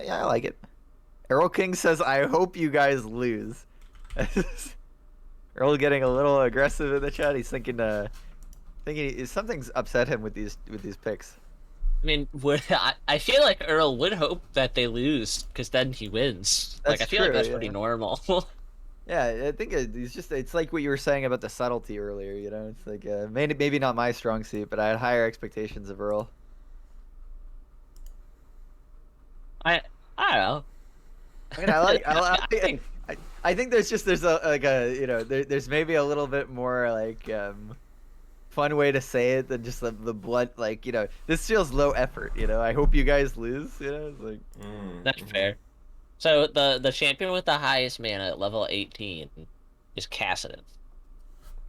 yeah, I like it. Errol King says, I hope you guys lose. Errol getting a little aggressive in the chat. He's thinking something's upset him with these picks. I mean, I feel like Earl would hope that they lose because then he wins. Like, I That's feel like true, that's yeah. pretty normal. Yeah, I think it's like what you were saying about the subtlety earlier. You know, it's like maybe not my strong suit, but I had higher expectations of Earl. I don't know. I mean, I think I think there's there's maybe a little bit more like fun way to say it than just the blood, like, you know, this feels low effort, you know. I hope you guys lose, you know. It's like that's fair. So the champion with the highest mana at level 18 is Kassadin.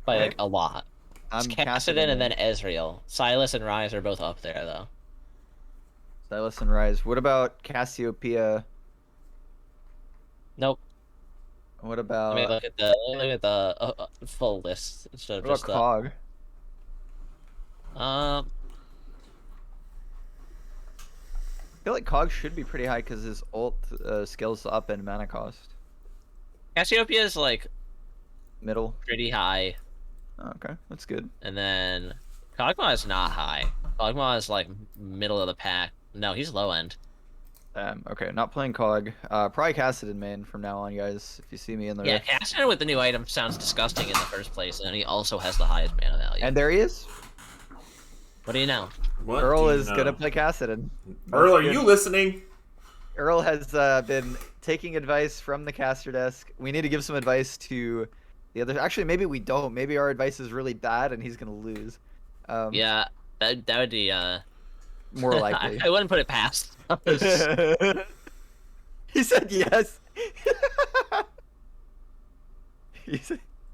By like a lot. It's I'm Kassadin and then Ezreal. Silas and Ryze are both up there though. Silas and Rise. What about Cassiopeia? Nope. What Let about me look at the full list instead of what about just the. Cog? I feel like Cog should be pretty high because his ult scales up and mana cost. Cassiopeia is like Middle. pretty high, Oh, okay, that's good. and then Kog'Maw is not high. Kog'Maw is like middle of the pack. No, he's low end. Okay, not playing Cog. Probably Kassadin main from now on, guys. If you see me in the Yeah, Rift. Kassadin with the new item sounds disgusting in the first place, and he also has the highest mana value. And there he is. What do you know? What Earl do you is know? gonna play Kassadin. Earl, are That's you good. listening? Earl has been taking advice from the caster desk. We need to give some advice to the others. Actually, maybe we don't. Maybe our advice is really bad and he's gonna lose. Yeah, that would be More likely. I wouldn't put it past us. He said yes.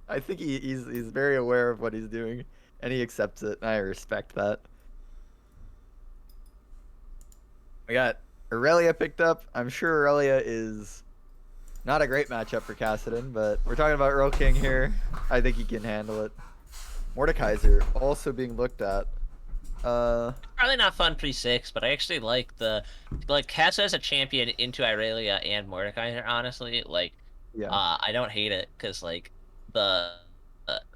I think he's very aware of what he's doing, and he accepts it. And I respect that. We got Aurelia picked up. I'm sure Aurelia is not a great matchup for Kassadin, but we're talking about Earl King here. I think he can handle it. Mordekaiser also being looked at. Probably not fun pre-6, but I actually like Kassa as a champion into Irelia and Mordekaiser, honestly. Yeah. I don't hate it, because, the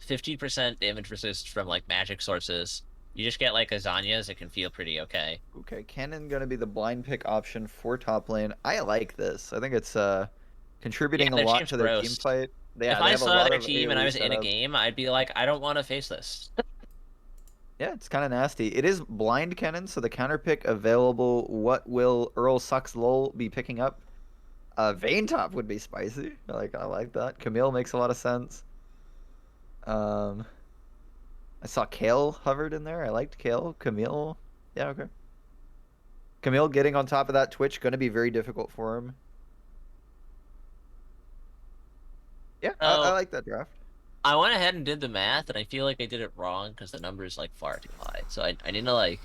50% damage resist from, magic sources, you just get, Azanias, it can feel pretty okay. Okay, Cannon gonna be the blind pick option for top lane. I like this. I think it's contributing Yeah, a their lot team's to their gross. team fight. Yeah, If they I have a saw lot their of team and I AoE was in a setup. game, I'd be like, I don't want to face this. Yeah, it's kind of nasty. It is blind cannon, so the counter pick available. What will Earl Sucks Lol be picking up? Vayne Top would be spicy. I like that. Camille makes a lot of sense. I saw Kale hovered in there. I liked Kale. Camille. Yeah, okay. Camille getting on top of that Twitch gonna be very difficult for him. Yeah, I Oh. like that draft. I went ahead and did the math, and I feel like I did it wrong because the number is far too high. So I need to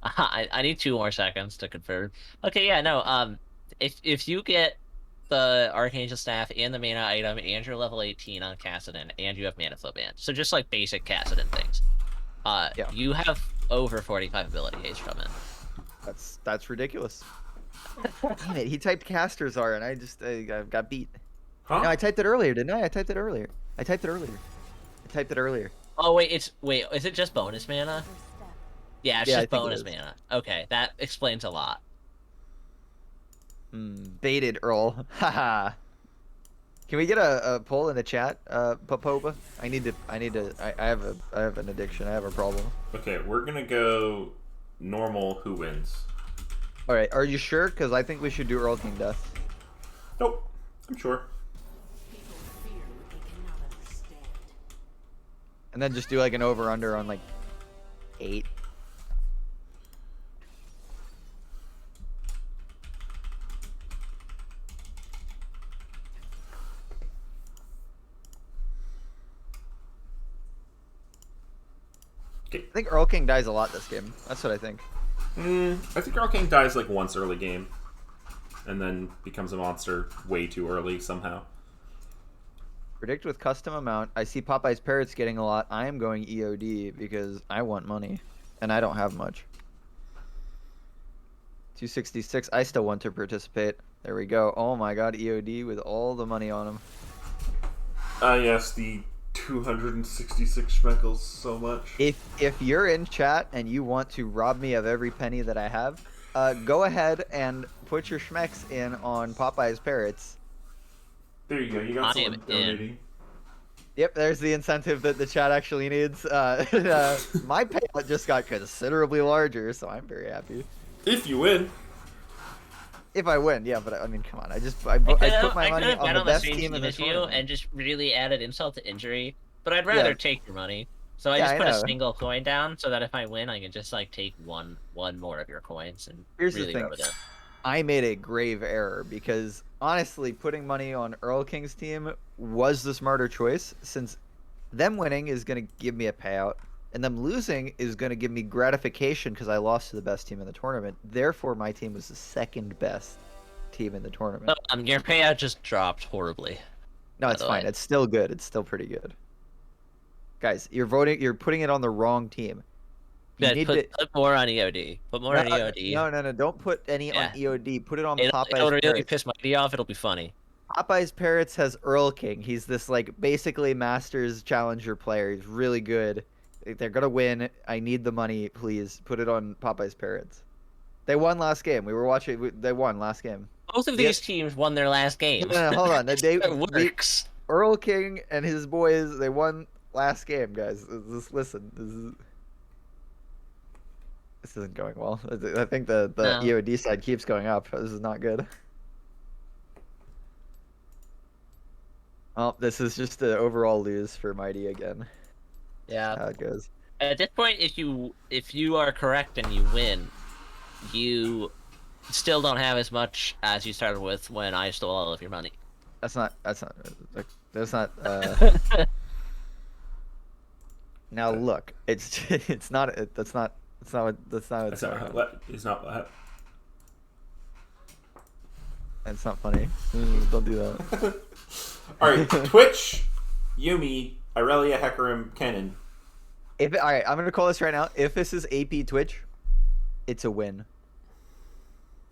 I need 2 more seconds to confirm. Okay, yeah, no. If you get the Archangel Staff and the mana item and you're level 18 on Kassadin and you have Mana Flow Band, so just basic Kassadin things, Yeah. you have over 45 ability haste from it. That's ridiculous. Damn it, he typed casters are and I got beat. Huh? No, I typed it earlier, didn't I? I typed it earlier. Oh wait, is it just bonus mana? First step. Yeah, it's Yeah, I just think it bonus is. mana. Okay, that explains a lot. Baited Earl. Haha. Can we get a poll in the chat, Popoba? I have an addiction. I have a problem. Okay, we're gonna go normal. Who wins? All right, are you sure? Because I think we should do Earl King Death. Nope, I'm sure. And then just do an over-under on 8. Okay. I think Earl King dies a lot this game. That's what I think. I think Earl King dies once early game, and then becomes a monster way too early somehow. Predict with custom amount. I see Popeye's Parrots getting a lot. I am going EOD because I want money, and I don't have much. 266. I still want to participate. There we go. Oh my god, EOD with all the money on him. Yes, the 266 schmeckles so much. If you're in chat and you want to rob me of every penny that I have, go ahead and put your schmecks in on Popeye's Parrots. There you go. You got I am someone donating. Yep, there's the incentive that the chat actually needs. My payout just got considerably larger, so I'm very happy. If you win. If I win, yeah, but I mean, come on. I put my money on the best team in the as you tournament. and just really added insult to injury. But I'd rather Yeah. take your money. So I Yeah, just I put a know. single coin down so that if I win, I can just take one more of your coins and Here's really the rub thing. it in. I made a grave error because honestly, putting money on Earl King's team was the smarter choice since them winning is going to give me a payout and them losing is going to give me gratification because I lost to the best team in the tournament. Therefore, my team was the second best team in the tournament. Your payout just dropped horribly. No, by it's the fine. way. It's still good. It's still pretty good. Guys, you're putting it on the wrong team. You Good, need put more on EOD. Put more on EOD. No. Don't put any on EOD. Put it on It'll Popeye's really Parrots. piss Mighty off. It'll be funny. Popeye's Parrots has Earl King. He's this basically Masters Challenger player. He's really good. They're gonna win. I need the money, please. Put it on Popeye's Parrots. They won last game. We were watching. They won last game. Both of these teams won their last games. No, hold on. It works. Earl King and his boys. They won last game, guys. Listen. This isn't going well. I think the No. EOD side keeps going up. This is not good. Well, this is just an overall lose for Mighty again. Yeah. How it goes. At this point, if you are correct and you win, you still don't have as much as you started with when I stole all of your money. That's not. That's not. Now look, it's it's not. That's not. That's not what. That's not. That's not what. It's not what. That's not funny. Don't do that. All right, Twitch, Yumi, Irelia, Hecarim, Kennen. All right, I'm gonna call this right now. If this is AP Twitch, it's a win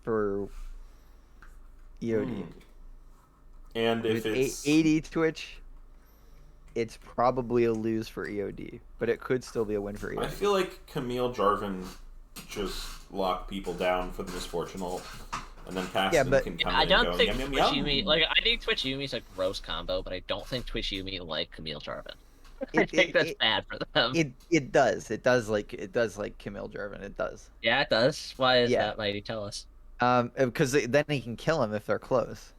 for EOD. And if it's 80 Twitch, it's probably a lose for EOD, but it could still be a win for EOD. I feel like Camille Jarvan just lock people down for the misfortune ult, and then Cassidy but can come I in don't and go, think yum, yum, Twitch yum. Yumi like I think Twitch Yumi's a gross combo, but I don't think Twitch Yumi like Camille Jarvan. I think that's bad for them. It does like Camille Jarvan. It does. Yeah, it does. Why is Yeah. that, Mighty? Tell us. Because then he can kill him if they're close,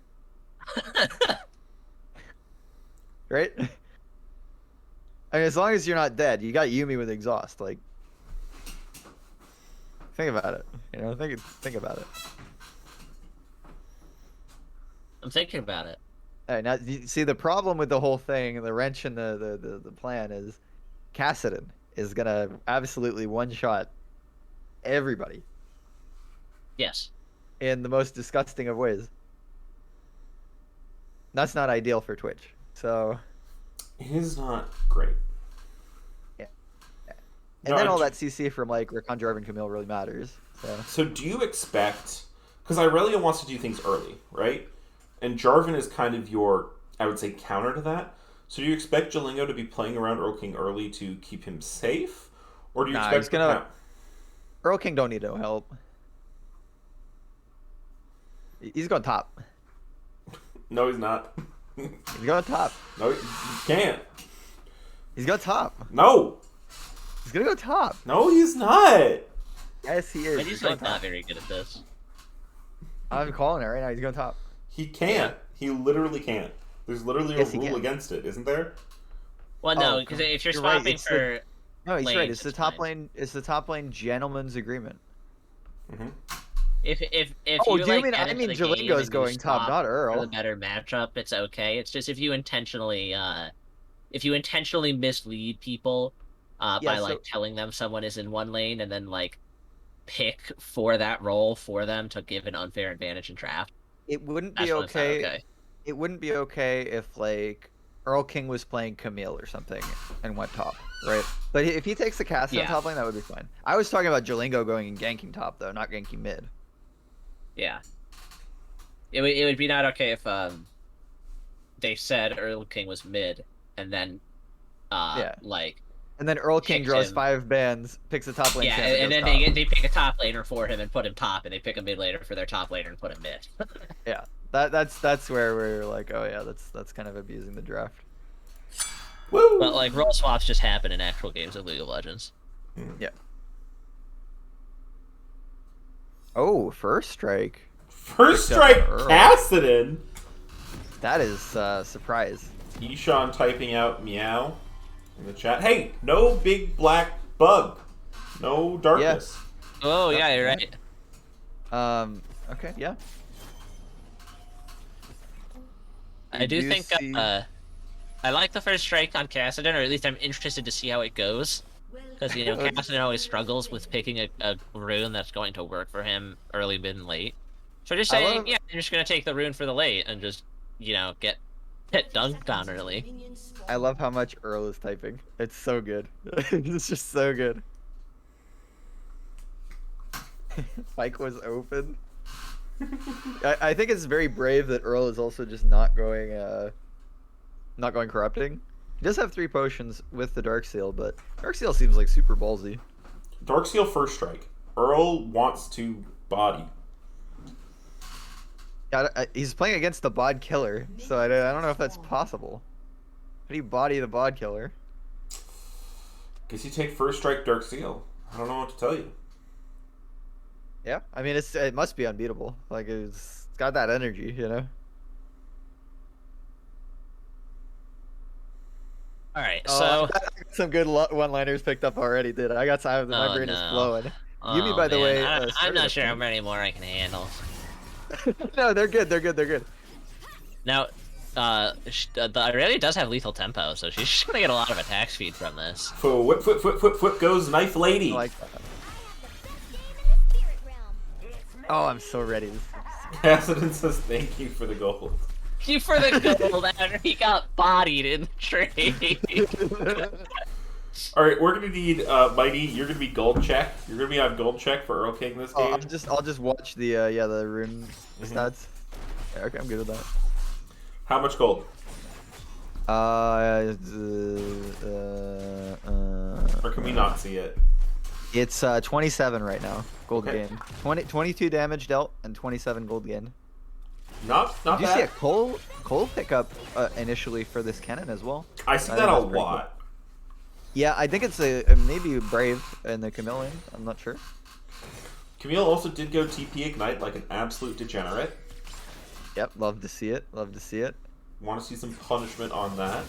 right? I mean, as long as you're not dead, you got Yumi with exhaust. Like, think about it. You know, think about it. I'm thinking about it. All right, now see the problem with the whole thing, the wrench in the plan is, Kassadin is gonna absolutely one shot everybody Yes. in the most disgusting of ways. That's not ideal for Twitch. So, It is not great. and No, then I all ju- that CC from like Rakan, Jarvan, Camille really matters. So So do you expect? Because Irelia wants to do things early, right? And Jarvan is kind of your, I would say, counter to that. So do you expect Jalingo to be playing around Earl King early to keep him safe, or do you Nah, expect? he's gonna- Earl King don't need no help. He's going top. No, he's not. He's going top. No, you can't. He's going top. No, He's gonna go top. no, he's not. Yes, he is. Mighty's He's going like not top. very good at this. I'm calling it right now. He's going top. He can't. He literally can't. There's literally Yes, a he rule can. against it, isn't there? Well, no, Oh, because if you're you're right, swapping it's the- for No, he's right. lanes, It's the it's top fine. lane. It's the top lane gentleman's agreement. Mm-hmm. if Oh, you do you like mean? get I into mean, the game and Jalingo's you going top, swap not for the Earl. better matchup, it's okay. It's just if you intentionally mislead people Yeah, by so- like telling them someone is in one lane and then like pick for that role for them to give an unfair advantage in draft. It wouldn't That's be when it's not okay. It wouldn't be okay if like Earl King was playing Camille or something and went top, right? But if he takes the cast on Yeah. top lane, that would be fine. I was talking about Jalingo going and ganking top though, not ganking mid. Yeah. It would be not okay if they said Earl King was mid and then Yeah. like And then Earl King Kicked draws him. 5 bans, picks a top lane. yeah, champ and then goes top. they pick a top laner for him and put him top, and they pick a mid laner for their top laner and put him mid. Yeah, that's where we're like, oh yeah, that's kind of abusing the draft. Woo! But like role swaps just happen in actual games of League of Legends. Yeah. Oh, first strike. First Picked up strike, Earl. Kassadin. That is surprise. Ishan typing out meow in the chat. Hey, no big black bug. No darkness. Oh yeah, you're right. Okay, yeah. I do do think see- I like the first strike on Kassadin, or at least I'm interested to see how it goes. Because, you know, Kassadin always struggles with picking a rune that's going to work for him early, mid, and late. So just I saying, love- yeah, I'm just going to take the rune for the late and just, you know, get dunked on early. I love how much Earl is typing. It's so good. It's just so good. Spike was open. I think it's very brave that Earl is also just not going corrupting. He does have 3 potions with the Dark Seal, but Dark Seal seems like super ballsy. Darkseal first strike. Earl wants to body. He's playing against the Bod Killer, so I don't know if that's possible. How do you body the Bod Killer? Guess you take first strike Darkseal. I don't know what to tell you. Yeah, I mean it must be unbeatable. Like it's got that energy, you know. All right, Oh, so I got some good one-liners picked up already, dude. I got time. My oh brain is no, flowing. Yumi, oh by the man, way, I'm started not a sure how pink. many more I can handle. No, they're good. They're good. They're good. Now, the Irelia does have lethal tempo, so she's gonna get a lot of attack speed from this. So whip goes Knife Lady. I like that. The best game in the spirit realm. Oh, I'm so ready. Cassidy says thank you for the gold. You for the gold after he got bodied in the trade. All right, we're gonna need Mighty. You're gonna be gold check. You're gonna be on gold check for Earl King this Oh, game. I'll just watch the the rune stats. Yeah, okay, I'm good with that. How much gold? Or can we not see it? It's 27 right now. Gold Okay. gain. 22 damage dealt and 27 gold gain. Not Did you see a bad. coal pickup initially for this cannon as well? I see I that think a that's pretty lot. Yeah, I think it's a maybe Brave in the Chameleon. I'm not sure. Camille also did go TP Ignite like an absolute degenerate. Yep, love to see it. Love to see it. Want to see some punishment on that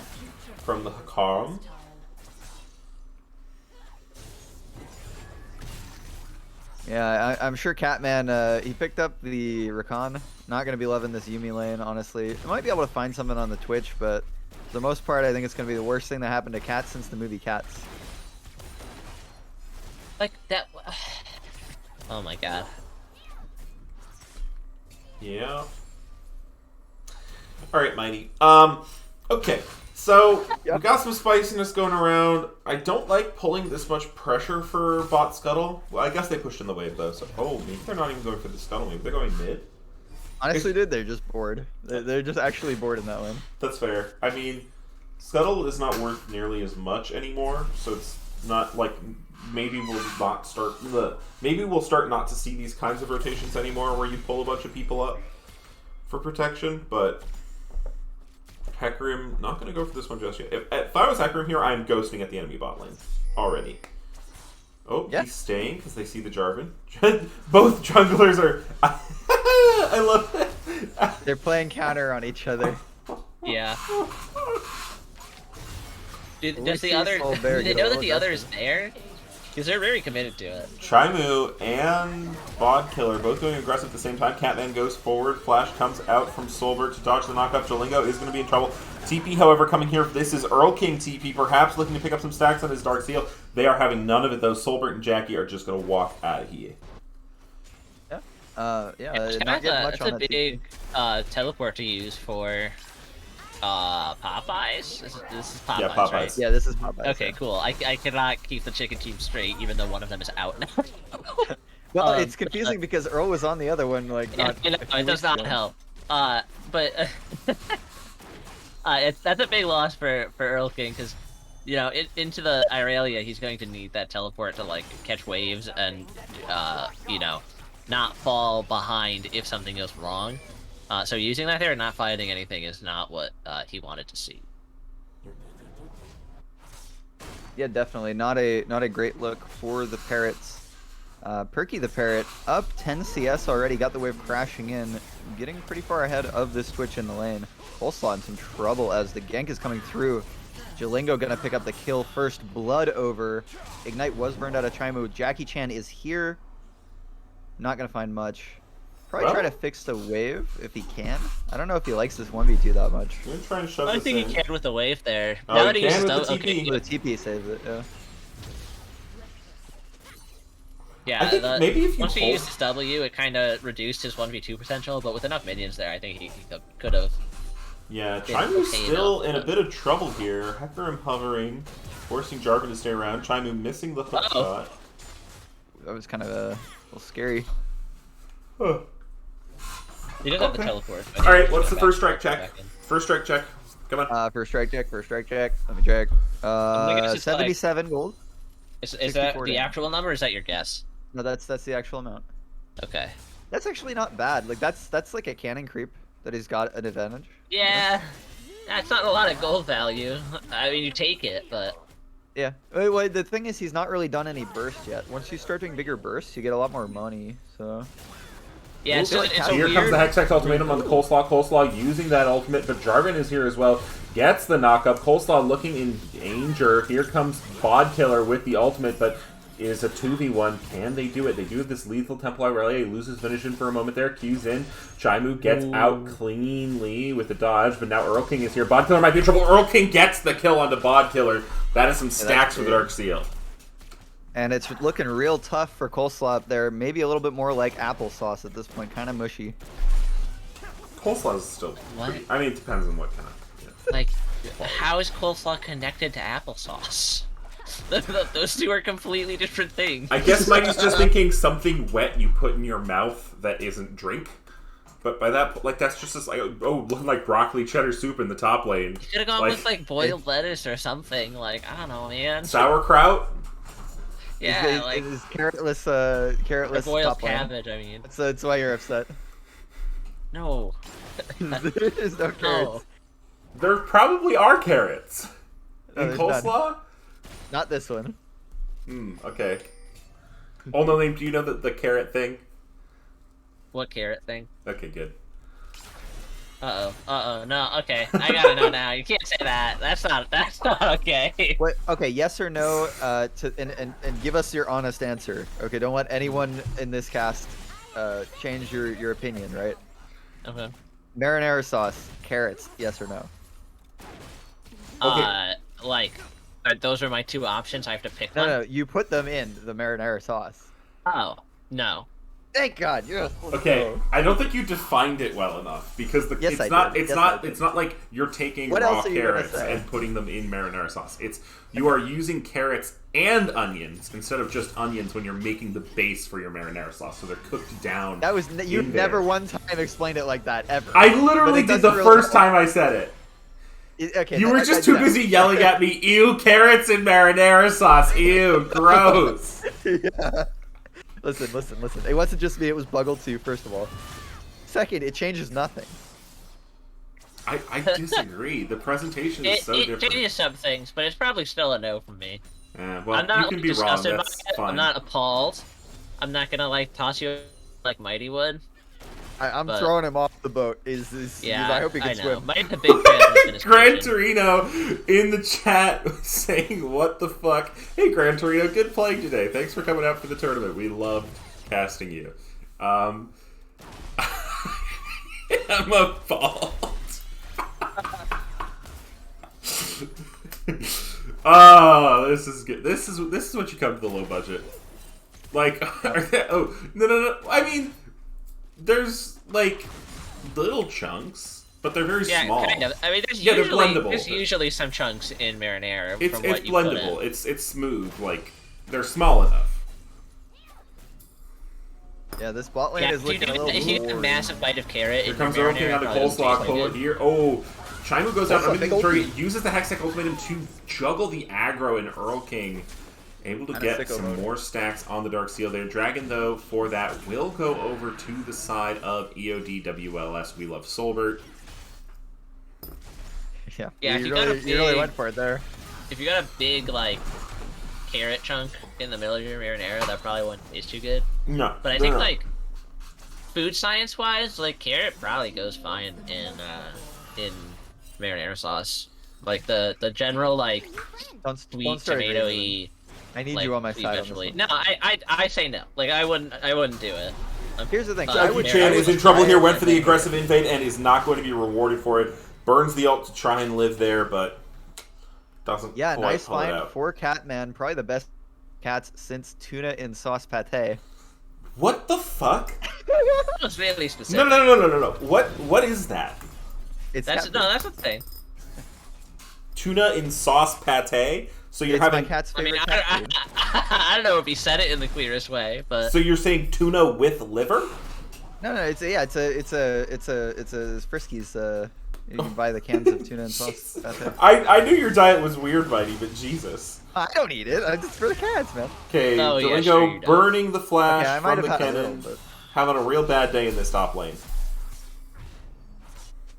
from the Hakarum. Yeah, I'm sure Catman, he picked up the Rakan. Not going to be loving this Yumi lane, honestly. I might be able to find something on the Twitch, but for the most part, I think it's going to be the worst thing that happened to Cats since the movie Cats. Like that. Oh my god. Yeah. All right, Mighty. Okay. So we got some spiciness going around. I don't like pulling this much pressure for bot scuttle. Well, I guess they pushed in the wave though. So maybe they're not even going for the scuttle. Maybe they're going mid. Honestly, dude, they're just bored. They're just actually bored in that lane. That's fair. I mean, scuttle is not worth nearly as much anymore. So it's not like maybe we'll not start. Maybe we'll start not to see these kinds of rotations anymore, where you pull a bunch of people up for protection, but. Hecarim, not going to go for this one just yet. If I was Hecarim here, I'm ghosting at the enemy bot lane. Already. Oh, Yeah. he's staying because they see the Jarvan. Both junglers are... I love it. They're playing counter on each other. Yeah. We Does see the other? Soul Do Bear they get know all that the other is aggressive. there? Because they're very committed to it. Chaimu and Bod Killer both going aggressive at the same time. Catman goes forward. Flash comes out from Solberg to dodge the knockup. Jalingo is going to be in trouble. TP, however, coming here. This is Earl King TP, perhaps looking to pick up some stacks on his Dark Seal. They are having none of it, though. Solberg and Jackie are just going to walk out of here. Yeah. Yeah. It's Not getting much on a that big teleport to use for Popeyes. This is Popeyes, Yeah, Popeyes. right? Yeah, this is Popeyes. Okay, yeah. cool. I cannot keep the chicken team straight, even though one of them is out now. Well, Um, it's confusing because Earl was on the other one, like, Yeah, not you know, a few it does weeks not ago. help. But that's a big loss for Earl King because, you know, into the Irelia, he's going to need that teleport to like catch waves and, you know, not fall behind if something goes wrong. So using that there and not fighting anything is not what he wanted to see. Yeah, definitely not a great look for the Parrots. Perky the Parrot up 10 CS already, got the wave crashing in, getting pretty far ahead of this Twitch in the lane. Volslaw in some trouble as the gank is coming through. Jalingo gonna pick up the kill first blood over. Ignite was burned out of Chaimu. Jackie Chan is here. Not gonna find much. Probably try to fix the wave if he can. I don't know if he likes this 1v2 that much. I'm going to try and shove I this think in. he can with the wave there. Oh, Now he that he can uses with the okay, TP. The TP saves it, yeah. yeah. I think maybe if you once he hold- used his W, it kind of reduced his 1v2 potential. But with enough minions there, I think he could have. Yeah, Yeah, Chaimu's okay, still no. in a bit of trouble here. Hecarim hovering, forcing Jarvan to stay around. Chaimu missing the hook Uh-oh. shot. That was kind of a little scary. Huh. He does have the Okay. teleport. All right, what's the first strike check? First strike check. Come on. First strike check, first strike check. Let me check. guess it's like- 77 gold. Is that 64 the damage. actual number or is that your guess? No, that's the actual amount. Okay. That's actually not bad. Like that's like a cannon creep that he's got an advantage. Yeah. That's not a lot of gold value. I mean, you take it, but Yeah. Well, the thing is, he's not really done any bursts yet. Once you start doing bigger bursts, you get a lot more money. So. Yeah, Looks like it's So a here comes weird. the Hextech Ultimatum on the Coleslaw. Coleslaw using that ultimate, but Jarvan is here as well. Gets the knockup. Coleslaw looking in danger. Here comes Bod Killer with the ultimate, but is a 2v1. Can they do it? They do this lethal Templar Rally. He loses Vision for a moment there. Q's in. Chaimu gets out cleanly with the dodge, but now Earl King is here. Bod Killer might be in trouble. Earl King gets the kill onto Bod Killer. That is some stacks for the Dark Seal. And it's looking real tough for Coleslaw up there. Maybe a little bit more like applesauce at this point. Kind of mushy. Coleslaw is still What? pretty, I mean, it depends on what kind of... Yeah. Like, how is coleslaw connected to applesauce? Those two are completely different things. I guess Mikey's just thinking something wet you put in your mouth that isn't drink. But by that, like, that's just this, like, oh, looking like broccoli cheddar soup in the top lane. You could have gone with like boiled lettuce or something. Like, I don't know, man. Sauerkraut? Yeah, like it's carrotless boiled top lane. cabbage. I mean, That's why you're upset. no, There's no no. carrots. There probably are carrots. No, In there's none. coleslaw? Not this one. Okay. Oh, no, name, do you know the carrot thing? What carrot thing? Okay, good. No, okay. I gotta know now. You can't say that. That's not okay. What? Okay, yes or no? And give us your honest answer. Okay, don't let anyone in this cast change your opinion. Right? Okay. Marinara sauce, carrots, yes or no? Like, those are my two options. I have to pick No, one. no, you put them in the marinara sauce. Oh, no. Thank God. Yes. Okay, I don't think you defined it well enough because Yes, it's I not did. it's Yes, not I did. it's not like you're taking What raw else are you gonna carrots say? and putting them in marinara sauce. It's you are using carrots and onions instead of just onions when you're making the base for your marinara sauce. So they're cooked down. That was you in never there. one time explained it like that ever. I But literally it did the doesn't really first time I said it. Okay. You were just too busy yelling at me, ew, carrots and marinara sauce, ew, gross. Yeah. Listen. It wasn't just me. It was Buggle too. First of all. Second, it changes nothing. I disagree. The presentation is so It different. changes some things, but it's probably still a no from me. Well, I'm not you can be wrong. disgusted by That's it. fine. I'm not appalled. I'm not gonna like toss you like Mighty would. I'm But- throwing him off the boat. Yeah, I hope he can know. swim. Mighty's a big fan of this Gran administration. Torino in the chat was saying, "What the fuck?" Hey, Gran Torino, good playing today. Thanks for coming out for the tournament. We loved casting you. I'm appalled. Oh, this is good. This is what you come to the low budget. Like, oh no. I mean, there's like little chunks, but they're very Yeah, small. kind of. I mean, Yeah, they're blendable, there's but- usually some chunks in marinara It's from what it's you put in. blendable. It's smooth. Like they're small enough. Yeah, this bot lane Yeah, is looking a little. if you get a boring. massive bite of carrot Here in comes your Earl King marinara, on the probably wouldn't coleslaw. taste Cola like it. here. Oh, Chaimu goes out Also, under the big tree. ulti. Uses the Hextech Ultimatum to juggle the aggro, and Earl King able to Kinda get sicko some mode. more stacks on the Dark Seal there. Dragon, though, for that, will go over to the side of EODWLS. We love Solbert. Yeah. Yeah, if you you got a really big- went for it there. If you got a big like carrot chunk in the middle of your marinara, that probably wouldn't taste too good. No, But I think like food science wise, like carrot probably goes fine in marinara sauce. Like the general like Don't sweet start agreeing with him. tomatoey. I need Like, you on my sweet side. On this vegetable-y. one. No, I say no. Like I wouldn't do it. Here's the thing. Uh, I Jackie would, Chan I is would in trouble try here, it went for the with- aggressive invade, and is not going to be rewarded for it. Burns the ult to try and live there, but doesn't Yeah, quite nice pull it find out. for Catman. Probably the best cats since tuna in sauce pate. What the fuck? That was really specific. No. What is that? It's That's Catman. no, that's the thing. Tuna in sauce pate? So you're It's my having cat's I mean, favorite I, cat food. I don't know if he said it in the clearest way, but So you're saying tuna with liver? No, it's a Friskies. You can buy the cans of tuna and sauce pate. I knew your diet was weird, Mighty, but Jesus. I don't eat it. It's for the cats, man. Okay, Oh, yeah, Delingo sure you don't. burning the flash Okay, I might from have the had a cannon, little, but having a real bad day in this top lane.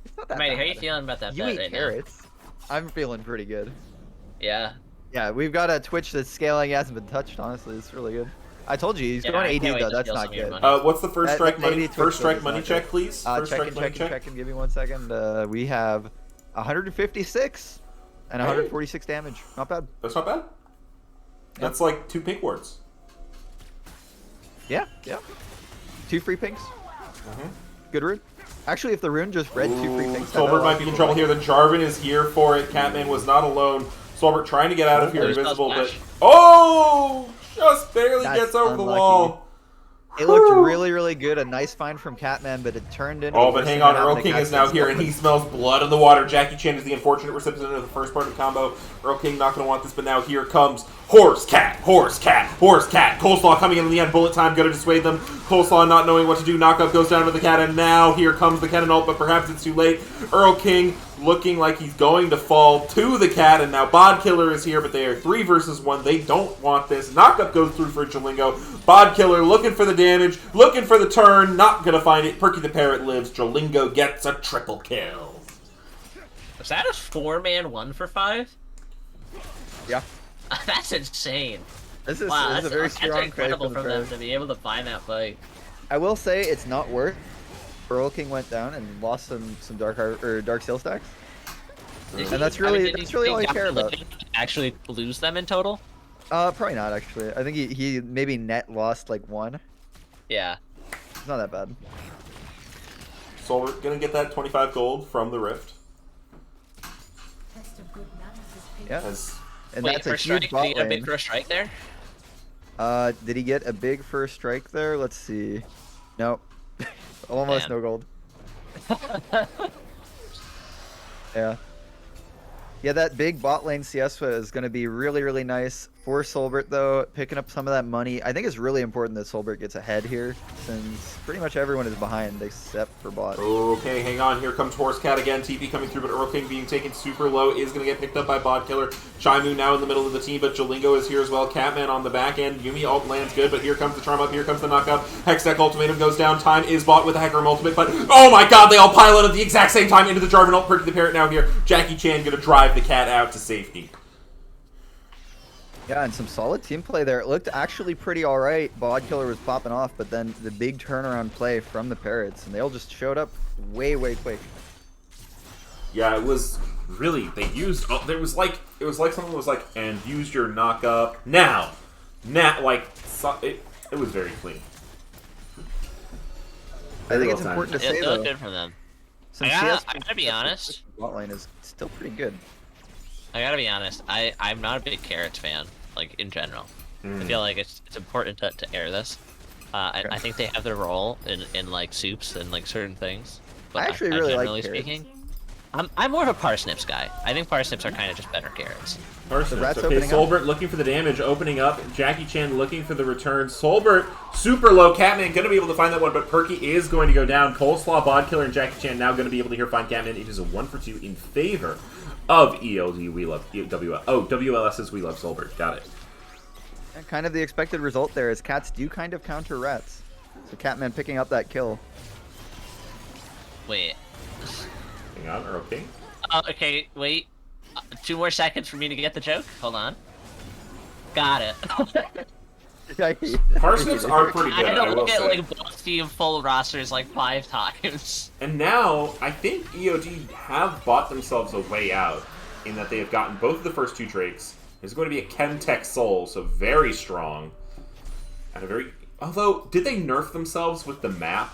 it's not that Matey, bad. how you feeling about that You bet eat right now? carrots. I'm feeling pretty good. Yeah. Yeah, we've got a Twitch that's scaling. He hasn't been touched. Honestly, it's really good. I told you he's Yeah, going I can't AD wait though. to That's steal not some of your good. money. What's the first strike That money? AD Twitch First strike is money not check, good. please. First strike money check. Checking. Give me 1 second. We have 156 and 146 damage. Not bad. That's not bad. That's like 2 pink wards. Yeah. 2 free pinks. Good rune. Actually, if the rune just read 2 free pinks, Solbert might be in trouble here. The Jarvan is here for it. Catman was not alone. Solbert trying to get out of here, there's no invisible, but splash. oh, just barely That's gets over the unlucky. wall. It looked Whew. really, really good. A nice find from Catman, but it turned into. Oh, the but worst hang thing on, that Earl happened to King is now Catman's here, and he smells blood in the water. Jackie Chan is the unfortunate recipient of the first part of the combo. Earl King not going to want this, but now here comes Horse Cat. Coleslaw coming in the end. Bullet time going to dissuade them. Coleslaw not knowing what to do. Knockup goes down to the cat, and now here comes the cannon ult, but perhaps it's too late. Earl King looking like he's going to fall to the cat, and now Bod Killer is here, but they are 3 versus 1. They don't want this. Knockup goes through for Jalingo. Bod Killer looking for the damage, looking for the turn, not gonna find it. Perky the Parrot lives. Jalingo gets a triple kill. Was that a 4-man 1 for 5? Yeah. That's insane. This is, Wow, this is a very that's strong play incredible from the from them Bears. to be able to find that fight. I will say it's not worth. Earl King went down and lost some dark seal stacks. And that's really all you care about. Actually lose them in total? Probably not actually. I think he maybe net lost like 1. Yeah. It's not that bad. So we're gonna get that 25 gold from the Rift. Yeah. As And Wait, that's a first huge strike, bot did he get a lane. big first strike there? Did he get a big first strike there? Let's see. Nope. Almost Damn. no gold. Yeah. Yeah, that big bot lane CS is going to be really, really nice for Solbert, though. Picking up some of that money. I think it's really important that Solbert gets ahead here, since pretty much everyone is behind except for bot. okay, hang on. Here comes Horse Cat again. TP coming through, but Earl King being taken super low is going to get picked up by Bod Killer. Chaimu now in the middle of the team, but Jalingo is here as well. Catman on the back end. Yumi ult lands good, but here comes the charm up. Here comes the knockup. Hextech ultimatum goes down. Time is bought with the Hecarim ultimate, but oh my god, they all pile out at the exact same time into the Jarvan ult. Perky the Parrot now here. Jackie Chan going to drive the cat out to safety. Yeah, and some solid team play there. It looked actually pretty alright. Bod Killer was popping off, but then the big turnaround play from the Parrots, and they all just showed up way, way quick. Yeah, it was really, they used, it was like someone was like, and use your knockup now, like, it was very clean. I think well it's timed. important to say, It looked though, good for them. some I CS gotta be honest. bot lane is still pretty good. I gotta be honest. I'm not a big Carrots fan, like in general. I feel like it's important to air this. I think they have their role in like soups and like certain things. But I actually really like generally carrots. speaking, I'm more of a parsnips guy. I think parsnips are kind of just better carrots. Parsnips. rat's Okay, opening up. Solbert looking for the damage, opening up. Jackie Chan looking for the return. Solbert, super low. Catman going to be able to find that one, but Perky is going to go down. Coleslaw, Bod Killer, and Jackie Chan now going to be able to here find Catman. It is a 1-for-2 in favor of ELD. We love WL. Oh, WLS's We Love Solbert. Got it. And kind of the expected result there is cats do kind of counter rats. So Catman picking up that kill. Wait. Hang on, Earl King. Okay. Wait. 2 more seconds for me to get the joke. Hold on. Got it. Parsnips are pretty I good, had I to will look at say. like both team full rosters like 5 times. And now, I think EOD have bought themselves a way out in that they have gotten both of the first 2 Drakes. There's going to be a Chemtech Soul, so very strong. And a very... Although, did they nerf themselves with the map?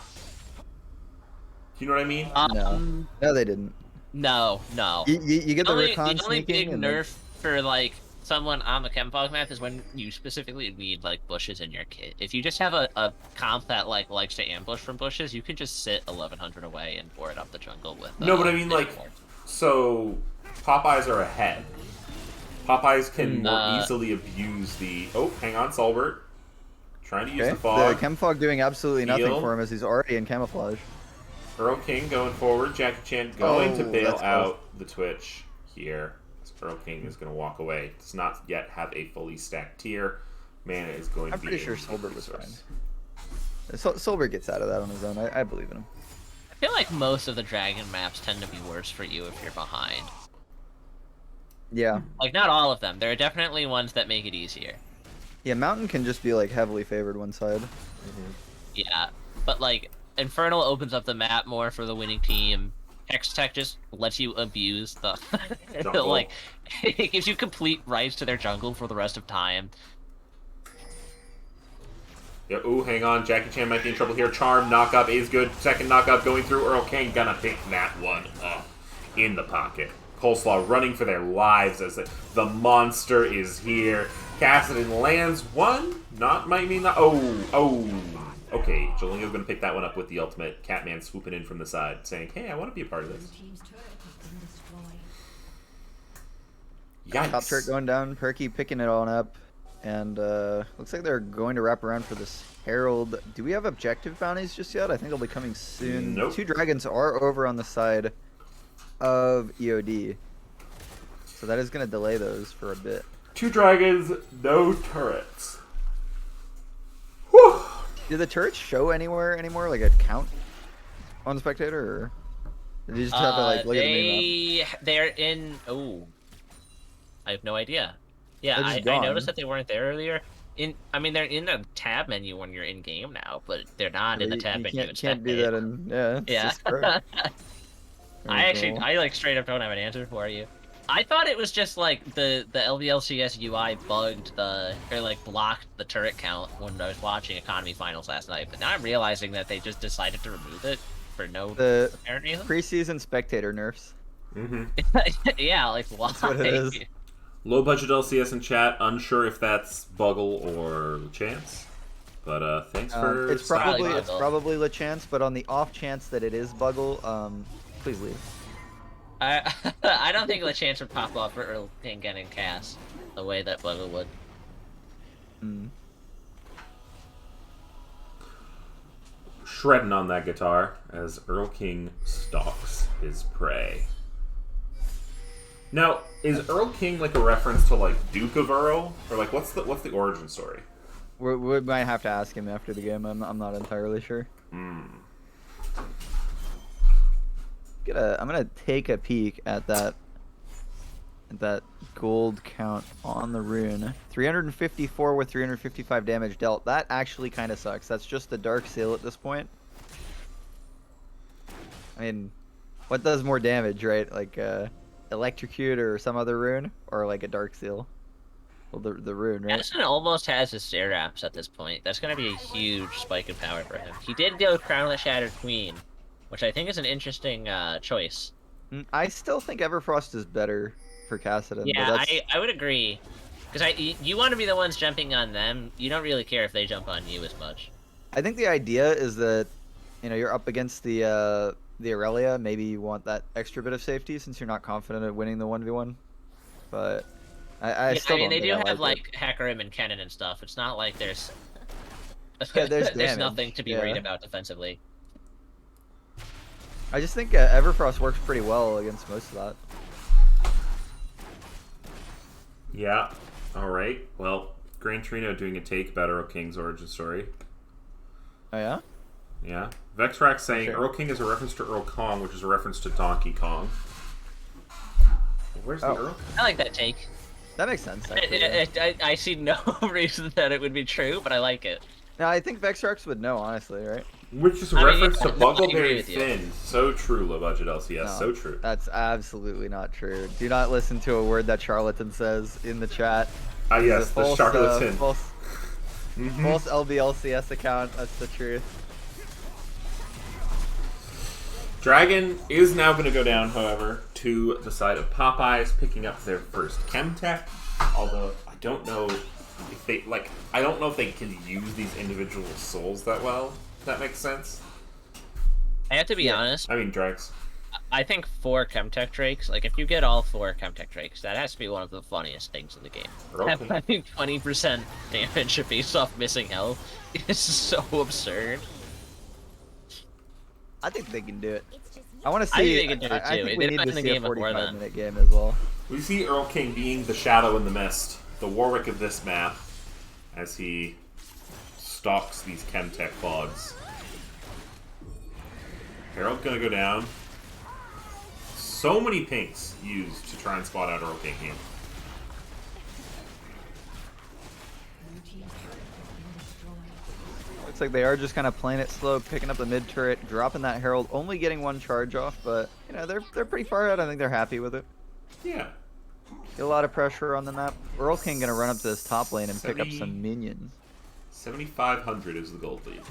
Do you know what I mean? No, they didn't. No. You get the recon the only sneaking big and nerf for like someone on the Chemfog map is when you specifically need like bushes in your kit. If you just have a comp that like likes to ambush from bushes, you can just sit 1100 away and board up the jungle with. No, but I mean, like, Discord. so Popeyes are ahead. Popeyes can more Nah. easily abuse the... Oh, hang on, Solbert. Trying to use Okay. the fog. The Chemfog doing absolutely nothing Heal. for him as he's already in camouflage. Earl King going forward. Jackie Chan going to Oh, bail that's close. out the Twitch here. Earl King is going to walk away. Does not yet have a fully stacked tier. Mana is going I'm to be pretty sure a Solbert was resource. fine. Solbert gets out of that on his own. I believe in him. I feel like most of the dragon maps tend to be worse for you if you're behind. Yeah. Like, not all of them. There are definitely ones that make it easier. Yeah, Mountain can just be like heavily favored one side. Yeah, but like Infernal opens up the map more for the winning team. Hextech just lets you abuse the Jungle. like it gives you complete rights to their jungle for the rest of time. Yeah, ooh, hang on. Jackie Chan might be in trouble here. Charm knockup is good. Second knockup going through. Earl King gonna pick that one up in the pocket. Coleslaw running for their lives as the monster is here. Kassadin lands one. Not might mean that. Oh. Okay, Jolingo's gonna pick that one up with the ultimate. Catman swooping in from the side, saying, "Hey, I want to be a part of this." Yikes. Top turret going down, Perky picking it on up, and looks like they're going to wrap around for this Herald. Do we have objective bounties just yet? I think they'll be coming soon. Nope. 2 dragons are over on the side of EOD, so that is going to delay those for a bit. 2 dragons, no turrets. Whew. Do the turrets show anywhere anymore, like a count on Spectator, or did you just have to like look at the main map? They're in. Oh, I have no idea. Yeah, They're I just gone. noticed that they weren't there earlier. I mean, they're in the tab menu when you're in game now, but they're not in the tab You menu. can't do that in it's Yeah. just correct. I like straight up don't have an answer for you. I thought it was just like the LVLCS UI bugged or like blocked the turret count when I was watching Economy Finals last night, but now I'm realizing that they just decided to remove it for no The apparent reason. preseason Spectator nerfs. Yeah, like why? That's what it is. Low budget LCS in chat. Unsure if that's Buggle or Chance. But thanks for It's stopping by. probably LeChance, but on the off chance that it is Buggle, please leave. I don't think the chance would pop off for Earl King getting cast the way that Buggle would. Shredding on that guitar as Earl King stalks his prey. Now, is Earl King like a reference to like Duke of Earl, or like what's the origin story? We might have to ask him after the game. I'm not entirely sure. Hmm. I'm gonna take a peek at that gold count on the rune. 354 with 355 damage dealt. That actually kind of sucks. That's just the Dark Seal at this point. I mean, what does more damage, right? Like Electrocute or some other rune, or like a Dark Seal? Well, the rune, right? Addison almost has his Stair Wraps at this point. That's going to be a huge spike in power for him. He did go Crownlet Shattered Queen, which I think is an interesting choice. I still think Everfrost is better for Kassadin. Yeah, I would agree. Because you want to be the ones jumping on them. You don't really care if they jump on you as much. I think the idea is that, you're up against the Aurelia. Maybe you want that extra bit of safety since you're not confident at winning the 1v1. But I still don't they think do I have like like Hakarim and Kennen and stuff. It's not like there's Yeah, there's there's damage, nothing to be yeah. worried about defensively. I just think Everfrost works pretty well against most of that. Yeah. All right. Well, Gran Torino doing a take about Earl King's origin story. Oh yeah? Yeah. Vexrax saying Sure. Earl King is a reference to Earl Kong, which is a reference to Donkey Kong. Where's the Oh. Earl? I like that take. That makes sense, actually. yeah. I see no reason that it would be true, but I like it. No, I think Vexrax would know, honestly, right? Which is a I mean, reference yeah, to I Buggleberry agree with you. Finn. So true, low budget LCS. No, So true. That's absolutely not true. Do not listen to a word that Charlatan says in the chat. Ah, It's yes, a the charlatan. False Mhm. LBLCS account. That's the truth. Dragon is now going to go down, however, to the side of Popeyes, picking up their first Chemtech. Although I don't know if they I don't know if they can use these individual souls that well. If that makes sense. I have to be honest. I mean, Drax. I think 4 Chemtech Drakes, like if you get all 4 Chemtech Drakes, that has to be one of the funniest things in the game. Okay. Having 20% damage based off missing health is so absurd. I think they can do it. It's just I want to I see. think they can do it I too. think It we need to depends on the see a game before 45-minute game as well. We see Earl King being the shadow in the mist, the Warwick of this map, as he stalks these Chemtech bogs. Herald gonna go down. So many pinks used to try and spot out Earl King here. Looks like they are just kind of playing it slow, picking up the mid turret, dropping that Herald, only getting one charge off, but you know they're pretty far out. I think they're happy with it. Yeah. Get a lot of pressure on the map. Earl King gonna run up to this top lane and pick up 70 some minions. 7,500 is the gold lead.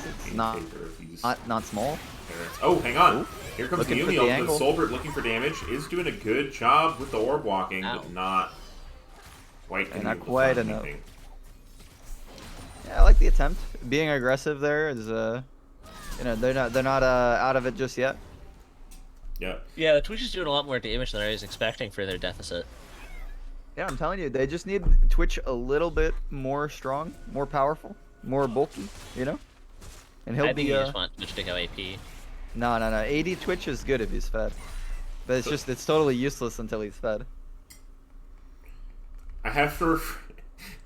It's In not favor of these not small. parents. Oh, hang on. Here comes Looking for Yumi the on the angle. Solbert looking for damage. Is doing a good job with the orb walking, Ow. but not quite, Yeah, not able to quite find enough. anything. Yeah, I like the attempt. Being aggressive there is you know they're not out of it just yet. Yeah. Yeah, the Twitch is doing a lot more damage than I was expecting for their deficit. Yeah, I'm telling you, they just need Twitch a little bit more strong, more powerful, more bulky, you know? And he'll I think be you just want Twitch to go AP. no. 80 Twitch is good if he's fed. But it's just it's totally useless until he's fed. I have to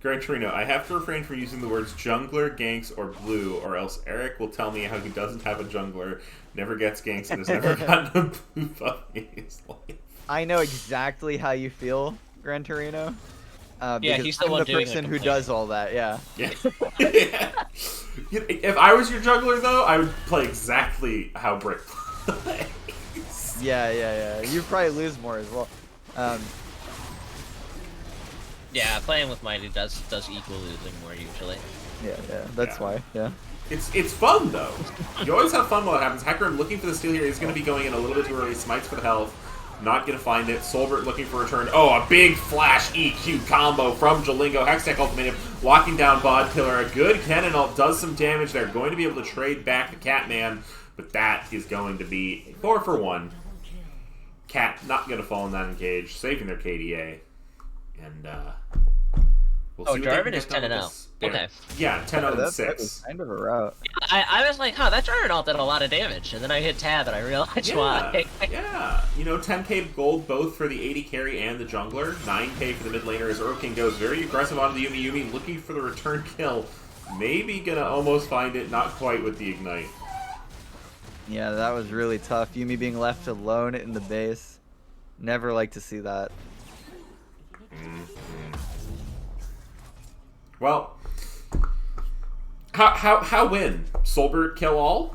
Gran Torino, I have to refrain from using the words jungler, ganks, or blue, or else Eric will tell me how he doesn't have a jungler, never gets ganks, and has never gotten a blue buff in his life. I know exactly how you feel, Gran Torino. Yeah, Because he's the I'm one the doing the person who complaining. does all that, yeah. Yeah. Yeah. If I was your jungler, though, I would play exactly how Brick plays. Yeah. You probably lose more as well. Yeah, playing with Mighty does equal losing more usually. Yeah, that's Yeah. why, yeah. It's fun, though. You always have fun while it happens. Hecarim looking for the steal here. He's going to be going in a little bit too early. Smites for the health. Not going to find it. Solbert looking for a return. Oh, a big flash EQ combo from Jalingo. Hextech ultimatum. Locking down Bod Killer. A good cannon ult does some damage. They're going to be able to trade back the Catman. But that is going to be a 4-for-1. Cat not going to fall in that engage. Saving their KDA. And, we'll Oh, see what they can Jarvan is get done 10 and with 0. this. Okay. Yeah, 10 0 and That 6. was kind of a route. I was like, huh, that Jarvan ult did a lot of damage, and then I hit tab and I realized why. Yeah. You know, 10k gold both for the 80 carry and the jungler. 9k for the mid laner as Earl King goes very aggressive onto the Yumi looking for the return kill. Maybe gonna almost find it, not quite with the ignite. Yeah, that was really tough. Yumi being left alone in the base. Never like to see that. Well, how win? Solbert kill all?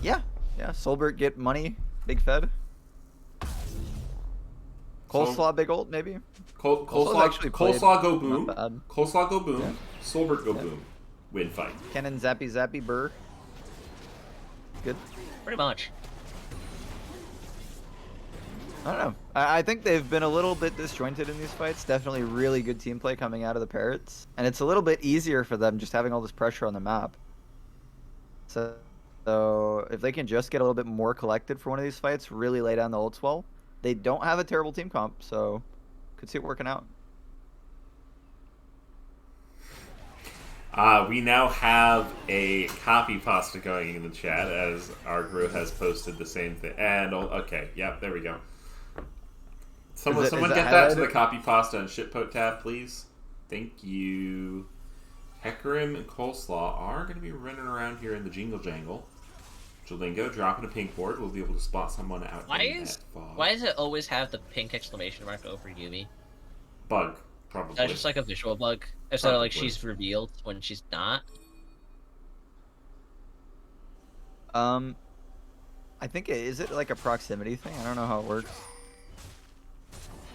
Yeah. Solbert get money, big fed. Coleslaw, big ult, maybe. Coleslaw go boom. Not bad. Coleslaw go boom. Yeah. Solbert go Yeah. boom. Win fight. Kennen zappy burr. Good. Pretty much. I don't know. I think they've been a little bit disjointed in these fights. Definitely really good team play coming out of the Parrots. And it's a little bit easier for them just having all this pressure on the map. So if they can just get a little bit more collected for one of these fights, really lay down the ults well, they don't have a terrible team comp, so could see it working out. We now have a copy pasta going in the chat as our group has posted the same thing. And okay, yep, there we go. Someone is it get that to the highlighted? copy pasta and shitpost tab, please. Thank you. Hecarim and Coleslaw are going to be running around here in the jingle jangle. Jalingo dropping a pink board. We'll be able to spot someone out Why in is that fog. why does it always have the pink exclamation mark over Yumi? Bug, probably. That's just like a visual bug. Instead of like Probably. she's revealed when she's not. I think is it like a proximity thing? I don't know how it works.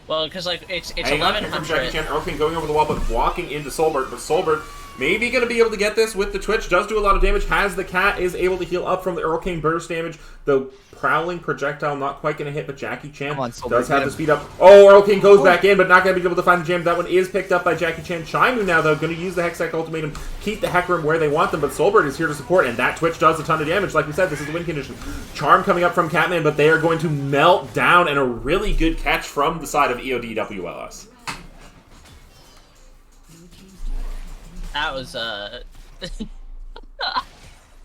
Well, because like it's Hang on, here comes Jackie 1100. Chan. Earl King going over the wall, but walking into Solbert. But Solbert maybe going to be able to get this with the Twitch. Does do a lot of damage. Has the cat, is able to heal up from the Earl King burst damage. The prowling projectile not quite going to hit, but Jackie Chan Come on, Solbert, does get have him. the speed up. Oh, Earl King goes back in, but not going to be able to find the jam. That one is picked up by Jackie Chan. Chimu now, though, going to use the Hextech ultimatum, keep the Hecarim where they want them, but Solbert is here to support, and that Twitch does a ton of damage. Like we said, this is a win condition. Charm coming up from Catman, but they are going to melt down, and a really good catch from the side of EODWLS. That was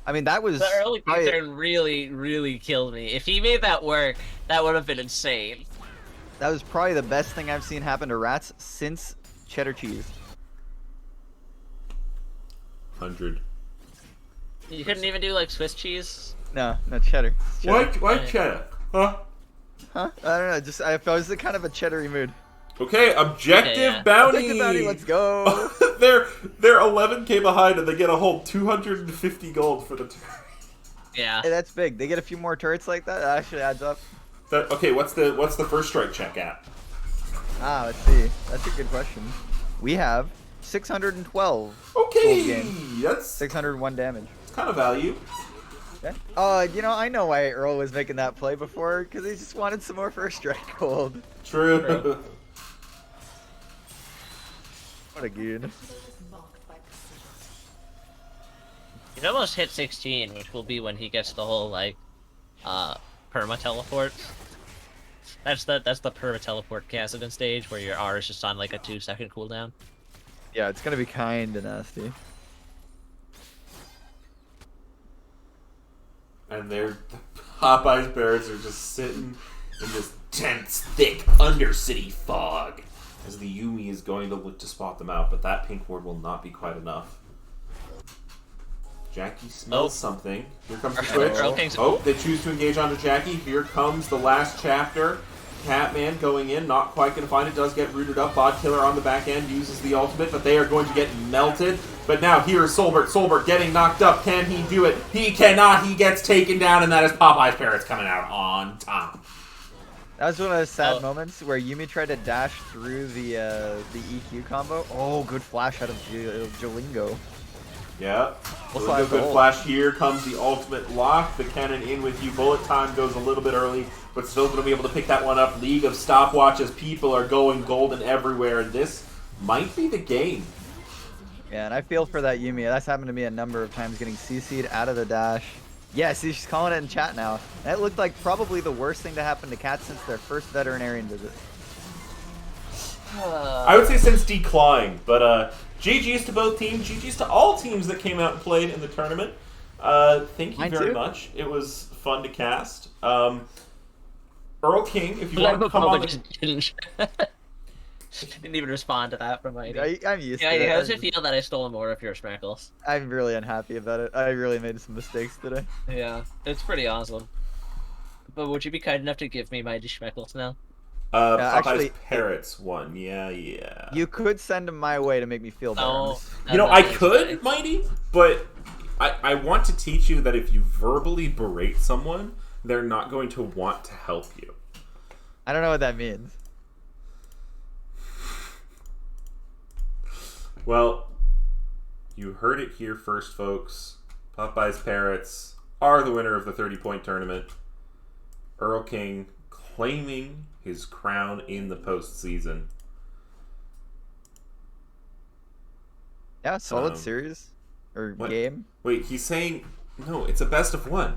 I mean, that was the early probably- turn really killed me. If he made that work, that would have been insane. that was probably the best thing I've seen happen to rats since cheddar cheese. 100. You couldn't even do like Swiss cheese. No, cheddar. It's cheddar. Why cheddar? Huh? Huh? I don't know. Just I was in kind of a cheddary mood. Okay, objective yeah. bounty. Objective bounty, let's go. they're 11k behind, and they get a whole 250 gold for the turn. Yeah. Hey, that's big. They get a few more turrets like that. That actually adds up. Okay, what's the first strike check at? Let's see. That's a good question. We have 612. Okay, Gold that's 601 damage. kind of value. Yeah. You know, I know why Earl was making that play before, because he just wanted some more first strike gold. True. True. What a goon. He's almost hit 16, which will be when he gets the whole like perma teleport. That's the perma teleport Kassadin stage where your R is just on like a 2-second cooldown. Yeah, it's gonna be kind of nasty. And the Popeye's Barracks are just sitting in this dense, thick Undercity fog as the Yuumi is going to look to spot them out, but that pink ward will not be quite enough. Jackie smells something. Here comes the switch. Oh, they choose to engage onto Jackie. Here comes the last chapter. Catman going in, not quite going to find it. Does get rooted up. Bod Killer on the back end uses the ultimate, but they are going to get melted. But now here is Solbert. Solbert getting knocked up. Can he do it? He cannot. He gets taken down, and that is Popeye's Parrots coming out on top. That was one of those sad moments where Yuumi tried to dash through the EQ combo. Oh, good flash out of Jolingo. Yeah. We'll A good flash here. Comes the ultimate lock. The cannon in with you. Bullet time goes a little bit early, but still going to be able to pick that one up. League of Stopwatches. People are going golden everywhere, and this might be the game. Yeah, and I feel for that Yuumi. That's happened to me a number of times, getting CC'd out of the dash. Yeah, see, she's calling it in chat now. That looked like probably the worst thing to happen to Cat since their first veterinarian visit. I would say since Decline, but GG's to both teams. GG's to all teams that came out and played in the tournament. Thank you Mine very too. much. It was fun to cast. Earl King, if you want to Like come on. Didn't even respond to that from my. I'm used Yeah, to it. how does it feel that I stole more of your Schmeckles? I'm really unhappy about it. I really made some mistakes today. Yeah, it's pretty awesome. But would you be kind enough to give me my Schmeckles now? Popeye's actually, Parrots won. Yeah. You could send them my way to make me feel better. Oh, You know, I could, Mighty, but I want to teach you that if you verbally berate someone, they're not going to want to help you. I don't know what that means. Well, you heard it here first, folks. Popeye's Parrots are the winner of the 30-point tournament. Earl King claiming his crown in the postseason. Yeah, solid series or what? game. Wait, he's saying no. It's a best of one.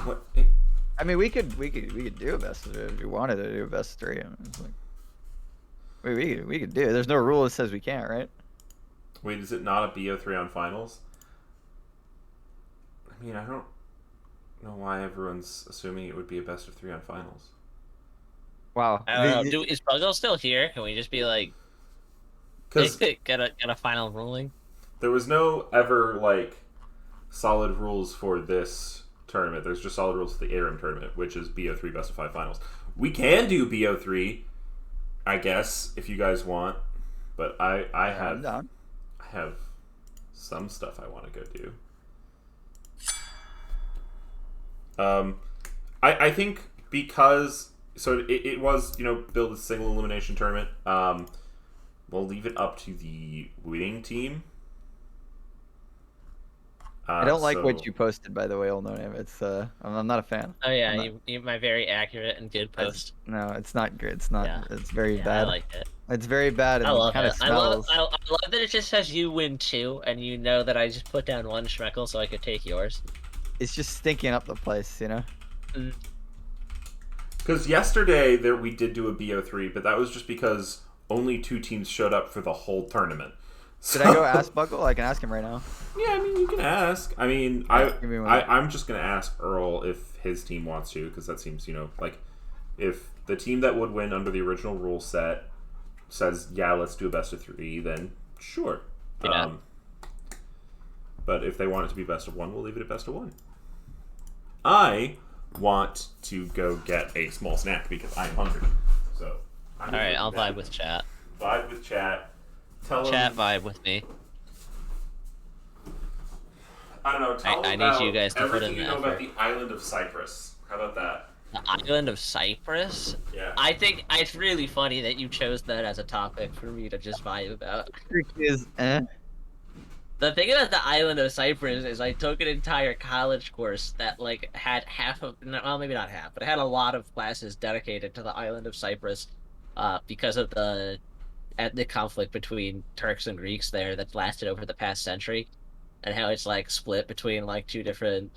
What? I mean, we could do a best of it if you wanted to do a best of three. I mean, it's like, we could do it. There's no rule that says we can't, right? Wait, is it not a BO3 on finals? I mean, I don't know why everyone's assuming it would be a best of 3 on finals. Wow. I don't know. Is Buggle still here? Can we just be like, Because get a final ruling? there was no ever like solid rules for this tournament. There's just solid rules for the ARAM tournament, which is BO3 best of 5 finals. We can do BO3, I guess, if you guys want, but I I'm down. have some stuff I want to go do. I think because it was, you know, build a single elimination tournament. We'll leave it up to the winning team. I don't like what you posted, by the way, old no name. It's I'm not a fan. Oh yeah, I'm not- you my very accurate and good post. No, it's not good. It's not. Yeah. It's very Yeah, bad. I like it. It's very bad. And I love kind it. of I love smells. that it just says you win 2, and you know that I just put down 1 Schmeckle so I could take yours. It's just stinking up the place, you know. Because yesterday we did do a BO3, but that was just because only 2 teams showed up for the whole tournament. Did I go ask Buckle? I can ask him right now. Yeah, I mean, you can ask. I mean, Give me one. I'm just going to ask Earl if his team wants to, because that seems, you know, like, if the team that would win under the original rule set says, yeah, let's do a best of 3, then sure. Yeah. But if they want it to be best of 1, we'll leave it at best of 1. I want to go get a small snack because I'm hungry. So. All right, I'll vibe with chat. Vibe with chat. Tell Chat them. vibe with me. I don't know. Tell I them need about you guys to put everything in you the know about effort. the island of Cyprus. How about that? The island of Cyprus. Yeah. I think it's really funny that you chose that as a topic for me to just vibe about. Is The thing about the island of Cyprus is I took an entire college course that like had half of, well, maybe not half, but it had a lot of classes dedicated to the island of Cyprus, because of the ethnic conflict between Turks and Greeks there that lasted over the past century, and how it's like split between like two different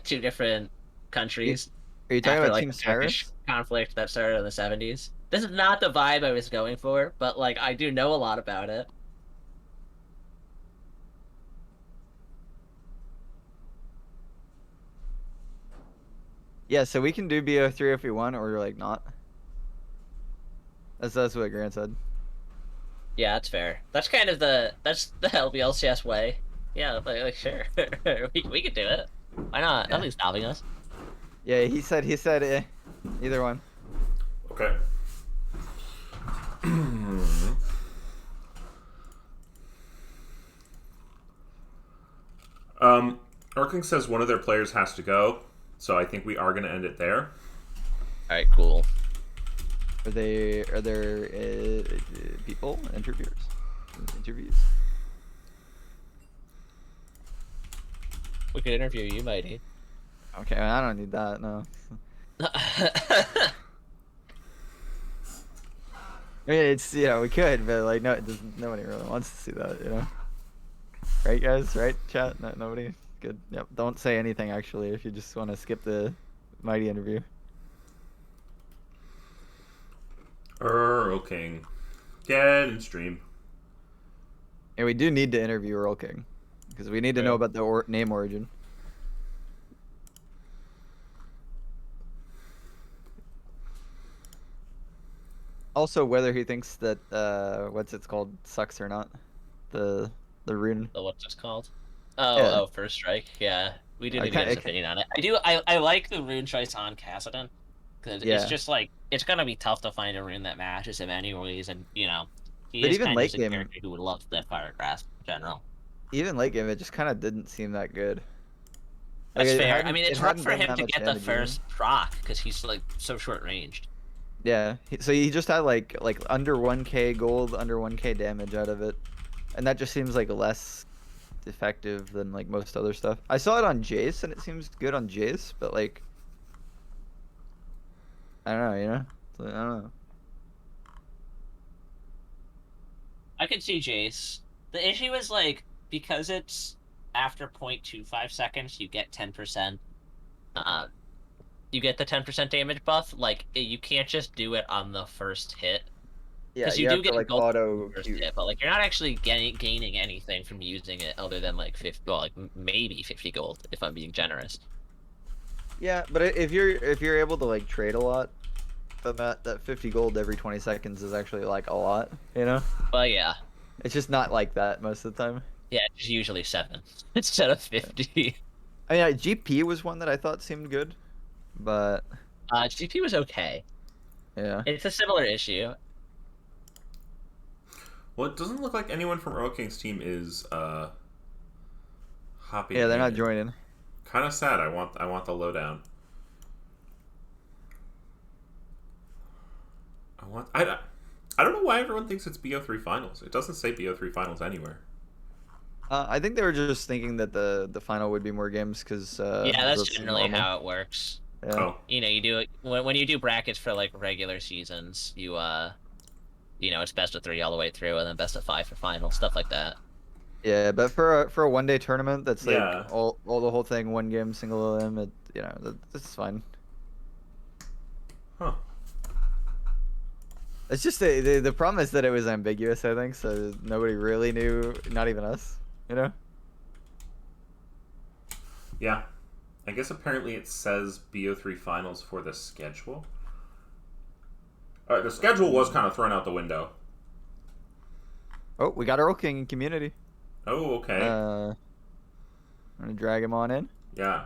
two different countries Are you talking after about like Team the Turkish Cyrus? conflict that started in the 70s. This is not the vibe I was going for, but like I do know a lot about it. Yeah, so we can do BO3 if we want, or like not. That's what Grant said. Yeah, that's fair. That's kind of that's the LBLCS way. Yeah, sure, we could do it. Why not? Yeah. Nothing's stopping us. Yeah, he said either one. Okay. Erking says one of their players has to go, so I think we are going to end it there. All right, cool. Are there people interviewers? Interviews. We could interview you, Mighty. Okay, I don't need that. No. I mean, it's we could, but like no, nobody really wants to see that, Right, guys? Right, chat? No, nobody. Good. Yep. Don't say anything actually if you just want to skip the Mighty interview. Erking. Get in stream. And we do need to interview Earl King because we need to know Yeah. about the name origin. Also, whether he thinks that what's it's called sucks or not, the rune. What's this called? Oh, Yeah. First Strike. Yeah, we do I need to get his kinda- opinion on it. I like the rune choice on Kassadin because Yeah. it's just like it's gonna be tough to find a rune that matches him anyways, and he But is even kind of late just a game- character who would love that fire grasp in general. Even late game, it just kind of didn't seem that good. That's Like, it fair. I hadn't- mean, it it's hard hadn't for done him that to much get the damage either. first proc because he's like so short ranged. Yeah, so he just had like under 1k gold, under 1k damage out of it, and that just seems like less effective than like most other stuff. I saw it on Jace, and it seems good on Jace, but like, I don't know, I don't know. I could see Jace. The issue is like because it's after 0.25 seconds, you get 10%. You get the 10% damage buff. Like you can't just do it on the first hit. Yeah, Because you you have do to get like gold auto first queue. hit, but like you're not actually gaining anything from using it other than like 50, well, like maybe 50 gold if I'm being generous. Yeah, but if you're able to like trade a lot, then that 50 gold every 20 seconds is actually like a lot, But yeah, It's just not like that most of the time. yeah, it's usually 7 instead of 50. I mean, GP was one that I thought seemed good, but GP was okay. yeah. It's a similar issue. Well, it doesn't look like anyone from Erking's team is hopping. Yeah, they're not joining. Kind of sad. I want the lowdown. I don't know why everyone thinks it's BO3 finals. It doesn't say BO3 finals anywhere. I think they were just thinking that the final would be more games because Yeah, that's generally how it works. Yeah. Oh, You do it when you do brackets for like regular seasons. It's best of 3 all the way through, and then best of 5 for final stuff like that. Yeah, but for a 1-day tournament, that's like Yeah. all the whole thing, one game, single LM. That's fine. huh. It's just the problem is that it was ambiguous. I think so. Nobody really knew, not even us. Yeah. I guess apparently it says BO3 finals for the schedule. Alright, the schedule was kind of thrown out the window. Oh, we got Earl King in community. Oh, okay. I'm gonna drag him on in. Yeah.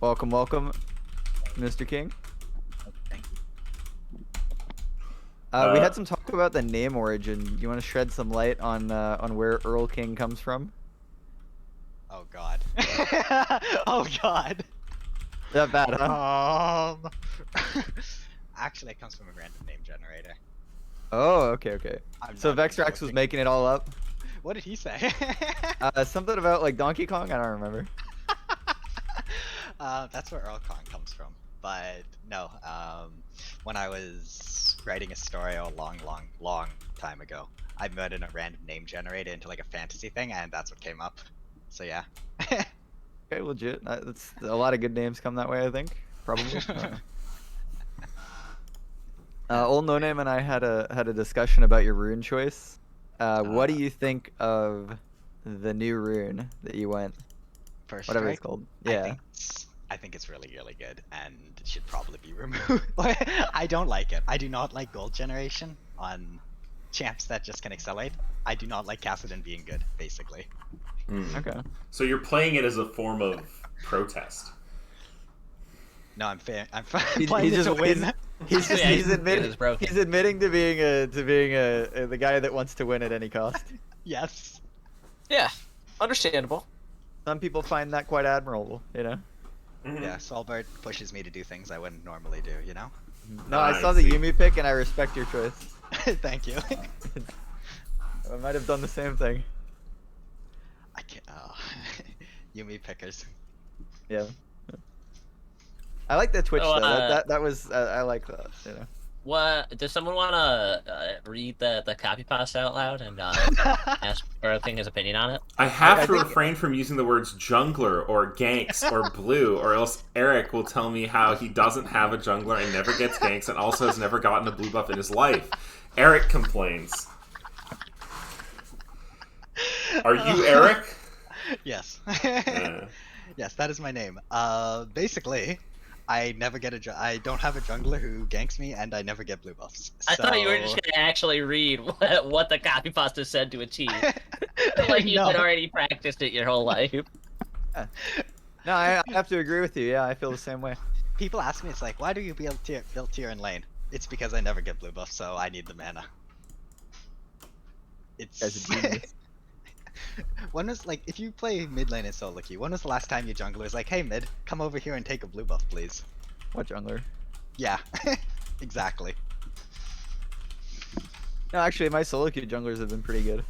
Welcome, welcome, Mr. King. Thank you. We had some talk about the name origin. You want to shed some light on where Earl King comes from? Oh God. Oh God. That bad, huh? Actually, it comes from a random name generator. Oh, okay, okay. I'm So not Vexrax was joking. making it all up. What did he say? Something about like Donkey Kong. I don't remember. That's where Earl Kong comes from. But no, when I was writing a story a long time ago, I put in a random name generator into like a fantasy thing, and that's what came up. So yeah. Okay, legit. That's a lot of good names come that way. I think probably. Old No Name and I had a discussion about your rune choice. What do you think of the new rune that you went? First Whatever strike, it's called. I Yeah. think I think it's really good, and it should probably be removed. I don't like it. I do not like gold generation on champs that just can accelerate. I do not like Kassadin being good, basically. Okay. So you're playing it as a form of protest. No, I'm fair. I'm He- playing he it just to win. He's Yeah, he's it admitting is broken. he's admitting to being the guy that wants to win at any cost. Yes. Yeah, understandable. Some people find that quite admirable, you know. Mhm. Yeah, Solbert pushes me to do things I wouldn't normally do, you know? No, I I saw the see. Yumi pick and I respect your choice. Thank you. I might have done the same thing. I can't. Oh. Yumi pickers. Yeah. I like the Twitch So, though. That was I like that. You know. What does someone want to read the copy pasta out loud and ask Earl King his opinion on it? I have I to think- refrain from using the words jungler or ganks or blue, or else Eric will tell me how he doesn't have a jungler and never gets ganks and also has never gotten a blue buff in his life. Eric complains. Are you Eric? Yes. Uh, Yes, that is my name. Basically, I never get I don't have a jungler who ganks me, and I never get blue buffs. I thought you were So- just gonna actually read what the copy pasta said to a T. Like you No. had already practiced it your whole life. No, I have to agree with you. Yeah, I feel the same way. People ask me, it's like, why do you build tier in lane? It's because I never get blue buffs, so I need the mana. It's As a genius. when was like if you play mid lane in solo queue, when was the last time your jungler was like, hey mid, come over here and take a blue buff, please? What jungler? Yeah, exactly. No, actually, my solo queue junglers have been pretty good.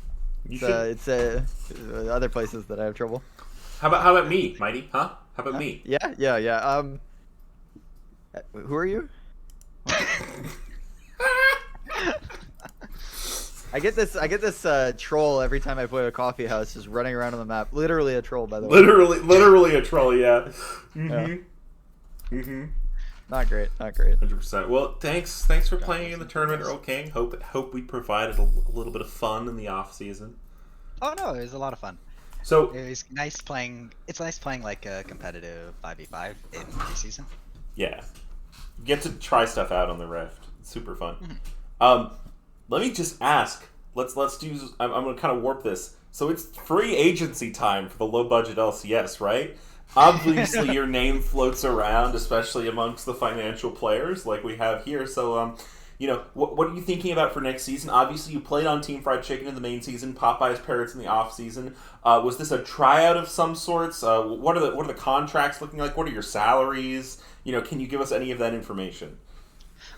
you It's, should. it's other places that I have trouble. How about me, Mighty? Huh? How about me? Yeah. Who are you? I get this troll every time I play a coffee house, just running around on the map. Literally a troll, by the way. Literally a troll. Yeah. Mm-hmm. Not great. Not great. 100%. Well, thanks for playing in the tournament, Earl King. Hope we provided a little bit of fun in the off season. Oh no, it was a lot of fun. So It was nice playing. It's nice playing like a competitive 5v5 in preseason. yeah, you get to try stuff out on the Rift. It's super fun. Let me just ask. Let's do. I'm gonna kind of warp this. So it's free agency time for the low budget LCS, right? Obviously, your name floats around, especially amongst the financial players like we have here. So, what are you thinking about for next season? Obviously, you played on Team Fried Chicken in the main season, Popeye's Parrots in the off season. Was this a tryout of some sorts? What are the contracts looking like? What are your salaries? Can you give us any of that information?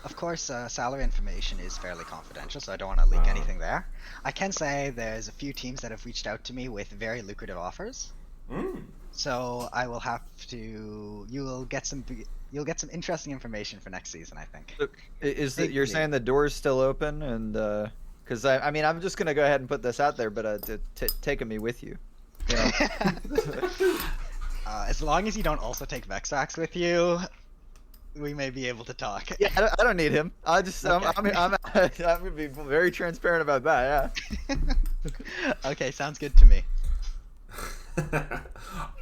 Of course, salary information is fairly confidential, so I don't want to leak anything there. I can say there's a few teams that have reached out to me with very lucrative offers. So I will have to. You'll get some interesting information for next season, I think. Is that you're saying the door's still open? And because I mean, I'm just gonna go ahead and put this out there, but taking me with you. You know? As long as you don't also take Vexrax with you, we may be able to talk. Yeah, I don't need him. I'm gonna be very transparent about that. Yeah. Okay, sounds good to me.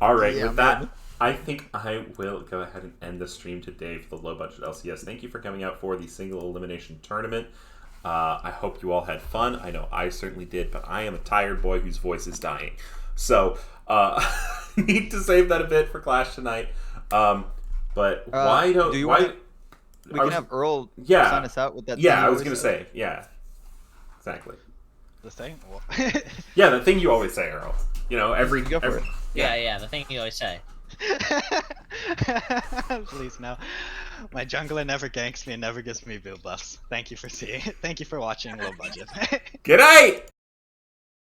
All right, Yeah, with that, man. I think I will go ahead and end the stream today for the low budget LCS. Thank you for coming out for the single elimination tournament. I hope you all had fun. I know I certainly did, but I am a tired boy whose voice is dying. So, need to save that a bit for Clash tonight. But why don't do you why? wanna- We I can was- have Earl Yeah. sign us out with that. Yeah, thing I you was always gonna say. Yeah, exactly. The thing. Yeah, the thing you always say, Earl. You know, every Go for every it. Yeah, the thing you always say. Please no. My jungler never ganks me and never gives me build buffs. Thank you for seeing. Thank you for watching Low Budget. Good night.